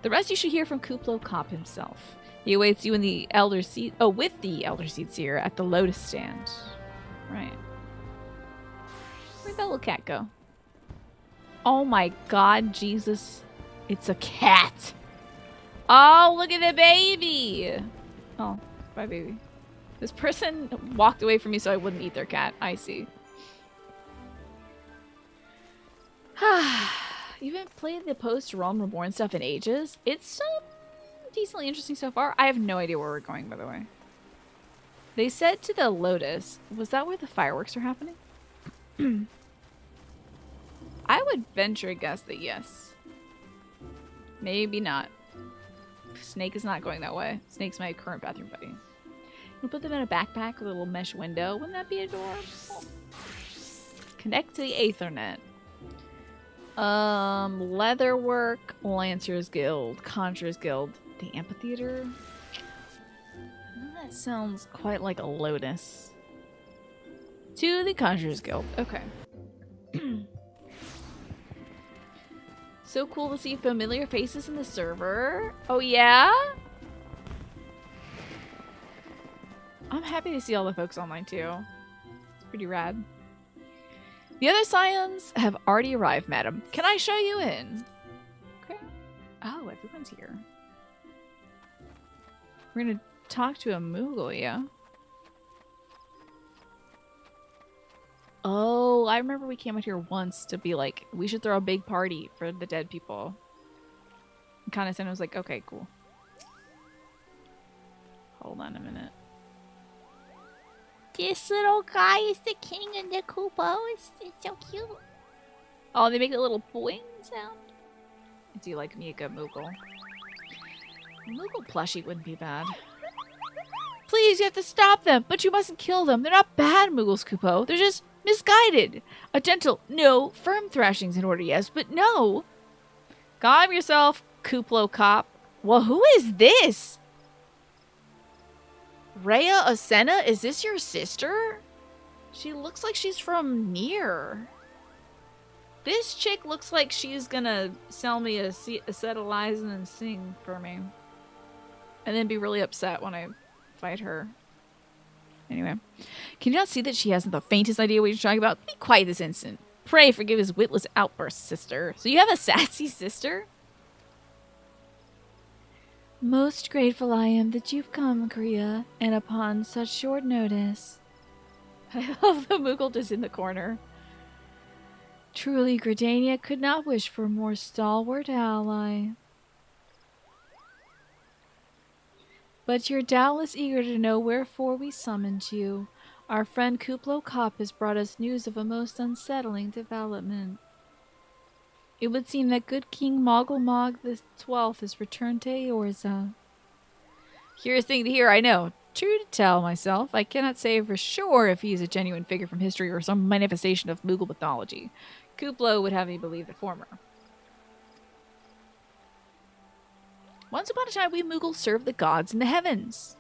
The rest you should hear from Kuplo Cop himself. He awaits you in the Elder Seat. Oh, with the Elder Seatseer at the Lotus Stand. Right. Where'd that little cat go? Oh my God, Jesus! It's a cat. Oh, look at the baby. Oh, bye, baby. This person walked away from me so I wouldn't eat their cat. I see. You haven't played the post-Realm Reborn stuff in ages. It's decently interesting so far. I have no idea where we're going, by the way. They said to the Lotus. Was that where the fireworks are happening? I would venture a guess that yes. Maybe not. Snake is not going that way. Snake's my current bathroom buddy. We'll put them in a backpack with a little mesh window. Wouldn't that be adorable? Connect to the Aethernet. Leatherwork, Lancers Guild, Conjurers Guild, the Amphitheater. That sounds quite like a Lotus. To the Conjurers Guild. Okay. So cool to see familiar faces in the server. Oh yeah? I'm happy to see all the folks online too. It's pretty rad. The other scions have already arrived, madam. Can I show you in? Okay. Oh, everyone's here. We're gonna talk to a Moogle, yeah? Oh, I remember we came out here once to be like, we should throw a big party for the dead people. And kind of said, I was like, okay, cool. Hold on a minute. This little guy is the king of the Kupo. It's so cute. Oh, they make a little boing sound. Do you like me a good Moogle? A Moogle plushie wouldn't be bad. Please, you have to stop them, but you mustn't kill them. They're not bad Moogles, Kupo. They're just misguided. A gentle no, firm thrashing's in order, yes, but no. Calm yourself, Kuplo cop. Well, who is this? Rhea Osena, is this your sister? She looks like she's from near. This chick looks like she's gonna sell me a set of lies and then sing for me. And then be really upset when I fight her. Anyway. Can you not see that she hasn't the faintest idea what you're talking about? Be quiet this instant. Pray forgive his witless outburst, sister. So you have a sassy sister? Most grateful I am that you've come, Kriya, and upon such short notice. I love the Moogle just in the corner. Truly, Gridania could not wish for a more stalwart ally. But you're doubtless eager to know wherefore we summoned you. Our friend Kuplo Kop has brought us news of a most unsettling development. It would seem that good King Moggle Mog the 12th has returned to Eorza. Curious thing to hear, I know. True to tell myself, I cannot say for sure if he is a genuine figure from history or some manifestation of Moogle mythology. Kuplo would have me believe the former. Once upon a time, we Moogles served the gods in the heavens.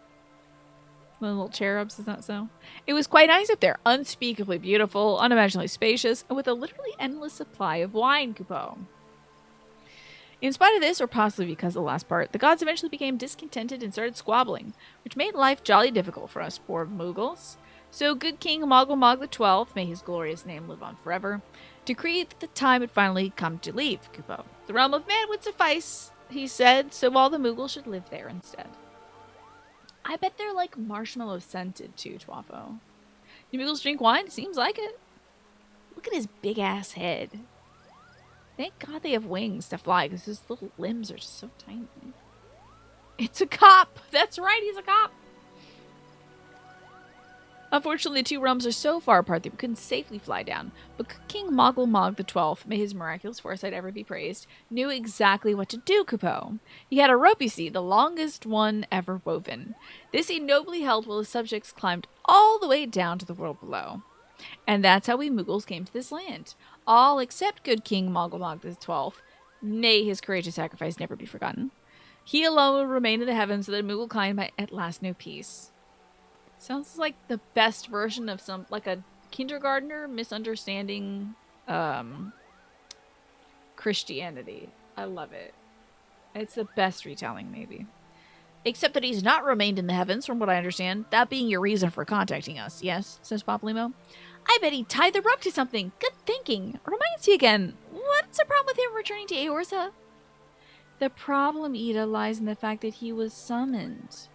The little cherubs, is that so? It was quite nice up there. Unspeakably beautiful, unimaginably spacious, and with a literally endless supply of wine, Kupo. In spite of this, or possibly because of the last part, the gods eventually became discontented and started squabbling, which made life jolly difficult for us poor Moogles. So good King Moggle Mog the 12th, may his glorious name live on forever, decreed that the time had finally come to leave Kupo. The realm of man would suffice, he said, so all the Moogles should live there instead. I bet they're like marshmallow scented too, Twafo. Do Moogles drink wine? Seems like it. Look at his big ass head. Thank God they have wings to fly because his little limbs are just so tiny. It's a cop! That's right, he's a cop! Unfortunately, the two realms are so far apart that we couldn't safely fly down, but King Moggle Mog the 12th, may his miraculous foresight ever be praised, knew exactly what to do, Kupo. He had a rope, you see, the longest one ever woven. This he nobly held while his subjects climbed all the way down to the world below. And that's how we Moogles came to this land. All except good King Moggle Mog the 12th, may his courageous sacrifice never be forgotten. He alone will remain in the heavens so that Moogle kind might at last know peace. Sounds like the best version of some, like a kindergartner misunderstanding Christianity. I love it. It's the best retelling, maybe. Except that he's not remained in the heavens, from what I understand. That being your reason for contacting us, yes? Says Papalymo. I bet he tied the rope to something. Good thinking. Reminds you again. What's the problem with him returning to Eorza? The problem, Ida, lies in the fact that he was summoned.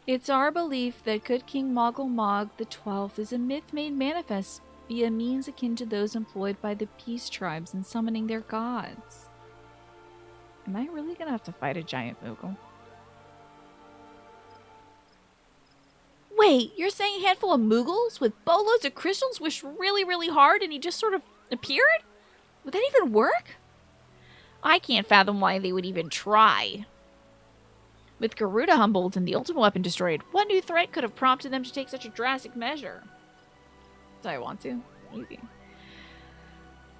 It's our belief that good King Moggle Mog the 12th is a myth made manifest via means akin to those employed by the peace tribes in summoning their gods. Am I really gonna have to fight a giant Moogle? Wait, you're saying a handful of Moogles with boatloads of crystals wished really, really hard and he just sort of appeared? Would that even work? I can't fathom why they would even try. With Garuda humbled and the ultimate weapon destroyed, what new threat could have prompted them to take such a drastic measure? Do I want to? Maybe.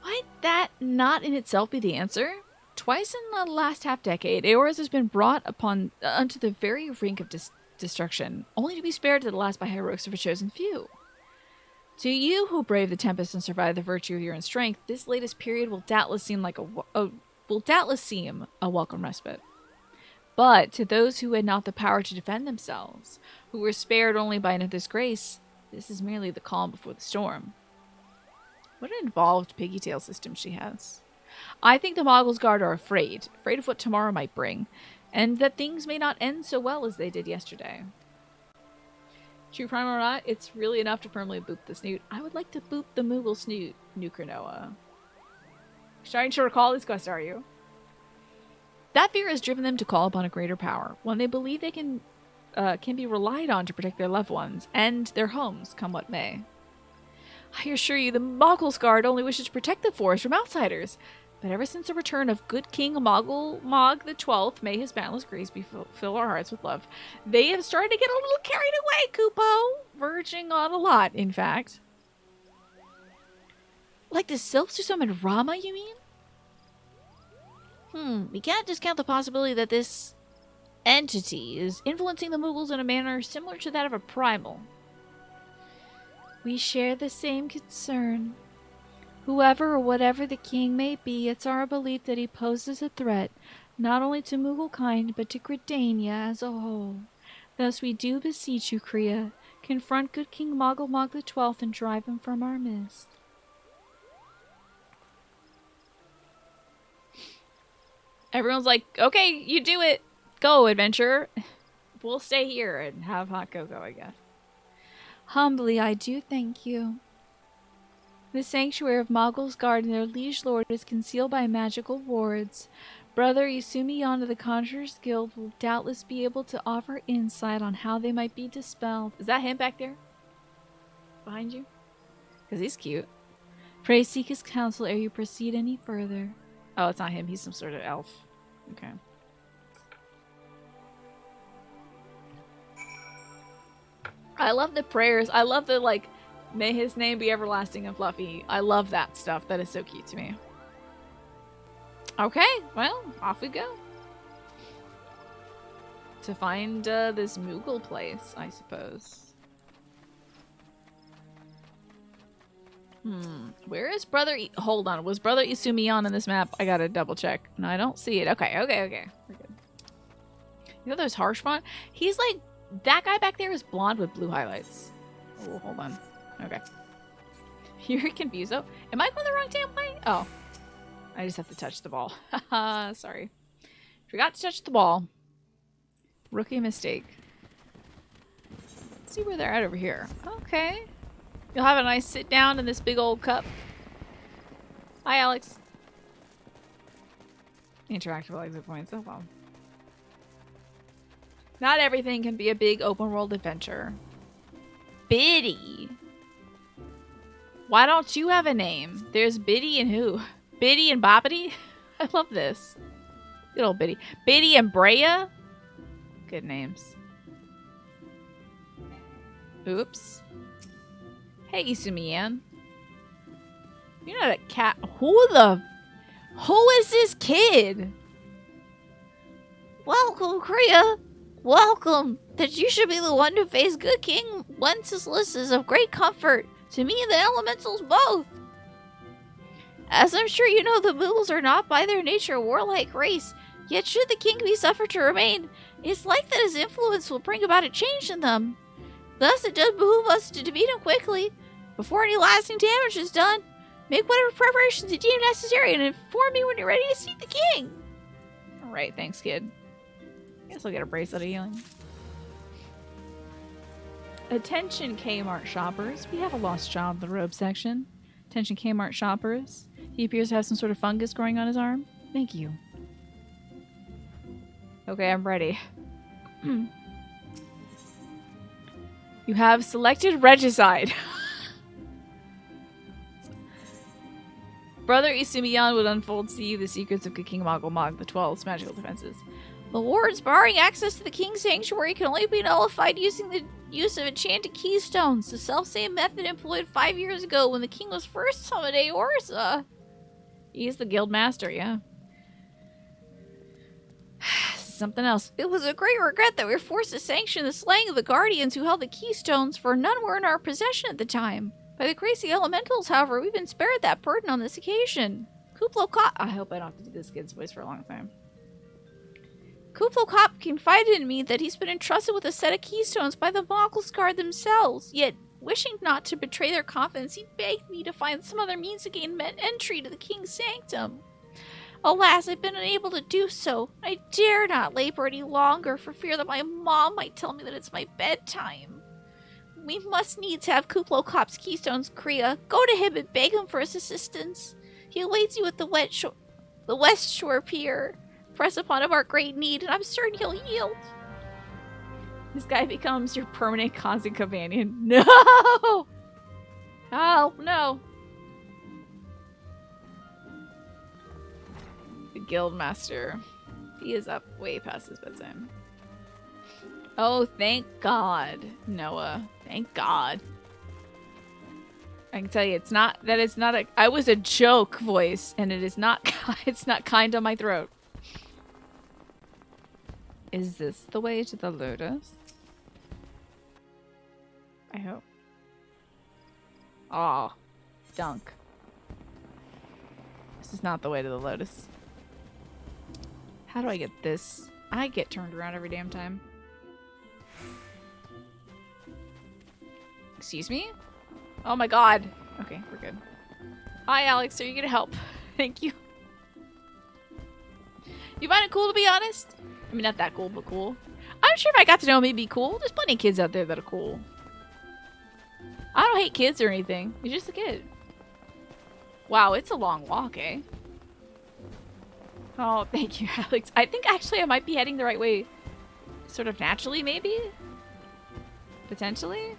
Might that not in itself be the answer? Twice in the last half-decade, Eorza has been brought upon unto the very brink of destruction, only to be spared to the last by heroics of a chosen few. To you who brave the tempest and survive the virtue of your own strength, this latest period will doubtless seem like will doubtless seem a welcome respite. But to those who had not the power to defend themselves, who were spared only by another's grace, this is merely the calm before the storm. What an involved piggytail system she has. I think the Moggles Guard are afraid of what tomorrow might bring, and that things may not end so well as they did yesterday. True crime or not, it's really enough to permanently boop the snoot. I would like to boop the Moogle snoot, Nukrinoa. Starting to recall this quest, are you? That fear has driven them to call upon a greater power, one they believe they can be relied on to protect their loved ones and their homes, come what may. I assure you, the Moggles Guard only wishes to protect the forest from outsiders. But ever since the return of good King Mog the 12th, may his boundless grace fill our hearts with love, they have started to get a little carried away, Kupo. Verging on a lot, in fact. Like the sylphs who summoned Rama, you mean? We can't discount the possibility that this entity is influencing the Moogles in a manner similar to that of a primal. We share the same concern. Whoever or whatever the king may be, it's our belief that he poses a threat, not only to Mooglekind, but to Gridania as a whole. Thus we do beseech you, Kriya, confront good King Mog the 12th and drive him from our midst. Everyone's like, okay, you do it. Go, adventurer. We'll stay here and have hot cocoa, I guess. Humbly, I do thank you. The sanctuary of Moggles Guard and their liege lord is concealed by magical wards. Brother Yusumiyan of the Conjurer's Guild will doubtless be able to offer insight on how they might be dispelled. Is that him back there? Behind you? Because he's cute. Pray seek his counsel ere you proceed any further. Oh, it's not him. He's some sort of elf. Okay. I love the prayers. I love the, like, may his name be everlasting and fluffy. I love that stuff. That is so cute to me. Okay, well, off we go. To find this Moogle place, I suppose. Where is Brother... Hold on. Was Brother Isumiyan in this map? I gotta double check. No, I don't see it. Okay. We're good. You know those harsh font? He's like... That guy back there is blonde with blue highlights. Oh, hold on. Okay. You're confused, though. Am I going the wrong damn way? Oh. I just have to touch the ball. Haha, sorry. Forgot to touch the ball. Rookie mistake. Let's see where they're at over here. Okay. You'll have a nice sit down in this big old cup. Hi, Alex. Interactive exit points. Oh, well. Not everything can be a big open world adventure. Biddy. Why don't you have a name? There's Biddy and who? Biddy and Boppity? I love this. Good old Biddy. Biddy and Brea? Good names. Oops. Hey, Isumiyan. You're not a cat. Who is this kid? Welcome, Kriya. Welcome. That you should be the one to face good King Wenceslas is of great comfort to me and the elementals both. As I'm sure you know, the Moogles are not by their nature a warlike race, yet should the king be suffered to remain, it's like that his influence will bring about a change in them. Thus it does behoove us to defeat him quickly, before any lasting damage is done. Make whatever preparations you deem necessary and inform me when you're ready to see the king. Alright, thanks, kid. Guess I'll get a bracelet of healing. Attention Kmart shoppers. We have a lost child in the robe section. Attention Kmart shoppers. He appears to have some sort of fungus growing on his arm. Thank you. Okay, I'm ready. You have selected Regicide. Brother Isumiyan would unfold to you the secrets of King Mog the 12's magical defenses. The wards barring access to the king's sanctuary can only be nullified using the use of enchanted keystones, the self-same method employed 5 years ago when the king was first summoned Eorza. He's the guild master, yeah. Something else. It was a great regret that we were forced to sanction the slaying of the guardians who held the keystones, for none were in our possession at the time. By the grace of the elementals, however, we've been spared that burden on this occasion. Kuplo Cop. I hope I don't have to do this kid's voice for a long time. Kuplo Cop confided in me that he's been entrusted with a set of keystones by the Moggles Guard themselves, yet wishing not to betray their confidence, he begged me to find some other means to gain entry to the King's Sanctum. Alas, I've been unable to do so. I dare not labor any longer for fear that my mom might tell me that it's my bedtime. We must needs have Kuplo Cop's keystones, Kriya. Go to him and beg him for his assistance. He awaits you at the West Shore Pier. Press upon him our great need, and I'm certain he'll yield. This guy becomes your permanent constant companion. No! Oh, no. The Guildmaster. He is up way past his bedtime. Oh, thank God, Noah. Thank God. I can tell you, I was a joke voice, and it is not, it's not kind on my throat. Is this the way to the Lotus? I hope. Oh, dunk. This is not the way to the Lotus. How do I get this? I get turned around every damn time. Excuse me? Oh my God. Okay, we're good. Hi, Alex. Are you gonna help? Thank you. You find it cool, to be honest? I mean, not that cool, but cool. I'm sure if I got to know him, he'd be cool. There's plenty of kids out there that are cool. I don't hate kids or anything. He's just a kid. Wow, it's a long walk, eh? Oh, thank you, Alex. I think actually I might be heading the right way. Sort of naturally, maybe? Potentially?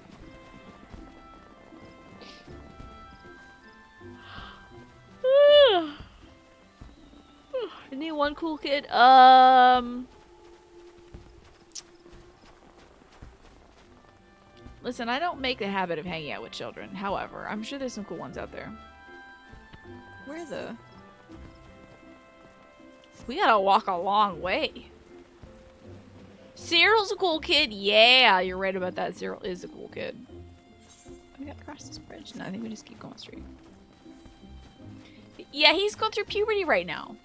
Any one cool kid? Listen, I don't make the habit of hanging out with children. However, I'm sure there's some cool ones out there. Where the... We gotta walk a long way. Cyril's a cool kid. Yeah, you're right about that. Cyril is a cool kid. We gotta cross this bridge. No, I think we just keep going straight. Yeah, he's going through puberty right now.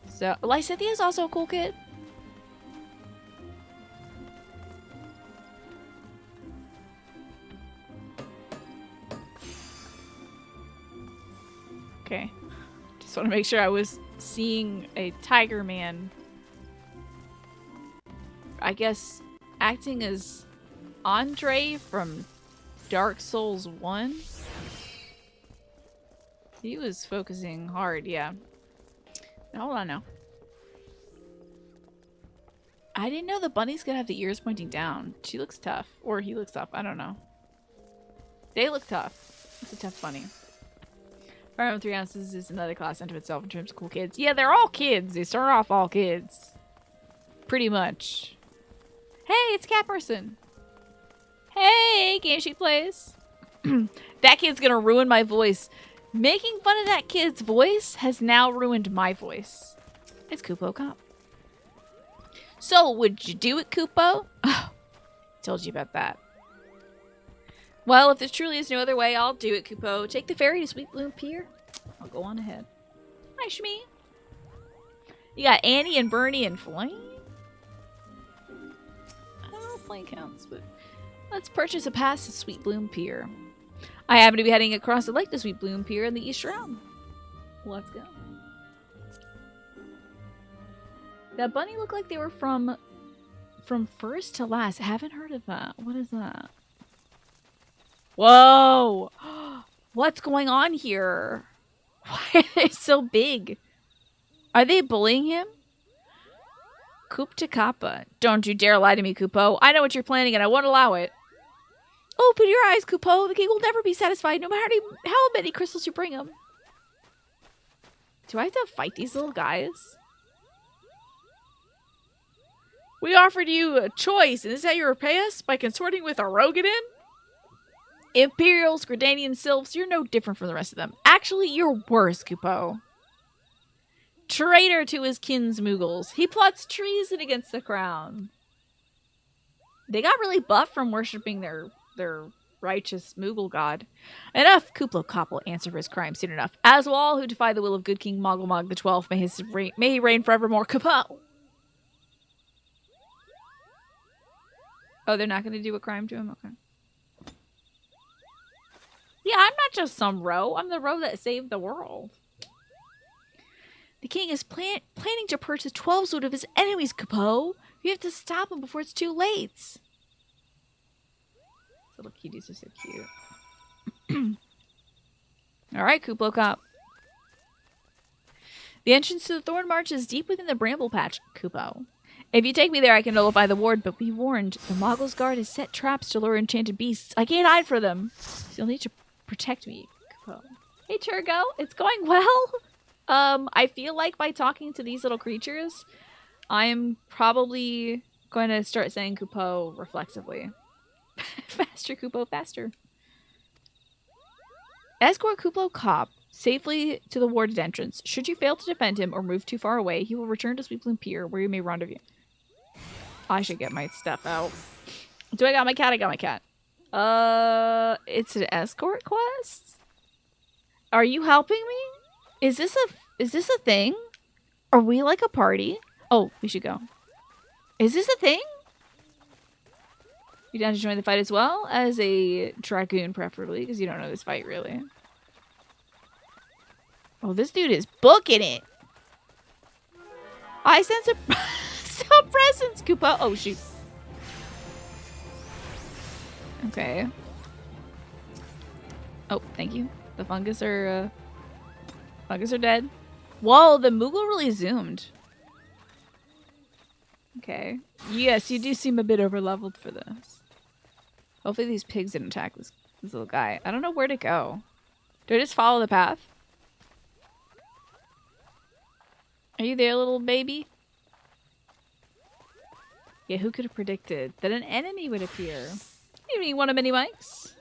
So, Lysithea is also a cool kid. Okay. Just want to make sure I was seeing a tiger man. I guess acting as Andre from Dark Souls 1. He was focusing hard, yeah. Hold on now. I didn't know the bunny's gonna have the ears pointing down. She looks tough. Or he looks tough. I don't know. They look tough. It's a tough bunny. Firearm 3 ounces is another class unto itself in terms of cool kids. Yeah, they're all kids. They start off all kids. Pretty much. Hey, it's Cat Person. Hey, game she plays. That kid's gonna ruin my voice. Making fun of that kid's voice has now ruined my voice. It's Kupo Cop. So, would you do it, Kupo? Oh, told you about that. Well, if there truly is no other way, I'll do it, Kupo. Take the ferry to Sweet Bloom Pier. I'll go on ahead. Hi, Shmi. You got Annie and Bernie and Flame? I don't know if Flame counts, but... Let's purchase a pass to Sweet Bloom Pier. I happen to be heading across the lake to Sweet Bloom Pier in the East Realm. Let's go. That bunny looked like they were from first to last. I haven't heard of that. What is that? Whoa! What's going on here? Why are they so big? Are they bullying him? Coop to Kappa. Don't you dare lie to me, Kupo. I know what you're planning and I won't allow it. Open your eyes, Kupo. The king will never be satisfied no matter how many crystals you bring him. Do I have to fight these little guys? We offered you a choice, and is that you repay us by consorting with a Rogadin? Imperials, Gridanian Sylphs, you're no different from the rest of them. Actually, you're worse, Kupo. Traitor to his kin's Moogles. He plots treason against the crown. They got really buff from worshipping their righteous Moogle god. Enough! Kuplo Kop will answer for his crime soon enough. As will all who defy the will of good King Mogglemog the 12th. May he reign forevermore. Kapow! Oh, they're not going to do a crime to him? Okay. Yeah, I'm not just some row. I'm the row that saved the world. The king is planning to purge the 12 of his enemies, Kapo. We have to stop him before it's too late. These little cuties are so cute. All right, Kuplo Kop. The entrance to the Thorn March is deep within the Bramble Patch, Kupo. If you take me there, I can nullify the ward, but be warned, the Moggle's Guard has set traps to lure enchanted beasts. I can't hide for them, so you'll need to protect me, Kupo. Hey, Turgo, it's going well. I feel like by talking to these little creatures, I'm probably going to start saying Kupo reflexively. Faster, Kupo, faster. Escort Kuplo Kop safely to the warded entrance. Should you fail to defend him or move too far away, he will return to Sweepling Pier, where you may rendezvous. I should get my stuff out. Do I got my cat? I got my cat. It's an escort quest? Are you helping me? Is this a thing? Are we like a party? Oh, we should go. Is this a thing? You down to join the fight as well? As a dragoon, preferably, because you don't know this fight, really. Oh, this dude is booking it. I sense a presence, Koopa. Oh, shoot. Okay. Oh, thank you. The fungus are dead. Whoa, the Moogle really zoomed. Okay. Yes, you do seem a bit overleveled for this. Hopefully these pigs didn't attack this little guy. I don't know where to go. Do I just follow the path? Are you there, little baby? Yeah, who could have predicted that an enemy would appear? You mean one of many mics?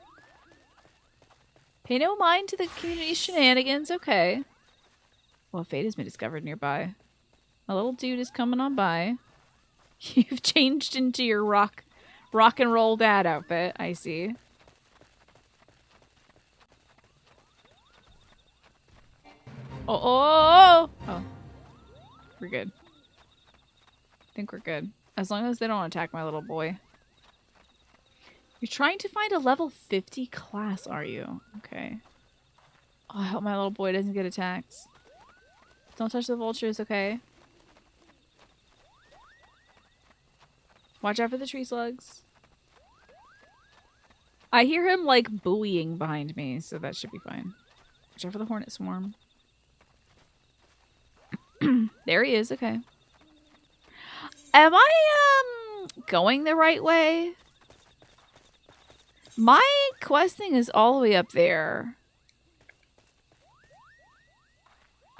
Pay no mind to the community shenanigans, okay. Well, fate has been discovered nearby. A little dude is coming on by. You've changed into your rock and roll dad outfit, I see. Oh. We're good. I think we're good. As long as they don't attack my little boy. You're trying to find a level 50 class, are you? Okay. Oh, I hope my little boy doesn't get attacked. Don't touch the vultures, okay? Watch out for the tree slugs. I hear him, like, buoying behind me, so that should be fine. Watch out for the hornet swarm. There he is, okay. Am I, going the right way? My questing is all the way up there.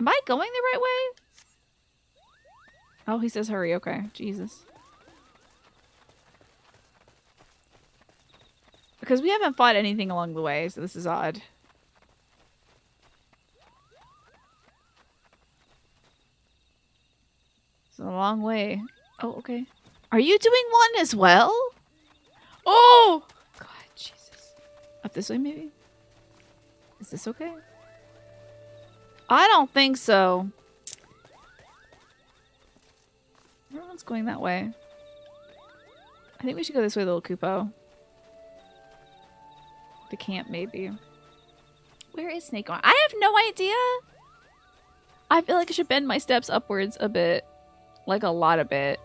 Am I going the right way? Oh, he says hurry, okay. Jesus. Because we haven't fought anything along the way, so this is odd. It's a long way. Oh, okay. Are you doing one as well? Oh! God, Jesus. Up this way, maybe? Is this okay? I don't think so. Everyone's going that way. I think we should go this way, little Kupo. The camp, maybe. Where is Snake going? I have no idea. I feel like I should bend my steps upwards a bit. Like a lot a bit.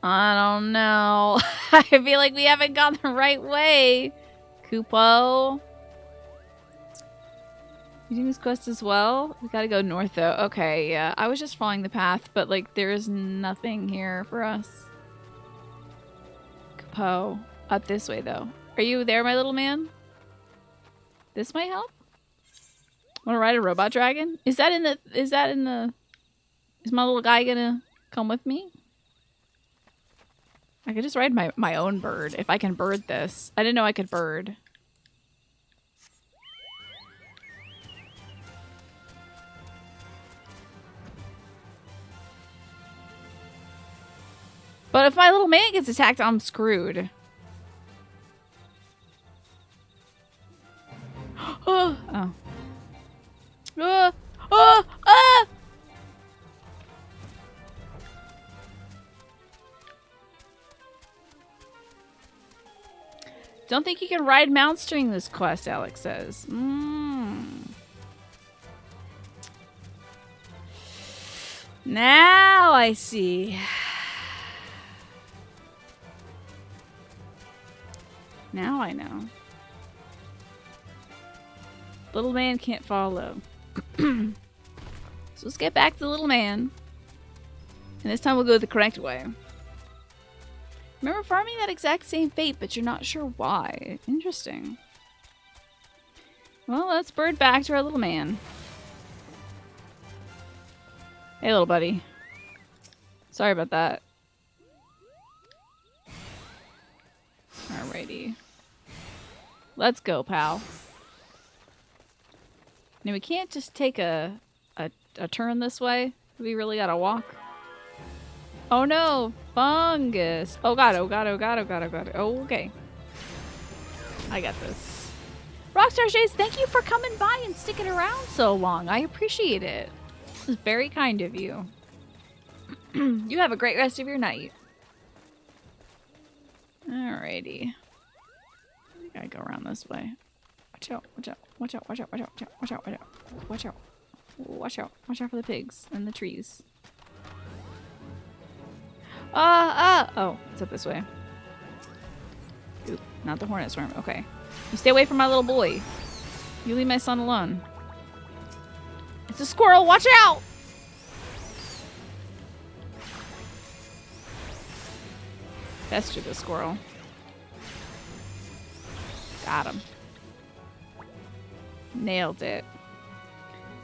I don't know. I feel like we haven't gone the right way. Kupo. You doing this quest as well? We gotta go north though. Okay, yeah. I was just following the path, but like there is nothing here for us. Kupo. Up this way though. Are you there, my little man? This might help? Wanna ride a robot dragon? Is my little guy gonna come with me? I could just ride my own bird if I can bird this. I didn't know I could bird. But if my little man gets attacked, I'm screwed. Oh. Oh. Don't think you can ride mounts during this quest, Alex says. Now I see. Now I know. Little man can't follow. So let's get back to the little man. And this time we'll go the correct way. Remember farming that exact same fate, but you're not sure why. Interesting. Well, let's bird back to our little man. Hey, little buddy. Sorry about that. Alrighty. Let's go, pal. Now, we can't just take a turn this way. We really gotta walk. Oh no! Fungus! Oh god, oh god, oh god, oh god, oh god. Oh, okay. I got this. Rockstar Shades, thank you for coming by and sticking around so long. I appreciate it. This is very kind of you. You have a great rest of your night. Alrighty. I gotta go around this way. Watch out, watch out, watch out, watch out, watch out, watch out, watch out, watch out, watch out. Watch out. Watch out for the pigs and the trees. Oh, it's up this way. Oop, not the hornet swarm. Okay. You stay away from my little boy. You leave my son alone. It's a squirrel. Watch out! Bested the squirrel. Got him. Nailed it.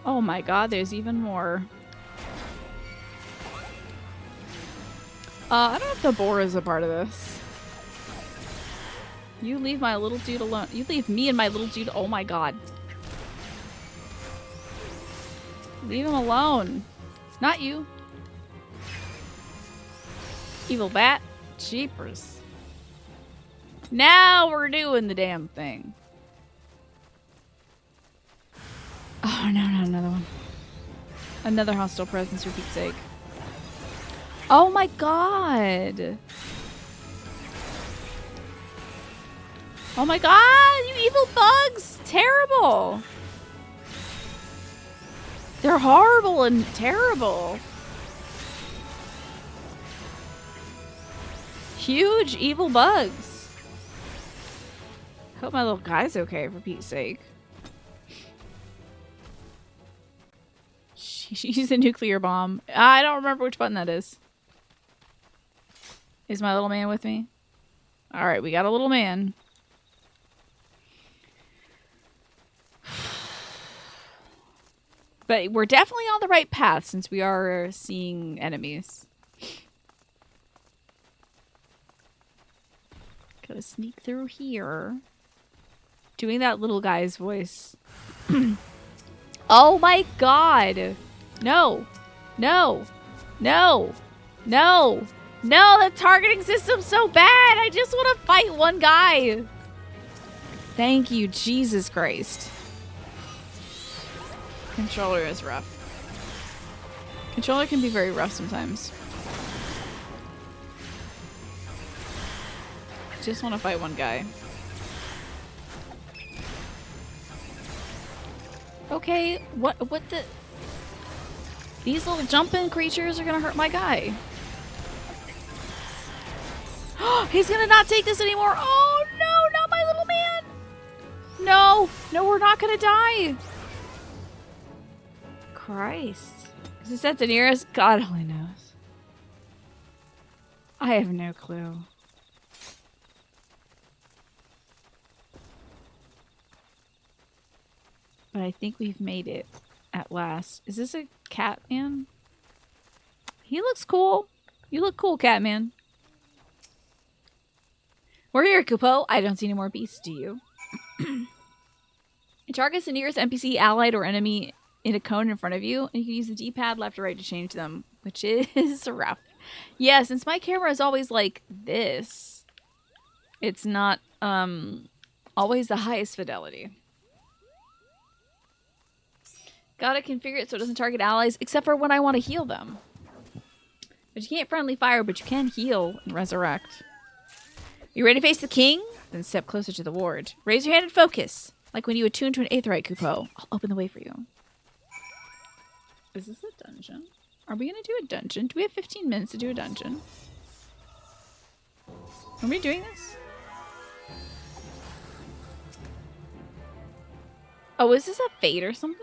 Oh my god, there's even more. I don't know if the boar is a part of this. You leave my little dude alone. You leave me and my little dude. Oh my god. Leave him alone. Not you. Evil bat. Jeepers. Now we're doing the damn thing. Oh no, not another one. Another hostile presence for Pete's sake. Oh my god! Oh my god! You evil bugs! Terrible! They're horrible and terrible. Huge evil bugs. Hope my little guy's okay for Pete's sake. She's a nuclear bomb. I don't remember which button that is. Is my little man with me? Alright, we got a little man. But we're definitely on the right path since we are seeing enemies. Gotta sneak through here. Doing that little guy's voice. Oh my god! No! No! No! No! No! The targeting system's so bad! I just want to fight one guy! Thank you, Jesus Christ. Controller is rough. Controller can be very rough sometimes. Just want to fight one guy. Okay, what the... These little jumping creatures are gonna hurt my guy. He's gonna not take this anymore! Oh no, not my little man! No! No, we're not gonna die! Christ. Is this at Daenerys? God only knows. I have no clue. But I think we've made it at last. Is this a cat man? He looks cool. You look cool, cat man. We're here, Kupo. I don't see any more beasts, do you? It targets the nearest NPC, allied, or enemy in a cone in front of you, and you can use the D-pad left or right to change them, which is rough. Yeah, since my camera is always like this, it's not always the highest fidelity. Gotta configure it so it doesn't target allies, except for when I want to heal them. But you can't friendly fire, but you can heal and resurrect. You ready to face the king? Then step closer to the ward. Raise your hand and focus. Like when you attune to an aetheryte, Kupo. I'll open the way for you. Is this a dungeon? Are we gonna do a dungeon? Do we have 15 minutes to do a dungeon? Are we doing this? Oh, is this a fate or something?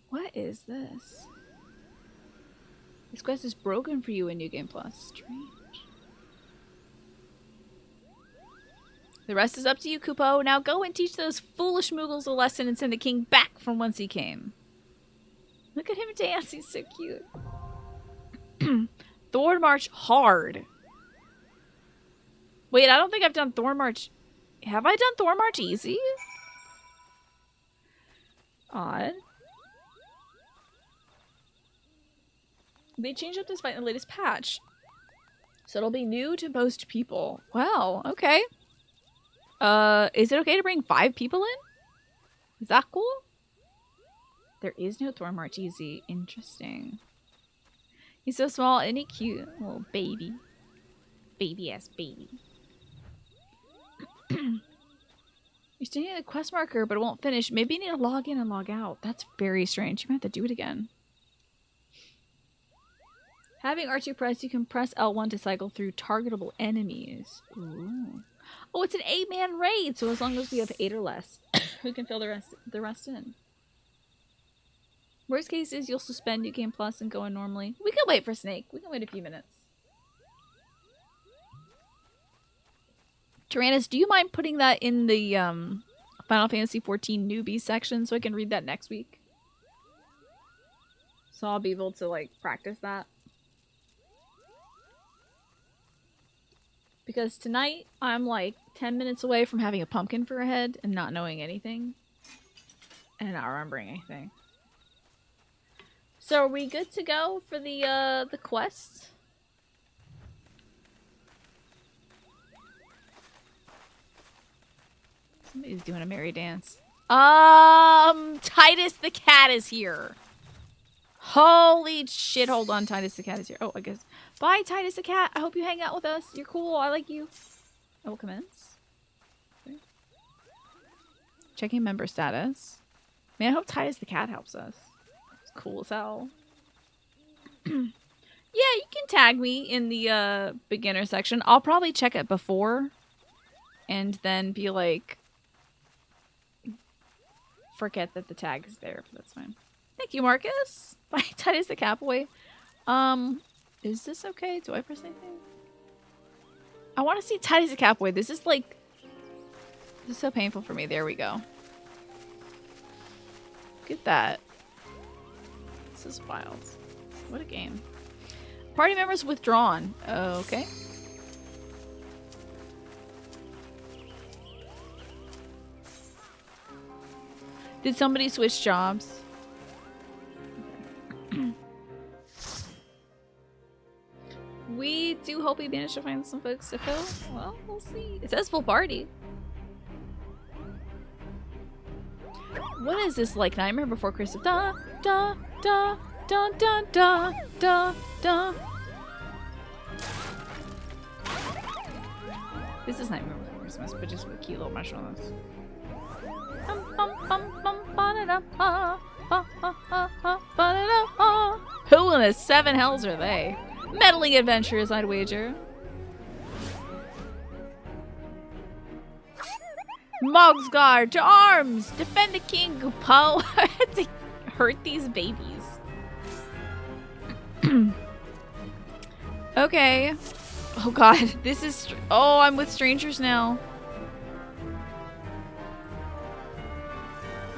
What is this? This quest is broken for you in New Game Plus. Strange. The rest is up to you, Kupo. Now go and teach those foolish Moogles a lesson and send the king back from whence he came. Look at him dance. He's so cute. Thorn March hard. Wait, I don't think I've done Thorn March. Have I done Thorn March easy? Odd. They changed up this fight in the latest patch. So it'll be new to most people. Wow, okay. Is it okay to bring 5 people in? Is that cool? There is no Thorn March easy. Interesting. He's so small and he cute. Little baby. Baby ass baby. You're standing at a quest marker, but it won't finish. Maybe you need to log in and log out. That's very strange. You might have to do it again. Having R2 pressed, you can press L1 to cycle through targetable enemies. Ooh. Oh, it's an 8-man raid, so as long as we have 8 or less, who can fill the rest in. Worst case is you'll suspend New Game Plus and go in normally. We can wait for Snake. We can wait a few minutes. Tyrannus, do you mind putting that in the Final Fantasy XIV newbie section so I can read that next week? So I'll be able to, like, practice that. Because tonight, I'm like 10 minutes away from having a pumpkin for a head and not knowing anything. And not remembering anything. So are we good to go for the quest? Somebody's doing a merry dance. Titus the cat is here. Holy shit, hold on, Titus the cat is here. Oh, I guess. Bye, Titus the cat. I hope you hang out with us. You're cool. I like you. I will commence. Okay. Checking member status. Man, I hope Titus the cat helps us. It's cool as hell. Yeah, you can tag me in the beginner section. I'll probably check it before and then be like, forget that the tag is there, but that's fine. Thank you, Marcus. Bye, Titus the Catboy. Is this okay? Do I press anything? I want to see Titus the Catboy. This is like... This is so painful for me. There we go. Look at that. This is wild. What a game. Party members withdrawn. Okay. Did somebody switch jobs? We do hope we manage to find some folks to fill. Well, we'll see. It says full party. What is this like? Nightmare Before Christmas? Da da da da da da da da. This is Nightmare Before Christmas, but just with cute little marshmallows. Who in the 7 hells are they? Meddling adventurers, I'd wager. Mogsguard, to arms! Defend the king, Gupo! I had to hurt these babies. Okay. Oh god, this is... Oh, I'm with strangers now.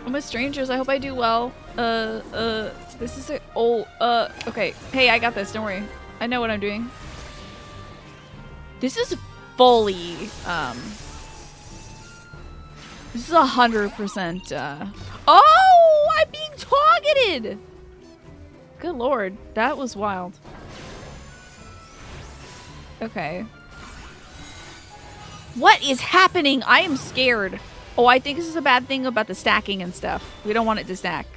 I'm with strangers. I hope I do well. This is a... Oh, okay. Hey, I got this. Don't worry. I know what I'm doing. This is fully, this is 100%, oh! I beat skyrocketed! Good lord, that was wild. Okay. What is happening? I am scared. Oh, I think this is a bad thing about the stacking and stuff. We don't want it to stack.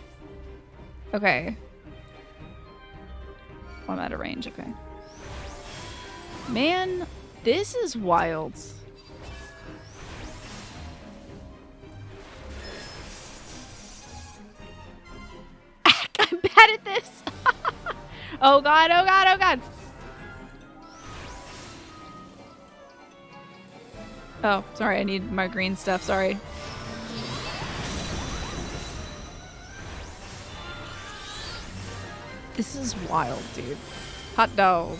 Okay. I'm out of range, okay. Man, this is wild. I'm bad at this. Oh god, oh god, oh god. Oh, sorry, I need my green stuff, sorry. This is wild, dude. Hot dog.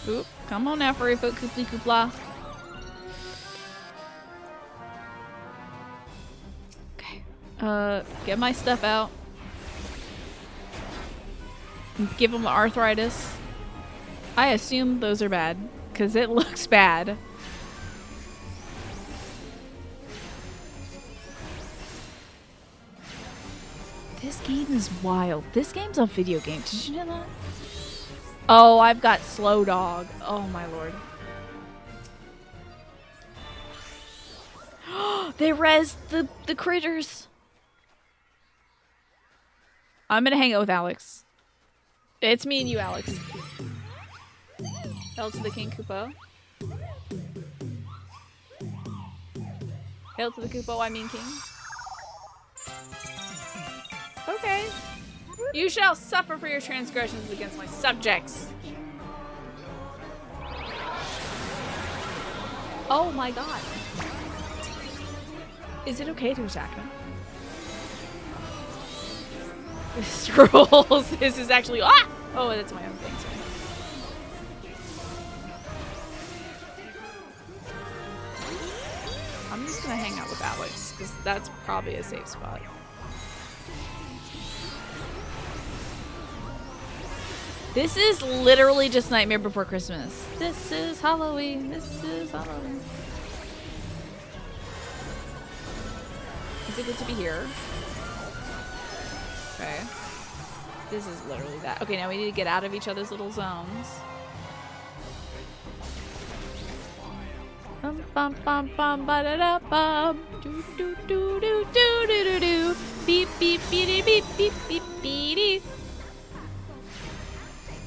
Oop, come on now, furry foot kooply koopla. Okay. Get my stuff out. Give him arthritis. I assume those are bad, because it looks bad. This game is wild. This game's a video game. Did you know that? Oh, I've got slow dog. Oh my lord. They rezzed the critters. I'm gonna hang out with Alex. It's me and you, Alex. Hail to the King Koopo. Hail to the Koopo, I mean King. Okay. You shall suffer for your transgressions against my subjects. Oh my god. Is it okay to attack him? This rules. This is actually— ah! Oh, that's my own thing, sorry. I'm just gonna hang out with Alex, because that's probably a safe spot. This is literally just Nightmare Before Christmas. This is Halloween. This is Halloween. Is it good to be here? Okay. This is literally that. Okay, now we need to get out of each other's little zones. Bum bum bum bum ba da da bum. Do do do do do do do do. Beep beep beep beep beep beep beep.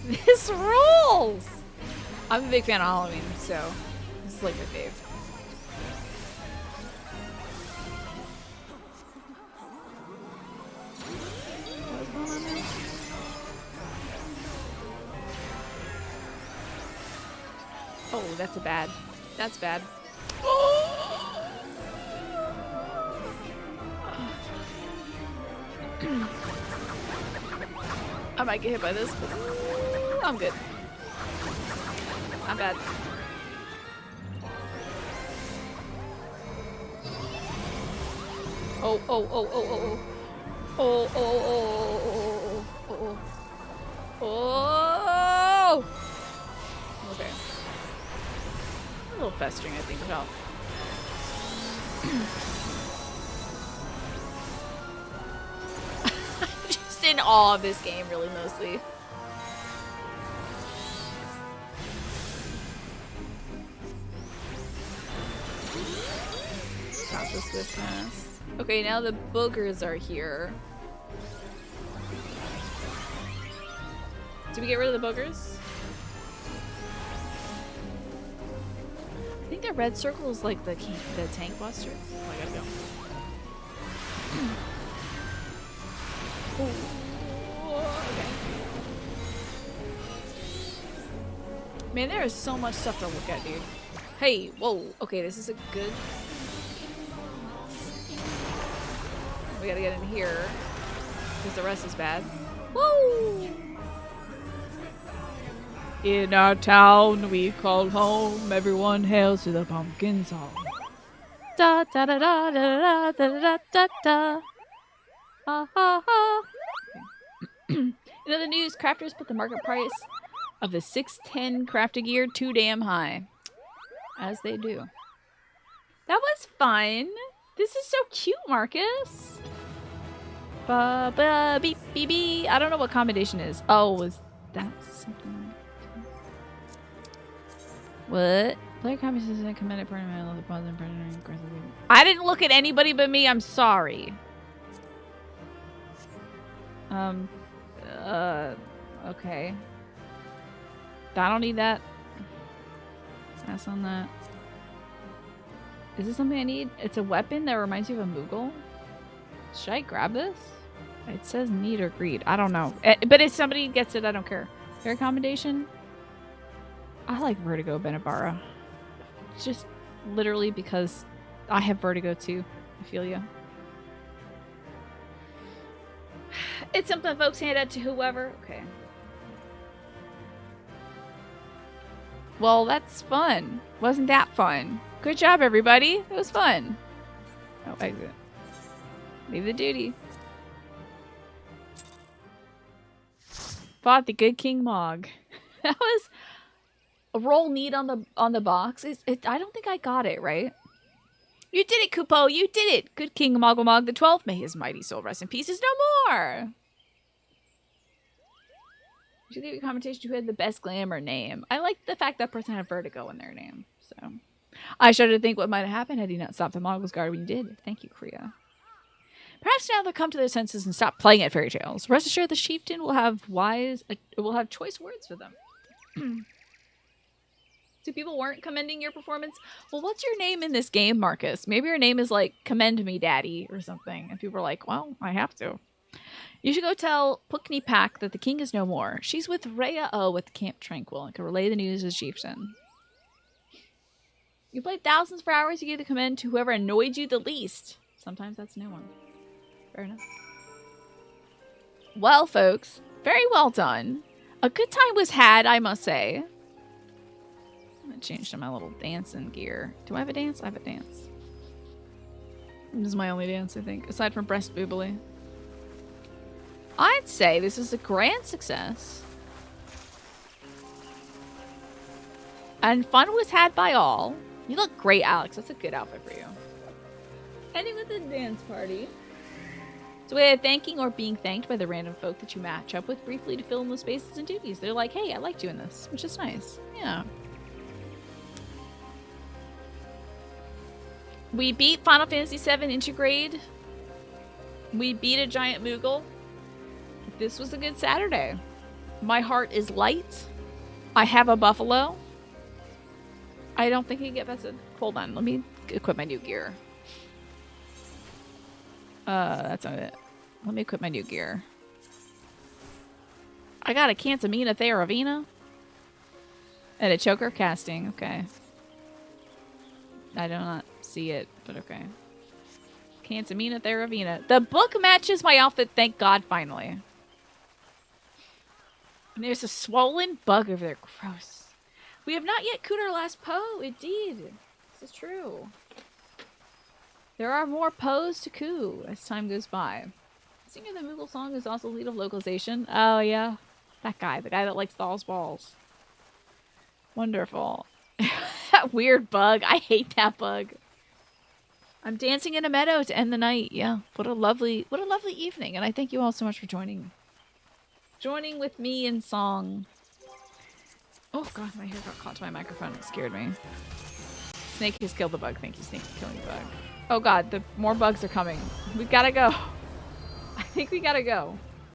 This rules! I'm a big fan of Halloween, so this is like my fave. What's going on there? Oh, that's a bad. That's bad. I might get hit by this, but I'm good. I'm bad. Oh, oh, oh, oh, oh, oh. Oh, oh, oh, oh, oh, oh, oh. Okay. A little festering, I think, about. I'm just in awe of this game, really, mostly. Stop the swiftness. Okay, now the boogers are here. Did we get rid of the boogers? I think the red circle is like the tank buster. Oh, I gotta go. Okay. Man, there is so much stuff to look at, dude. Hey, whoa. Okay, this is a good... We gotta get in here, because the rest is bad. Woo! In our town we call home, everyone hails to the pumpkin song. Da da da da da da da da da da. Ha ha ha. In other news, crafters put the market price of the 610 crafted gear too damn high. As they do. That was fun. This is so cute, Marcus. Ba ba beep beep beep. I don't know what combination is. Oh, was that something like what? Player combinations and commended partner man the positive partner. I didn't look at anybody but me. I'm sorry. Okay. I don't need that. Pass on that. Is this something I need? It's a weapon that reminds you of a Moogle? Should I grab this? It says need or greed. I don't know. But if somebody gets it, I don't care. Fair accommodation? I like Vertigo Benabara. Just literally because I have Vertigo too. I feel you. It's something folks hand out to whoever. Okay. Well, that's fun. Wasn't that fun? Good job, everybody. It was fun. Oh, exit. Leave the duty. Fought the good King Mog. That was a roll neat on the box. I don't think I got it right. You did it, Kupo. You did it. Good King Mogwamog the 12th. May his mighty soul rest in pieces no more. You should leave a commentation who had the best glamour name. I like the fact that person had Vertigo in their name. So I shudder to think what might have happened had he not stopped the Mogul's guard when he did. Thank you, Kriya. Perhaps now they'll come to their senses and stop playing at fairy tales. Rest assured, the chieftain will have choice words for them. So people weren't commending your performance. Well, what's your name in this game, Marcus? Maybe your name is like "Commend Me, Daddy" or something. And people are like, "Well, I have to." You should go tell Pukni Pak that the king is no more. She's with Rhea O with Camp Tranquil and can relay the news to the chieftain. You played thousands for hours. You gave the commend to whoever annoyed you the least. Sometimes that's no one. Fair enough. Well, folks, very well done. A good time was had, I must say. I'm gonna change to my little dancing gear. Do I have a dance? I have a dance. This is my only dance, I think, aside from breast boobily. I'd say this is a grand success. And fun was had by all. You look great, Alex. That's a good outfit for you. Ending with a dance party. It's a way of thanking or being thanked by the random folk that you match up with briefly to fill in the spaces and duties. They're like, hey, I liked you in this, which is nice. Yeah. We beat Final Fantasy VII Intergrade. We beat a giant Moogle. This was a good Saturday. My heart is light. I have a buffalo. I don't think he can get better. Hold on, let me equip my new gear. That's not it. Let me equip my new gear. I got a Cantamina Theravina. And a choker casting, okay. I do not see it, but okay. Cantamina Theravina. The book matches my outfit, thank God, finally. And there's a swollen bug over there. Gross. We have not yet cooed our last Poe. Indeed. This is true. There are more Poes to coo as time goes by. Singer the Moogle song is also lead of localization. Oh, yeah. That guy. The guy that likes dolls' balls. Wonderful. That weird bug. I hate that bug. I'm dancing in a meadow to end the night. Yeah. What a lovely evening. And I thank you all so much for joining. Joining with me in song. Oh, God. My hair got caught to my microphone. It scared me. Snake has killed the bug. Thank you, Snake, for killing the bug. Oh, God. The more bugs are coming. We've got to go. I think we got to go.